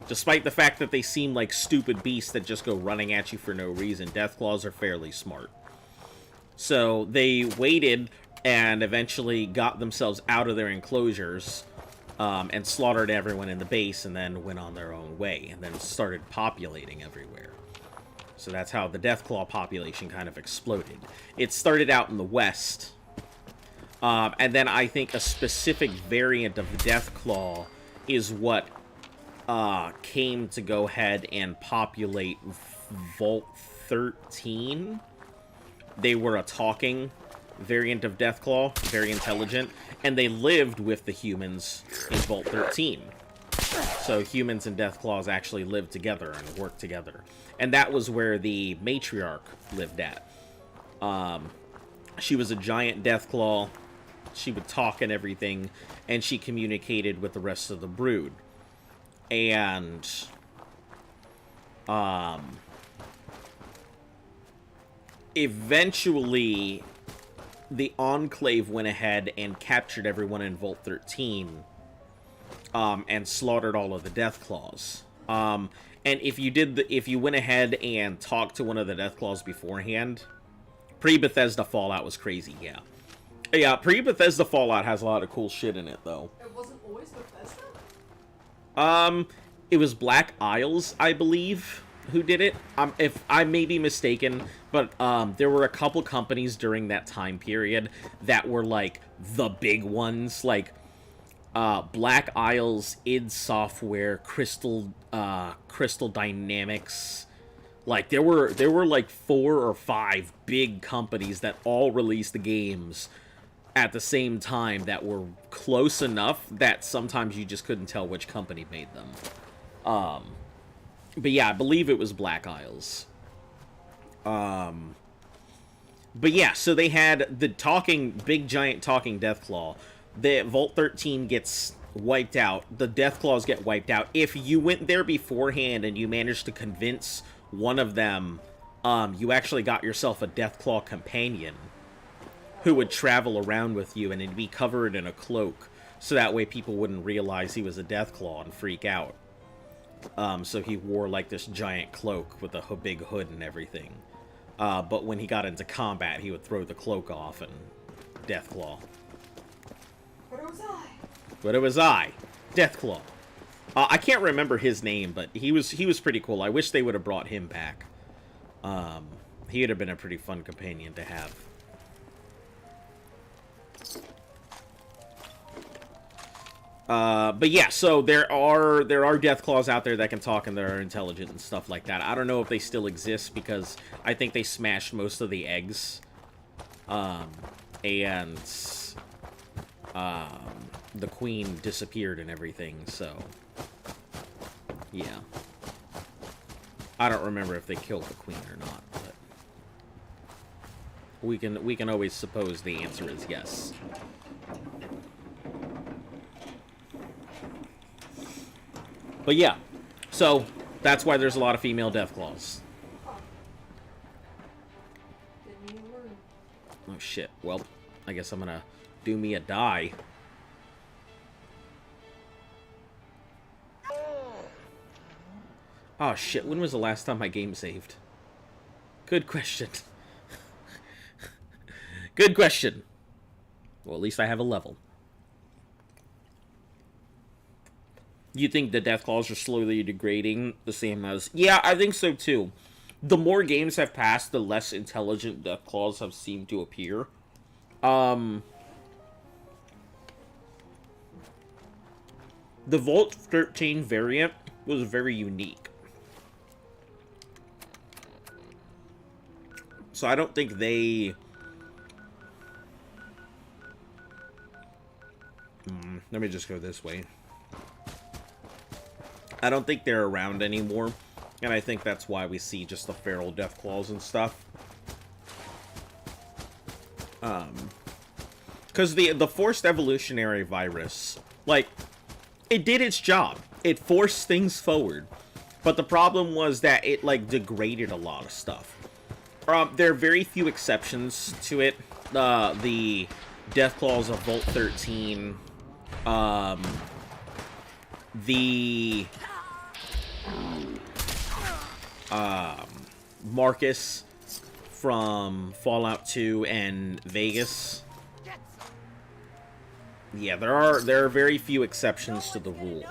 Despite the fact that they seem like stupid beasts that just go running at you for no reason, Deathclaws are fairly smart. So they waited and eventually got themselves out of their enclosures, and slaughtered everyone in the base, and then went on their own way, and then started populating everywhere. So that's how the Deathclaw population kind of exploded. It started out in the West, and then I think a specific variant of the Deathclaw is what came to go ahead and populate Vault 13. They were a talking variant of Deathclaw, very intelligent, and they lived with the humans in Vault 13. So humans and Deathclaws actually lived together and worked together. And that was where the Matriarch lived at. She was a giant Deathclaw. She would talk and everything, and she communicated with the rest of the brood. And eventually the Enclave went ahead and captured everyone in Vault 13, and slaughtered all of the Deathclaws. And if you went ahead and talked to one of the Deathclaws beforehand, pre-Bethesda Fallout was crazy, yeah. Yeah, pre-Bethesda Fallout has a lot of cool shit in it, though. It wasn't always Bethesda? It was Black Isles, I believe, who did it. If I may be mistaken, but there were a couple companies during that time period that were like the big ones, like Black Isles, id Software, Crystal Dynamics. Like there were like 4 or 5 big companies that all released the games at the same time that were close enough that sometimes you just couldn't tell which company made them. But yeah, I believe it was Black Isles. But yeah, so they had the big giant talking Deathclaw. The Vault 13 gets wiped out. The Deathclaws get wiped out. If you went there beforehand and you managed to convince one of them, you actually got yourself a Deathclaw companion who would travel around with you, and it'd be covered in a cloak, so that way people wouldn't realize he was a Deathclaw and freak out. So he wore like this giant cloak with a big hood and everything. But when he got into combat, he would throw the cloak off and Deathclaw. But it was I. But it was I, Deathclaw. I can't remember his name, but he was pretty cool. I wish they would have brought him back. He would have been a pretty fun companion to have. But yeah, so there are Deathclaws out there that can talk and that are intelligent and stuff like that. I don't know if they still exist because I think they smashed most of the eggs. And the queen disappeared and everything, so yeah. I don't remember if they killed the queen or not, but we can always suppose the answer is yes. But yeah, so that's why there's a lot of female Deathclaws. Oh shit, well, I guess I'm gonna do me a die. Oh shit, when was the last time my game saved? Good question. Good question. Well, at least I have a level. You think the Deathclaws are slowly degrading the same as... Yeah, I think so too. The more games have passed, the less intelligent Deathclaws have seemed to appear. The Vault 13 variant was very unique. So I don't think they... let me just go this way. I don't think they're around anymore, and I think that's why we see just the feral Deathclaws and stuff. Because the forced evolutionary virus, like, it did its job. It forced things forward. But the problem was that it, like, degraded a lot of stuff. There are very few exceptions to it. The Deathclaws of Vault 13, the Marcus from Fallout 2 and Vegas. Yeah, there are very few exceptions to the rule.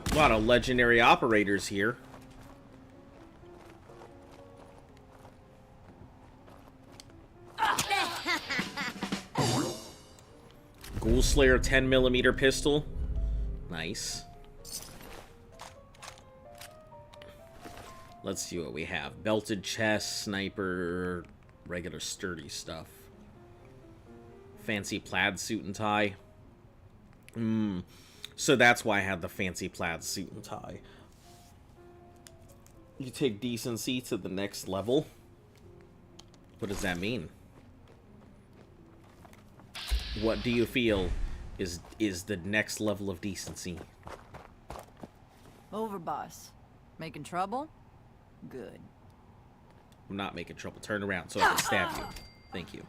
A lot of legendary operators here. Ghoul Slayer 10mm pistol. Nice. Let's see what we have. Belted chest, sniper, regular sturdy stuff. Fancy plaid suit and tie. So that's why I had the fancy plaid suit and tie. You take decency to the next level? What does that mean? What do you feel is the next level of decency? Over, boss. Making trouble? Good. I'm not making trouble. Turn around so I can stab you. Thank you.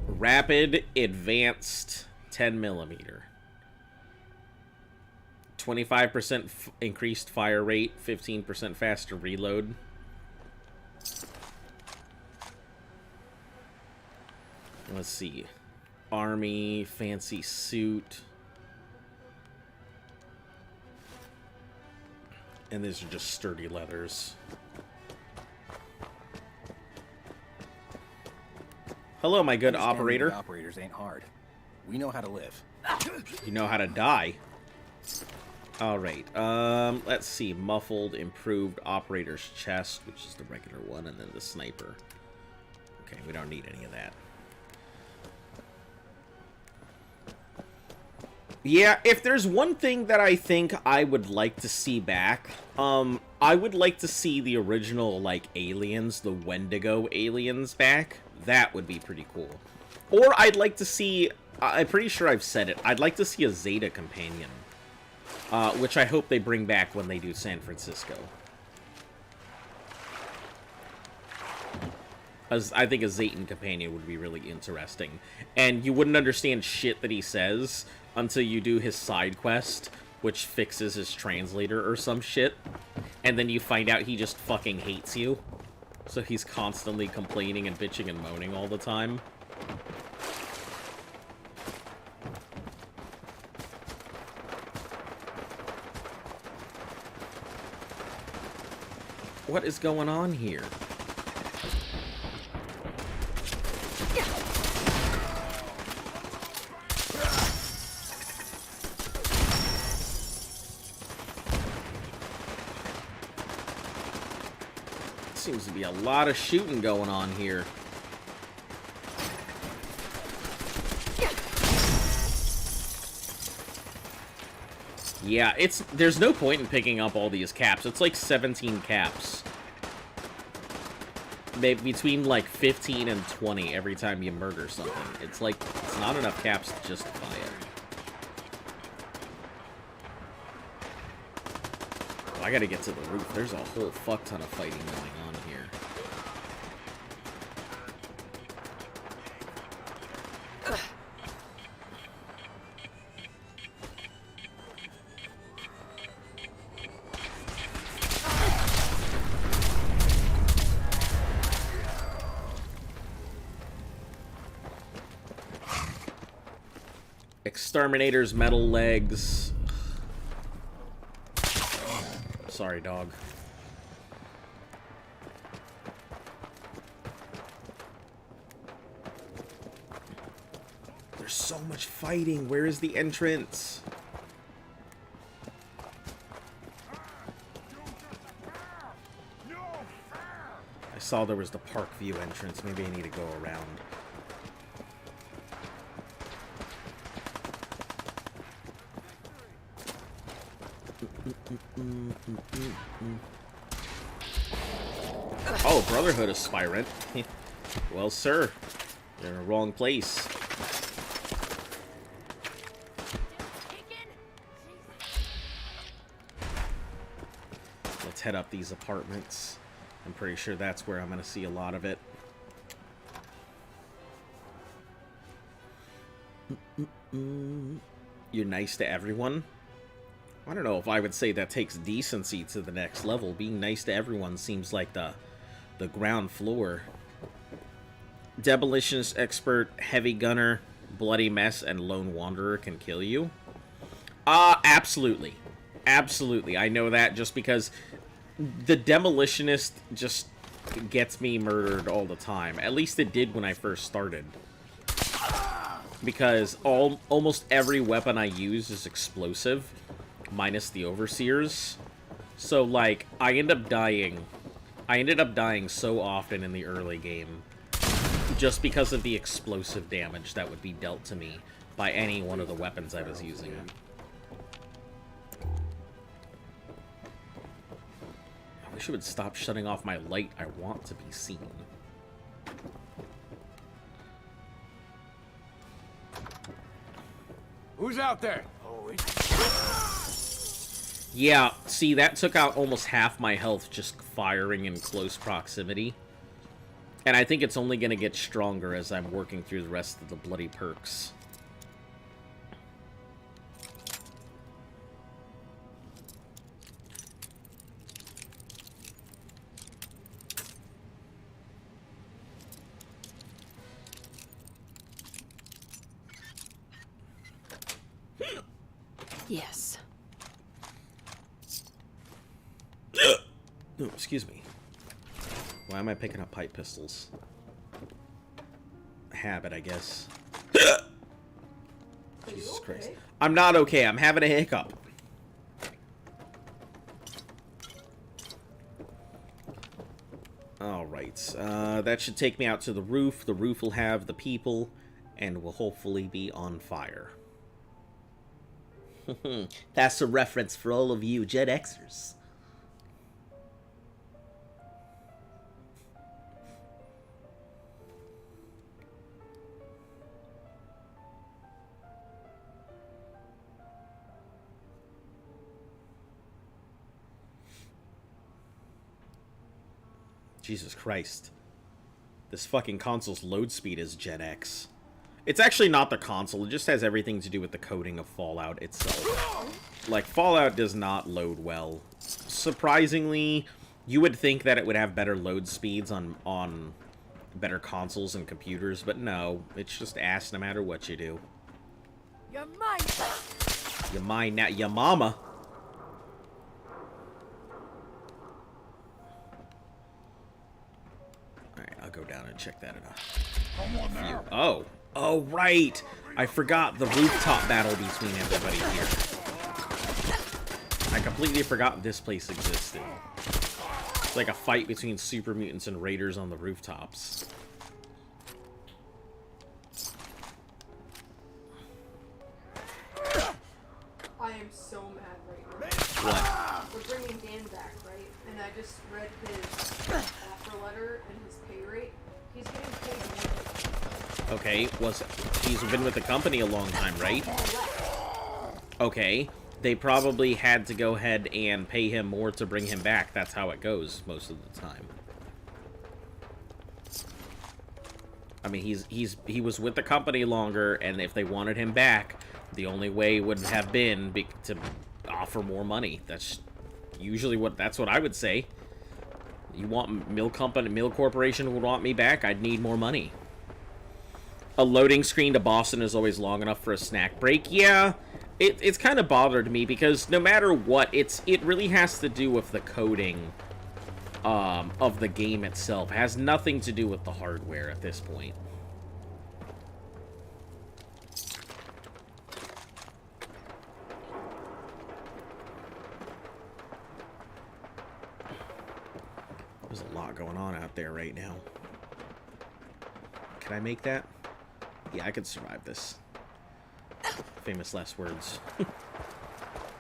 Rapid, advanced, 10mm. 25% increased fire rate, 15% faster reload. Let's see. Army, fancy suit. And these are just sturdy leathers. Hello, my good operator. Operators ain't hard. We know how to live. You know how to die. Alright, let's see. Muffled, improved operator's chest, which is the regular one, and then the sniper. Okay, we don't need any of that. Yeah, if there's one thing that I think I would like to see back, I would like to see the original, like, aliens, the Wendigo aliens back. That would be pretty cool. Or I'd like to see, I'm pretty sure I've said it, I'd like to see a Zeta companion. Which I hope they bring back when they do San Francisco. As I think a Zetan companion would be really interesting. And you wouldn't understand shit that he says until you do his side quest, which fixes his translator or some shit. And then you find out he just fucking hates you. So he's constantly complaining and bitching and moaning all the time. What is going on here? Seems to be a lot of shooting going on here. Yeah, there's no point in picking up all these caps. It's like 17 caps. Maybe between like 15 and 20 every time you murder something. It's like, it's not enough caps to justify it. I gotta get to the roof. There's a whole fuck ton of fighting going on here. Exterminator's metal legs. Sorry, dog. There's so much fighting. Where is the entrance? I saw there was the Parkview entrance. Maybe I need to go around. Oh, Brotherhood of Spirant. Well, sir, you're in the wrong place. Let's head up these apartments. I'm pretty sure that's where I'm going to see a lot of it. You're nice to everyone? I don't know if I would say that takes decency to the next level. Being nice to everyone seems like the ground floor. Demolitionist expert, heavy gunner, bloody mess, and lone wanderer can kill you. Absolutely. Absolutely. I know that just because the demolitionist just gets me murdered all the time. At least it did when I first started. Because almost every weapon I use is explosive. Minus the overseers. So, like, I ended up dying so often in the early game just because of the explosive damage that would be dealt to me by any one of the weapons I was using. I wish it would stop shutting off my light. I want to be seen. Who's out there? Yeah, see, that took out almost half my health just firing in close proximity. And I think it's only going to get stronger as I'm working through the rest of the bloody perks. Yes. Oh, excuse me. Why am I picking up pipe pistols? Habit, I guess. Jesus Christ. I'm not okay. I'm having a hiccup. Alright. That should take me out to the roof. The roof will have the people and will hopefully be on fire. That's a reference for all of you Gen Xers. Jesus Christ. This fucking console's load speed is Gen X. It's actually not the console, it just has everything to do with the coding of Fallout itself. Like, Fallout does not load well. Surprisingly, you would think that it would have better load speeds on better consoles and computers, but no, it's just ass no matter what you do. You're mine. You're mine now, your mama. Alright, I'll go down and check that out. Come on now. Oh. Oh, right! I forgot the rooftop battle between everybody here. I completely forgot this place existed. It's like a fight between super mutants and raiders on the rooftops. I am so mad right now. What? We're bringing Dan back, right? And I just read his offer letter and his pay rate. He's getting paid more. Okay, he's been with the company a long time, right? Okay, they probably had to go ahead and pay him more to bring him back. That's how it goes most of the time. I mean, he was with the company longer, and if they wanted him back, the only way would have been to offer more money. That's usually that's what I would say. You want Mill Corporation would want me back, I'd need more money. A loading screen to Boston is always long enough for a snack break. Yeah, it's kind of bothered me because no matter what, it really has to do with the coding of the game itself. It has nothing to do with the hardware at this point. There's a lot going on out there right now. Can I make that? Yeah, I could survive this. Famous last words.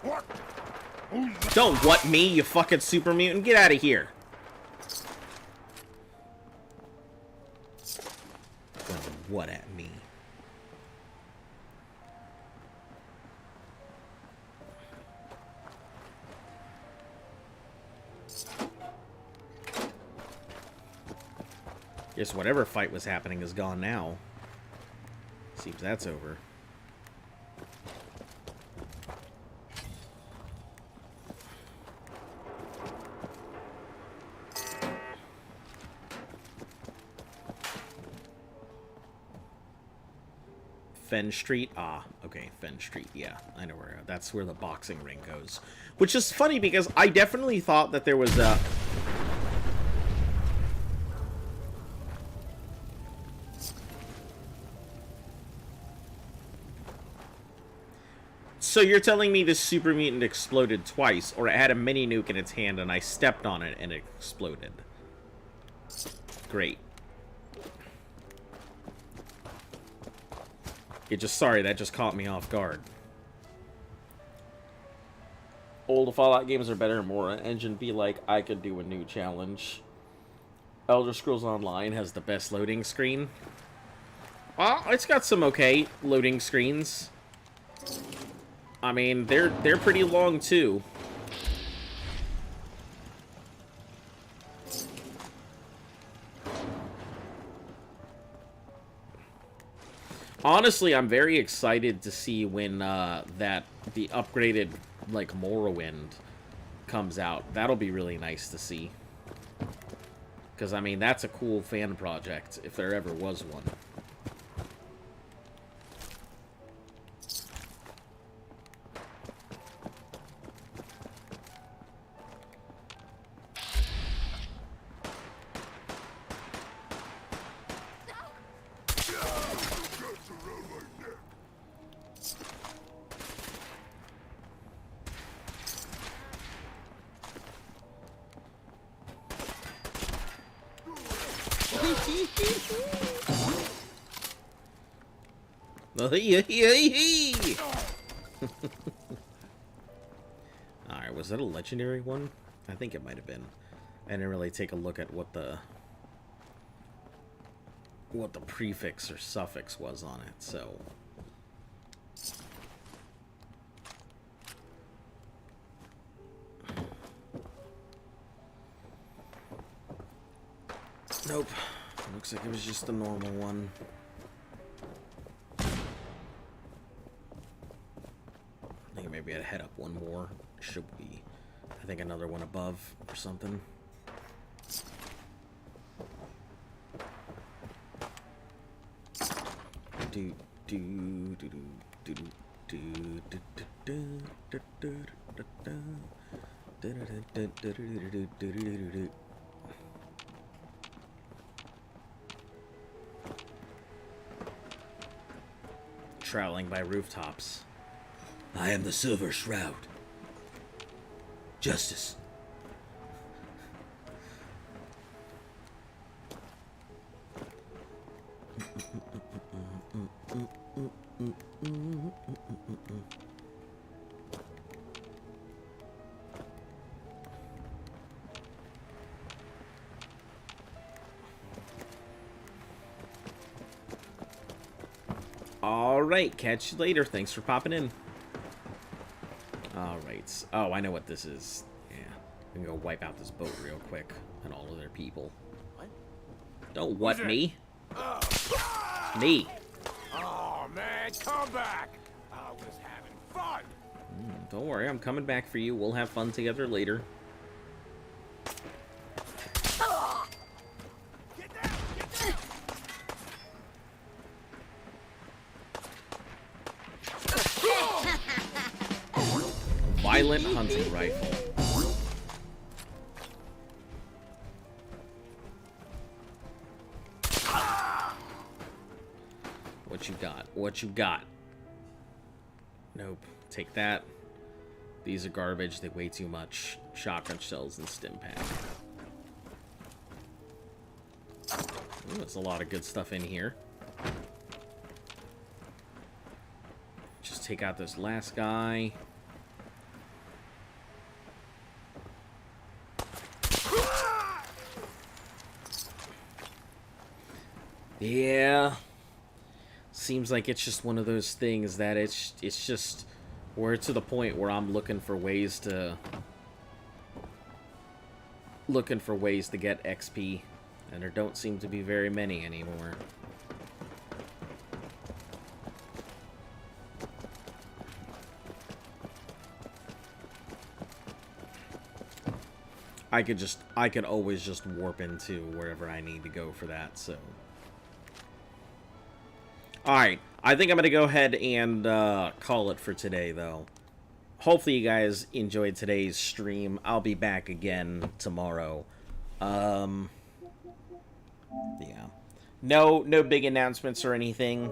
What? Don't what me, you fucking super mutant. Get out of here. What at me? Guess whatever fight was happening is gone now. Seems that's over. Fen Street? Ah, okay, Fen Street, yeah. I know where, that's where the boxing ring goes. Which is funny because I definitely thought that there was a... So you're telling me this super mutant exploded twice, or it had a mini nuke in its hand and I stepped on it and it exploded. Great. Sorry, that just caught me off guard. Old Fallout games are better and more engine be like, I could do a new challenge. Elder Scrolls Online has the best loading screen. Well, it's got some okay loading screens. I mean, they're pretty long too. Honestly, I'm very excited to see when the upgraded like Morrowind comes out. That'll be really nice to see. Because I mean, that's a cool fan project if there ever was one. Alright, was that a legendary one? I think it might have been. I didn't really take a look at what the prefix or suffix was on it, so... Nope. Looks like it was just a normal one. I think maybe I'd head up one more. Should be, I think, another one above or something. Traveling by rooftops. I am the Silver Shroud. Justice. Alright, catch you later. Thanks for popping in. Alright. Oh, I know what this is. Yeah. We can go wipe out this boat real quick and all of their people. What? Don't what me? Me. Oh, man, come back! I was having fun! Don't worry, I'm coming back for you. We'll have fun together later. Violent hunting rifle. What you got? What you got? Nope. Take that. These are garbage. They weigh too much. Shotgun shells and stim pack. Ooh, there's a lot of good stuff in here. Just take out this last guy. Yeah. Seems like it's just one of those things that it's just we're to the point where I'm looking for ways to get XP, and there don't seem to be very many anymore. I could always just warp into wherever I need to go for that, so. Alright, I think I'm going to go ahead and call it for today, though. Hopefully you guys enjoyed today's stream. I'll be back again tomorrow. Yeah. No big announcements or anything.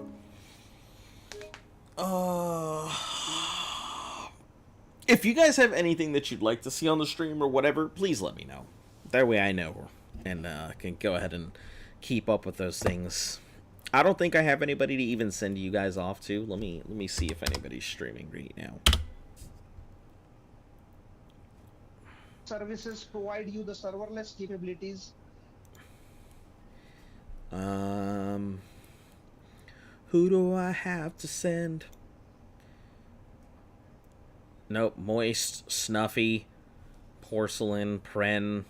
If you guys have anything that you'd like to see on the stream or whatever, please let me know. That way I know and can go ahead and keep up with those things. I don't think I have anybody to even send you guys off to. Let me see if anybody's streaming right now. Services provide you the serverless capabilities. Who do I have to send? Nope. Moist, Snuffy, Porcelain, Pren.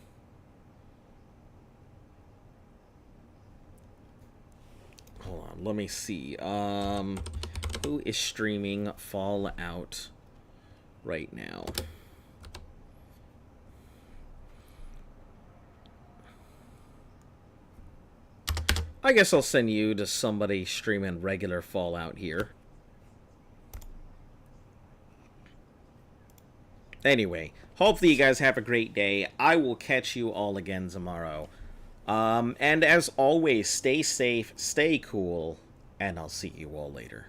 Hold on, let me see. Who is streaming Fallout right now? I guess I'll send you to somebody streaming regular Fallout here. Anyway, hopefully you guys have a great day. I will catch you all again tomorrow. And as always, stay safe, stay cool, and I'll see you all later.